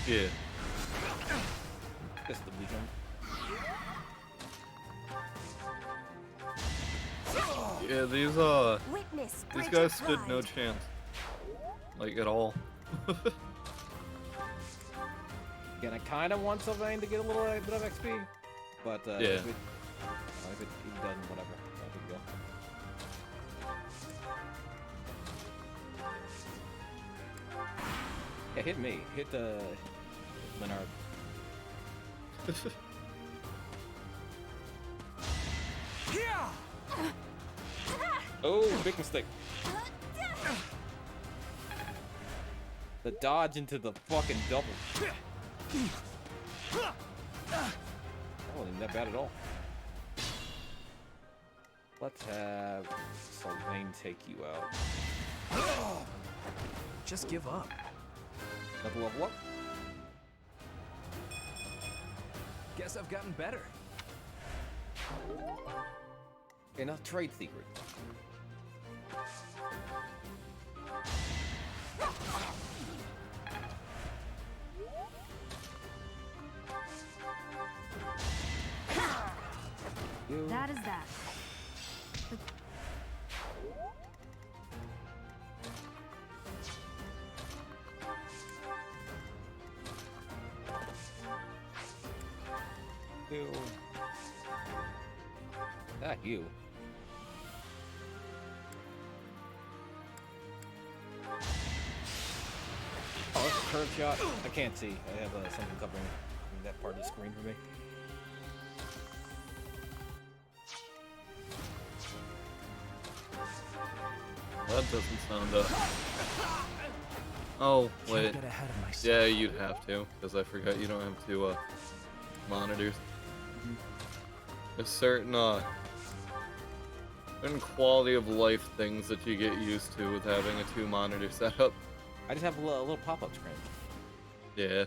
Yeah. Just the weekend. Yeah, these Witness, these Bridget guys stood no Ride. chance. Like, at all. Again, I kind of want Sylvain to get a little bit of XP, but Yeah. if it doesn't, whatever. No big deal. Yeah, hit me. Hit Leonard. Oh, big mistake. The dodge into the fucking double. That wasn't that bad at all. Let's have Sylvain take you out. Just give up. Level up. Guess I've gotten better. Okay, now trade secret. That is that. You. Not you. Oh, that's a curve shot. I can't see. I have something covering that part of the screen for me. That doesn't sound Oh, wait. Get ahead of myself. Yeah, you'd have to, because I forgot you don't have two monitors. There's certain quality of life things that you get used to with having a 2-monitor setup. I just have a little pop-up screen. Yeah.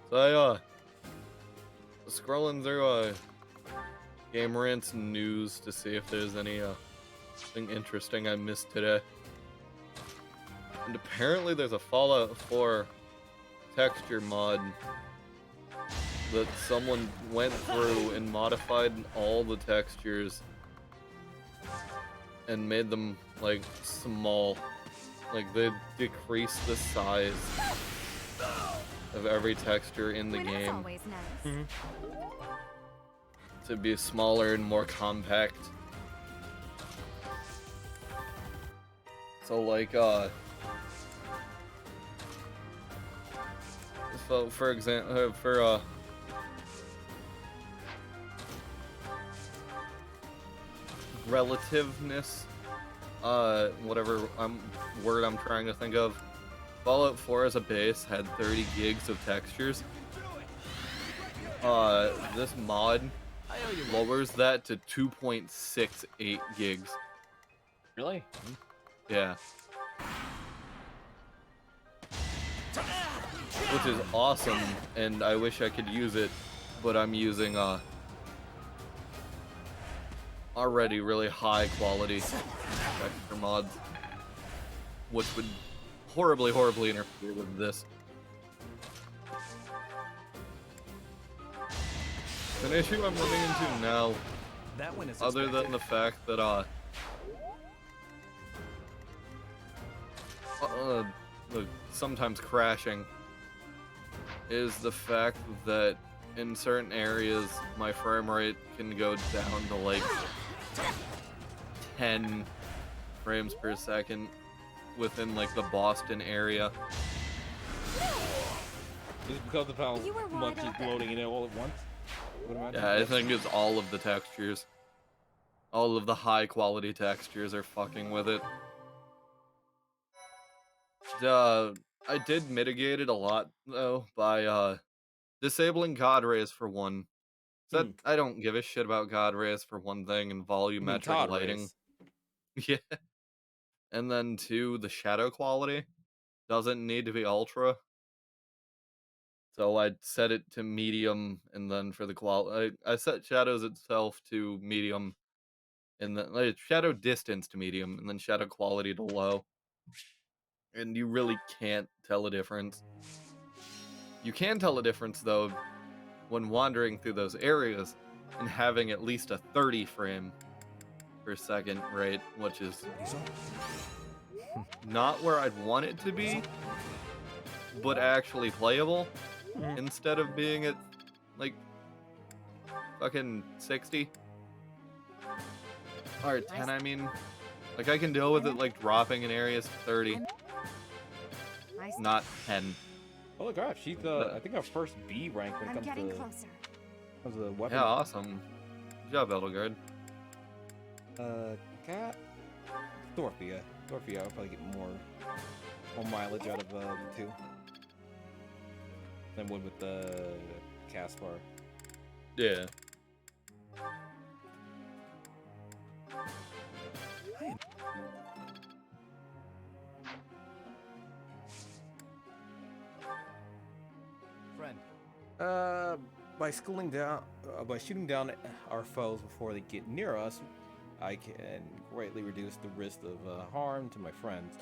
So I was scrolling through Game Rant's news to see if there's any thing interesting I missed today. And apparently there's a Fallout 4 texture mod that someone went through and modified all the textures and made them like small. Like they decreased the size of every texture in the When it's game always nice. to be smaller and more compact. So like so for example relativeness, whatever word I'm trying to think of, Fallout 4 as a base had 30 gigs of textures. This mod lowers that to 2.68 gigs. Really? Yeah. Which is awesome, and I wish I could use it, but I'm using already really high quality texture mods, which would horribly interfere with this. An issue I'm running into now, That one is other than the fact that sometimes crashing, is the fact that in certain areas my frame rate can go down to like 10 frames per second within like the Boston area. Just because of how much is loading in it all at once? Yeah, I think it's all of the textures. All of the high quality textures are fucking with it. I did mitigate it a lot though by disabling God rays for one. So I don't give a shit about God rays for one thing, and volumetric lighting. Yeah. And then two, the shadow quality doesn't need to be ultra. So I'd set it to medium, and then for the quality, I set shadows itself to medium, and then like, shadow distance to medium, and then shadow quality to low. And you really can't tell a difference. You can tell a difference though when wandering through those areas and having at least a 30 frame per second rate, which is not where I'd want it to be, but actually playable, instead of being at like fucking 60 or 10. I mean, like I can deal with it like dropping in areas to 30, not 10. Oh gosh, she's I think our first B rank when it comes to weapons. Yeah, awesome. Good job, Edelgard. Cat Dorothea. Dorothea, I'll probably get more mileage out of the two than would with the Caspar. Yeah. Friend. By shooting down our foes before they get near us, I can greatly reduce the risk of harm to my friends.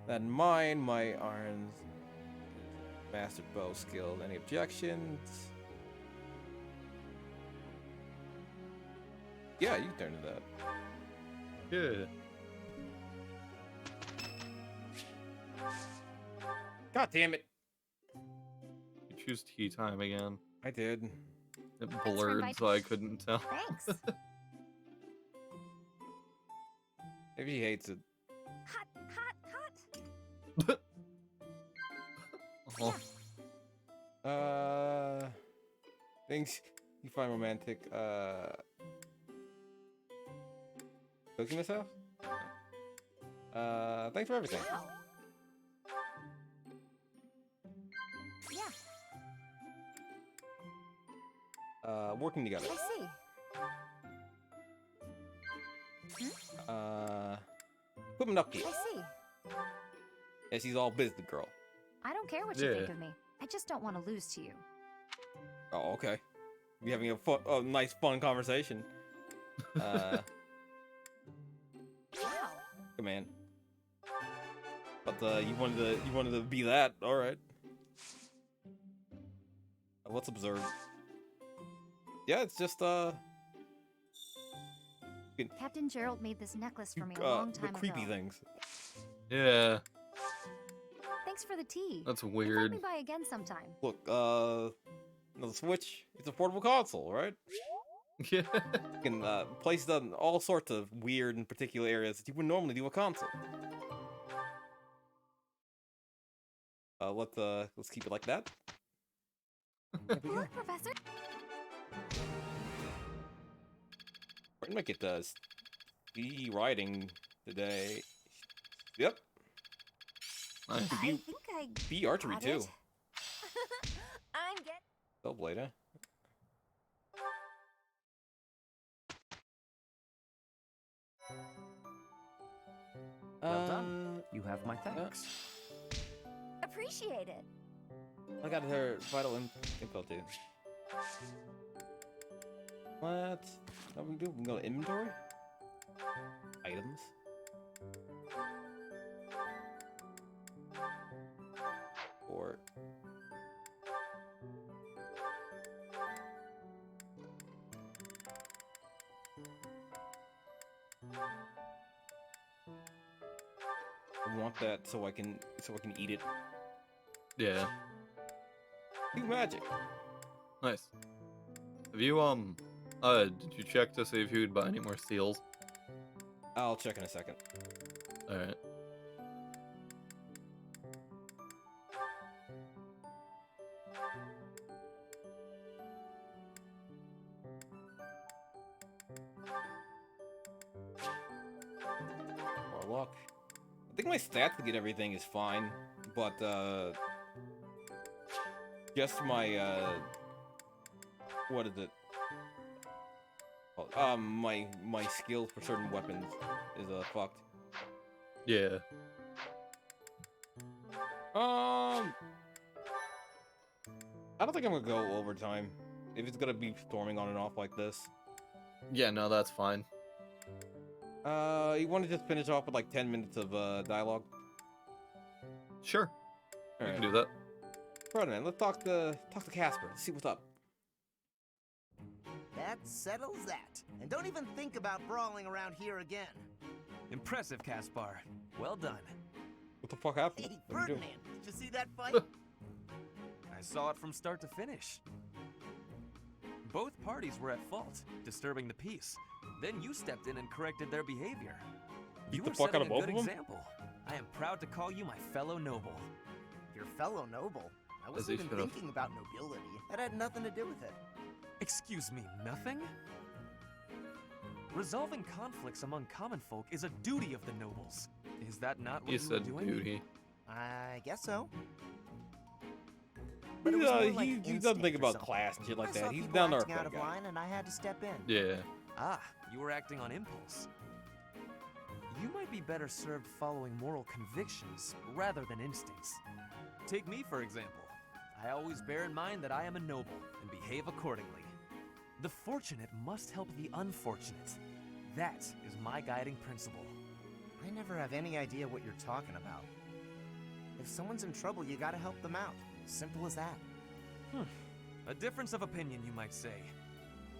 That in mind, my arms mastered bow skill. Any objections? Yeah, you can turn to that. Yeah. God damn it! You choose tea time again. I did. It blurred, so I couldn't tell. Thanks. Maybe he hates it. Hot. Oh. Things you find romantic. Cooking this house? Thanks for everything. Wow. Yeah. Working together. I see. Equipment upkeep. I see. Yeah, she's all business girl. I don't care what you think of me. I just don't want to lose to you. Oh, okay. Be having a nice, fun conversation. Wow. Good man. But you wanted to be that. All right. Let's observe. Yeah, it's just Captain Gerald made this necklace for me a long time the creepy ago. things. Yeah. Thanks for the tea. That's Stop weird. me by again sometime. Look, the Switch, it's a portable console, right? Yeah. You can place it in all sorts of weird and particular areas that you would normally do a console. Let's keep it like that. What, Professor? We're gonna get speedy riding today. Yep. I think I B archery got too. it. I'm getting. Spellblade, huh? Well done. You have my thanks. Appreciate it. I got her vital info too. What? What we do? We go to inventory? Items. Or I want that so I can eat it. Yeah. Do magic. Nice. Have you did you check to see if you'd buy any more seals? I'll check in a second. All right. More luck. I think my stats to get everything is fine, but just my what is it? My skills for certain weapons is fucked. Yeah. I don't think I'm gonna go overtime if it's gonna be storming on and off like this. Yeah, no, that's fine. You want to just finish off with like 10 minutes of dialogue? Sure. All We right. can do that. Right, man. Let's talk to Casper. See what's up. That settles that. And don't even think about brawling around here again. Impressive, Caspar. Well done. What the fuck happened? Hey, What are you doing? Ferdinand, did you see that fight? I saw it from start to finish. Both parties were at fault, disturbing the peace. Then you stepped in and corrected their behavior. Beat You the were fuck out setting of a both good of them? example. I am proud to call you my fellow noble. Your fellow noble? I wasn't he even should've. thinking about nobility. That had nothing to do with it. Excuse me, nothing? Resolving conflicts among common folk is a duty of the nobles. Is that not what You you were said doing? duty. I guess so. But it was more like He doesn't instinct think or about something. class and shit like I saw that. He's people down there acting for out of guy. line, and I had to step in. Yeah. Ah, you were acting on impulse. You might be better served following moral convictions rather than instincts. Take me, for example. I always bear in mind that I am a noble and behave accordingly. The fortunate must help the unfortunate. That is my guiding principle. I never have any idea what you're talking about. If someone's in trouble, you gotta help them out. Simple as that. A difference of opinion, you might say.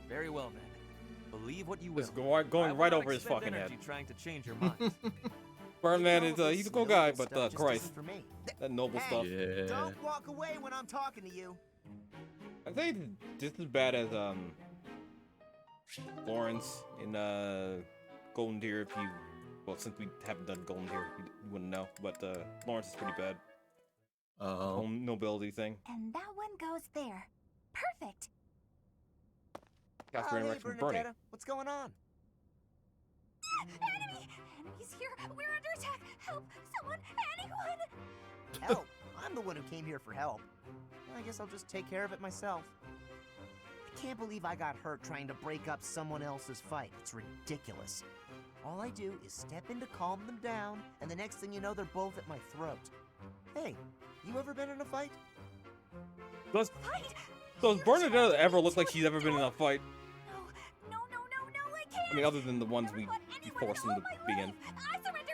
Very well then. Believe what you will. Just going I will right not over his expend fucking head. energy trying to change your mind. Birdman You is know, he's a this cool guy, noble but stuff just Christ, isn't for me. that noble stuff. Yeah. Don't walk away when I'm talking to you. I think just as bad as Lawrence in Golden Deer. If you, well, since we haven't done Golden Deer, you wouldn't know. But Lawrence is pretty bad. Whole nobility thing. And that one goes there. Perfect. Casper Oh, hey, interacts with Bernie. Bernadetta, what's going on? Enemy! Enemies here! We're under attack! Help! Someone! Anyone! Help! I'm the one who came here for help. I guess I'll just take care of it myself. I can't believe I got hurt trying to break up someone else's fight. It's ridiculous. All I do is step in to calm them down, and the next thing you know, they're both at my throat. Hey, you ever been in a fight? Does Bernadetta ever look like she's ever been in a fight? No, I can't! I mean, other than the ones we forced them to be in. I surrender!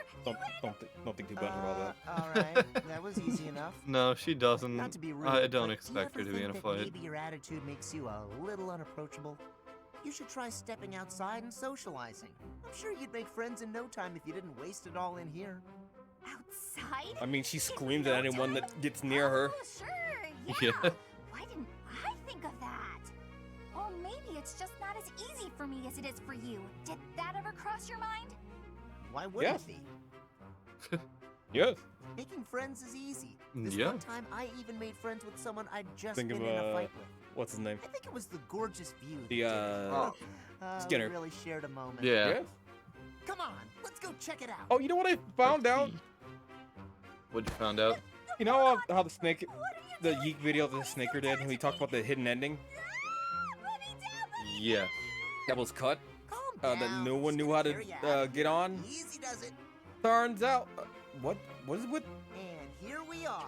Don't think too bad about that. Alright, that was easy enough. No, she doesn't. Not to be rude, I don't but expect do her you to be ever in a think that fight. maybe your attitude makes you a little unapproachable? You should try stepping outside and socializing. I'm sure you'd make friends in no time if you didn't waste it all in here. Outside? I mean, she screams at anyone that gets near her. Oh, sure, Yeah. Why didn't I think of that? Or maybe it's just not as easy for me as it is for you. Did that ever cross your mind? Why would Yes. it be? Yes. Making friends is easy. This Yeah. one time, I even made friends with someone I'd just Think been of in a fight with. what's his name? I think it was the gorgeous view. that The did it. We Skinner. really shared a moment. Yeah. Yes. Come on, let's go check it out. Oh, you know what I found out? What'd you find out? You know how the snake, the Yeek video that the Snaker did, and he talked about the hidden ending? Yeah. That was cut. Calm That down. no one knew how to get on. Easy does it. Turns out, what is it with? And here we are.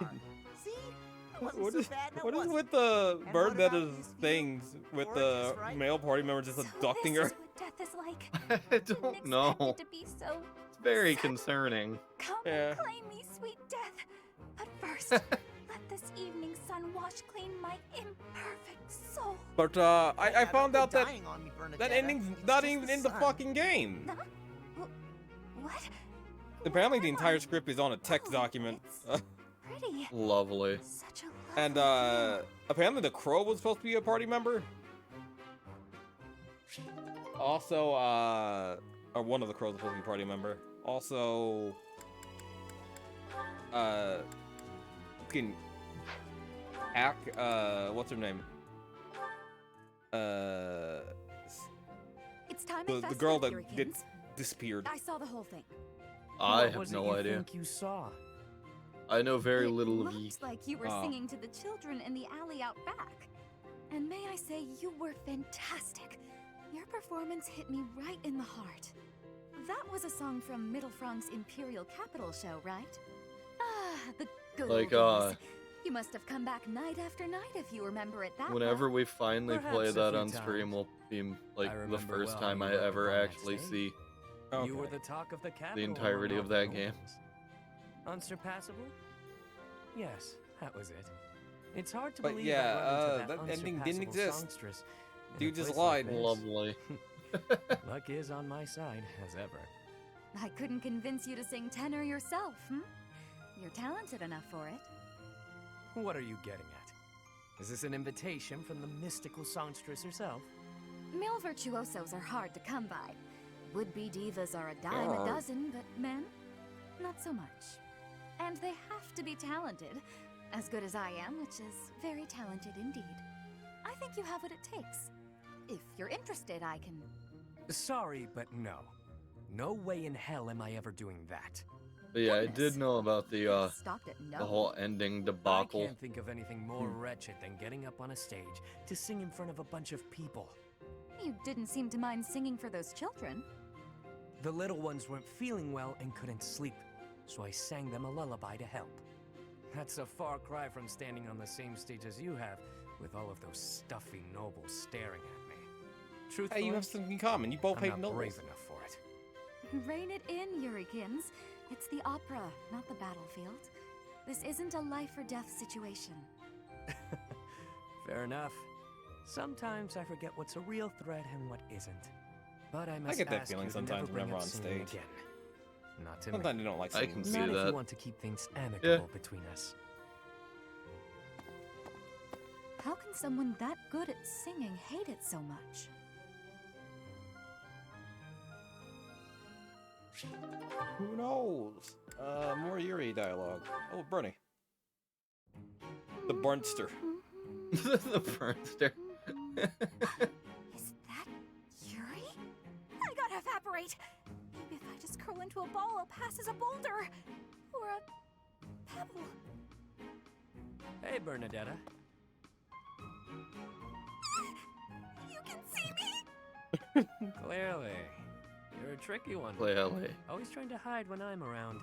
See? It wasn't What so is bad, now what is was it? with the And Bird what about Betta's these things with gorgeous, the right? male party members just So abducting this her? is what death is like. like? I don't know. To be so It's very concerning. Come and claim me, sweet death. But first, let this evening sun wash clean my imperfect soul. But I found out that dying on me, that Bernadetta. ending's It's not just even the in the sun. fucking game. What? Apparently the entire script is on a text document. Pretty. Lovely. Such a And apparently the crow was supposed to be a party member. Also, or one of the crows was supposed to be a party member. Also, fucking Hack, what's her name? It's time The girl that disappeared. I saw the whole thing. I What have was no it you idea. think you saw? I know very It little of ye. looked like you were singing to the children in the alley out back. And may I say, you were fantastic. Your performance hit me right in the heart. That was a song from Mittelfrank's Imperial Capital show, right? Ah, the good Like, old days. You must have come back night after night if you remember it that Whenever well. we finally Perhaps play a that few on stream, times. will be like I the remember first well time you I were ever on that actually stage. see You were the talk of the capital. the entirety among of that all game. nobles. Unsurpassable? Yes, that was it. It's hard to But believe yeah, I run into that ending didn't unsurpassable exist. songstress in a Dude just place like lied. this. Lovely. Luck is on my side, as ever. I couldn't convince you to sing tenor yourself, hmm? You're talented enough for it. What are you getting at? Is this an invitation from the mystical songstress herself? Male virtuosos are hard to come by. Would-be divas are a dime a dozen, but men? Not so much. And they have to be talented. As good as I am, which is very talented indeed. I think you have what it takes. If you're interested, I can... Sorry, but no. No way in hell am I ever doing that. But yeah, I did know about the Stopped at no. the whole ending I debacle. can't think of anything more wretched than getting up on a stage to sing in front of a bunch of people. You didn't seem to mind singing for those children. The little ones weren't feeling well and couldn't sleep, so I sang them a lullaby to help. That's a far cry from standing on the same stage as you have, with all of those stuffy nobles staring at me. Truthfully, Hey, you have something in common. You both I'm hate not nobles. brave enough for it. Rein it in, Yurikins. It's the opera, not the battlefield. This isn't a life-or-death situation. Fair enough. Sometimes I forget what's a real threat and what isn't. But I must get that ask feeling you to sometimes never bring whenever up on singing stage. Again. Not to Sometimes me. you don't like I singing. can see Not if that. you want to keep things amicable between us. How can someone that good at singing hate it so much? Who knows? More Yuri dialogue. Oh, Bernie. The Burnster. The Burnster. Is that Yuri? I gotta evaporate. Maybe if I just curl into a ball, I'll pass as a boulder. Or a pebble. Hey, Bernadetta. You can see me? Clearly. You're a tricky one. Clearly. Always trying to hide when I'm around.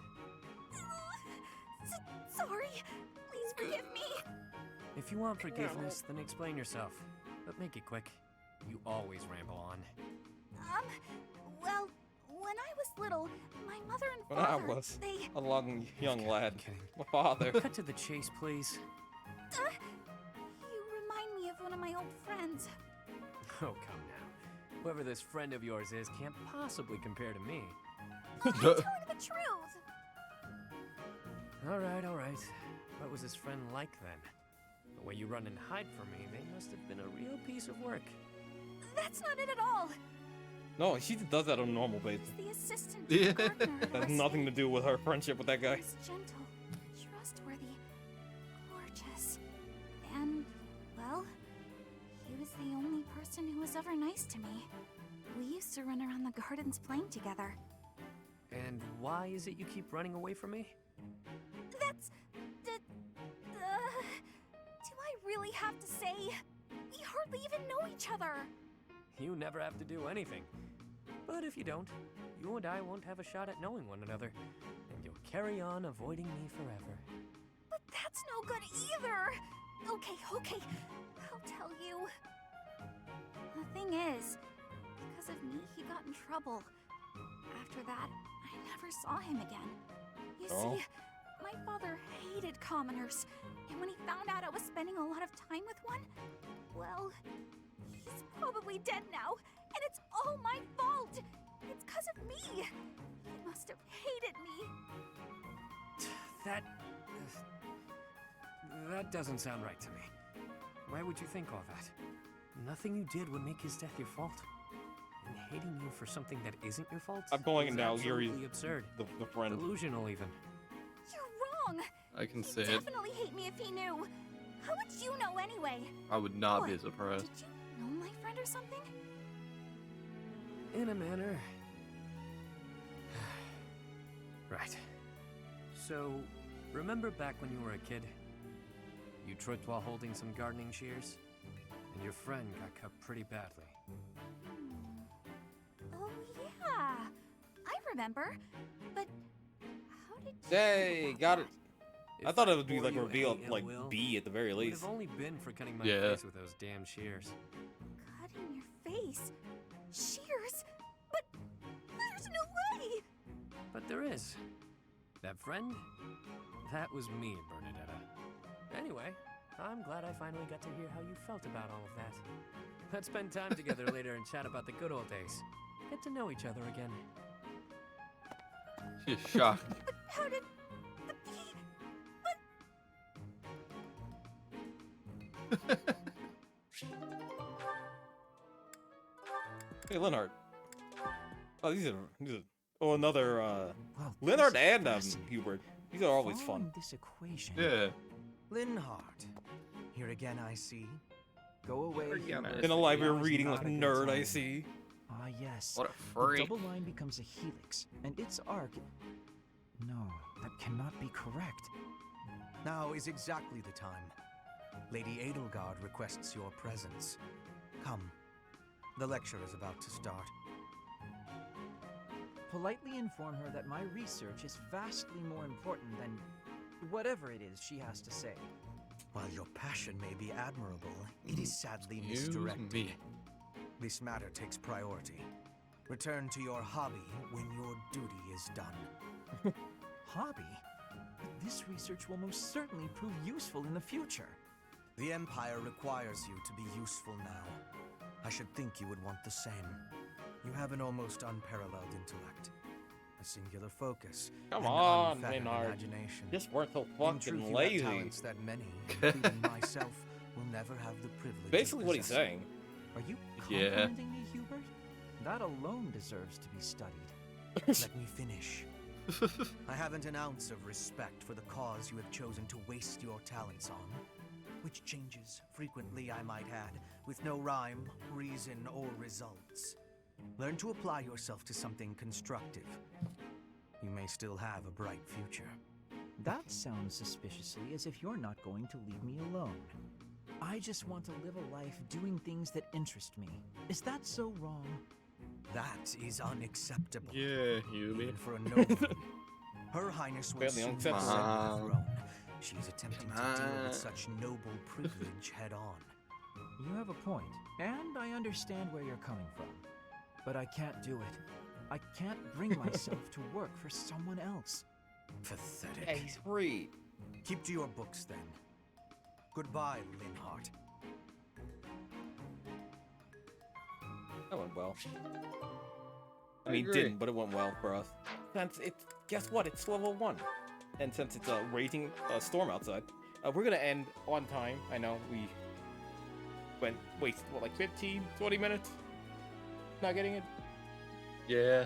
Sorry. Please forgive me. If you want forgiveness, then explain yourself. But make it quick. You always ramble on. Well, when I was little, my mother and When I father, was they... a long young lad. My father. Cut to the chase, please. You remind me of one of my old friends. Oh, come now. Whoever this friend of yours is can't possibly compare to me. I'm telling the truth. All right. What was his friend like then? The way you run and hide from me, they must have been a real piece of work. That's not it at all. No, she just does that on a normal basis. The assistant Yeah. gardener at That has our nothing to do with her friendship with that guy. He's gentle, trustworthy, gorgeous, and, well, he was the only person who was ever nice to me. We used to run around the gardens playing together. And why is it you keep running away from me? That's... do I really have to say? We hardly even know each other. You never have to do anything. But if you don't, you and I won't have a shot at knowing one another, and you'll carry on avoiding me forever. But that's no good either. Okay, I'll tell you. The thing is, because because of me, he got in trouble. After that, I never saw him again. You see, my father hated commoners, and when he found out I was spending a lot of time with one, well, he's probably dead now, and it's all my fault! It's because of me! He must have hated me. That doesn't sound right to me. Why would you think all that? Nothing you did would make his death your fault. And hating you for something that isn't your fault I'm going is now. absolutely Yuri's absurd. The friend. Delusional, even. You're wrong! I can see He'd it. definitely hate me if he knew. How would you know anyway? I would not What? be surprised. Did you know my friend or something? In a manner. Right. So, remember back when you were a kid? You tripped while holding some gardening shears? And your friend got cut pretty badly. Oh, yeah. I remember. But how did you Hey, got it. I thought it would be bore like you revealed any like ill will, B at the very it would least. have only been for cutting my Yeah. face with those damn shears. Cutting your face? Shears? But there's no way! But there is. That friend? That was me, Bernadetta. Anyway, I'm glad I finally got to hear how you felt about all of that. Let's spend time together later and chat about the good old days. Get to know each other again. She's shocked. But how did the bee... Hey, Leonard. Oh, these are oh, another this Leonard is and fascinating. Hubert. These are always Following fun. this equation. Yeah. Linhardt. Here again, I see. Go away. Hubert. In a library Now is reading not like a good nerd, I time. see. Ah, yes. What a The freak. double line becomes a helix, and its arc... No, that cannot be correct. Now is exactly the time. Lady Edelgard requests your presence. Come. The lecture is about to start. Politely inform her that my research is vastly more important than whatever it is she has to say. While your passion may be admirable, it is sadly Excuse misdirected. me. This matter takes priority. Return to your hobby when your duty is done. Hobby? But this research will most certainly prove useful in the future. The Empire requires you to be useful now. I should think you would want the same. You have an almost unparalleled intellect, a singular focus, Come and on, unfettered Maynard. imagination. Just weren't so In truth, fucking you have lazy. talents that many, including myself, will never have the privilege. Basically of what he's possessing. saying. Are you Yeah. complimenting me, Hubert? That alone deserves to be studied. Let me finish. I haven't an ounce of respect for the cause you have chosen to waste your talents on, which changes frequently, I might add, with no rhyme, reason, or results. Learn to apply yourself to something constructive. You may still have a bright future. That sounds suspiciously as if you're not going to leave me alone. I just want to live a life doing things that interest me. Is that so wrong? That is unacceptable. Yeah, Hubie. Even for a nobleman. Her Highness will Apparently soon unacceptable. ascend the throne. She is attempting to deal on. with such noble privilege head on. You have a point, and I understand where you're coming from. But I can't do it. I can't bring myself to work for someone else. Pathetic. Yeah, he's free. Keep to your books then. Goodbye, Linhardt. That went well. I I mean, agree. didn't, but it went well for us. Since it's, guess what? It's level 1. And since it's a raging storm outside, we're gonna end on time. I know we wasted, what, like 15, 20 minutes? Not getting it? Yeah.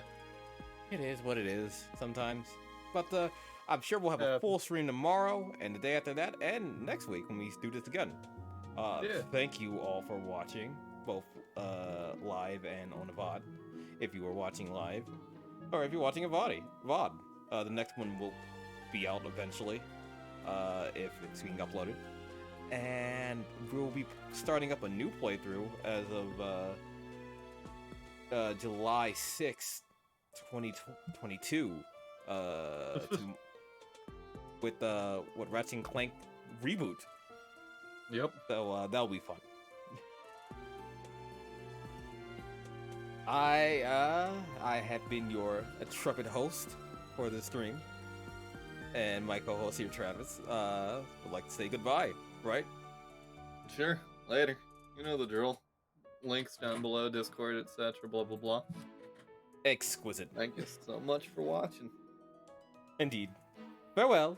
It is what it is sometimes. But I'm sure we'll have a full stream tomorrow, and the day after that, and next week when we do this again. Yeah. Thank you all for watching, both live and on the VOD, if you were watching live, or if you're watching a VOD. The next one will be out eventually, if it's being uploaded. And we'll be starting up a new playthrough as of July 6th, 2022, with what Ratchet and Clank reboot. Yep. So that'll be fun. I have been your intrepid host for this stream, and my co-host here, Travis, would like to say goodbye, right? Sure, later. You know the drill. Links down below, Discord, etc. Blah blah blah. Exquisite. Thank you so much for watching. Indeed. Farewell.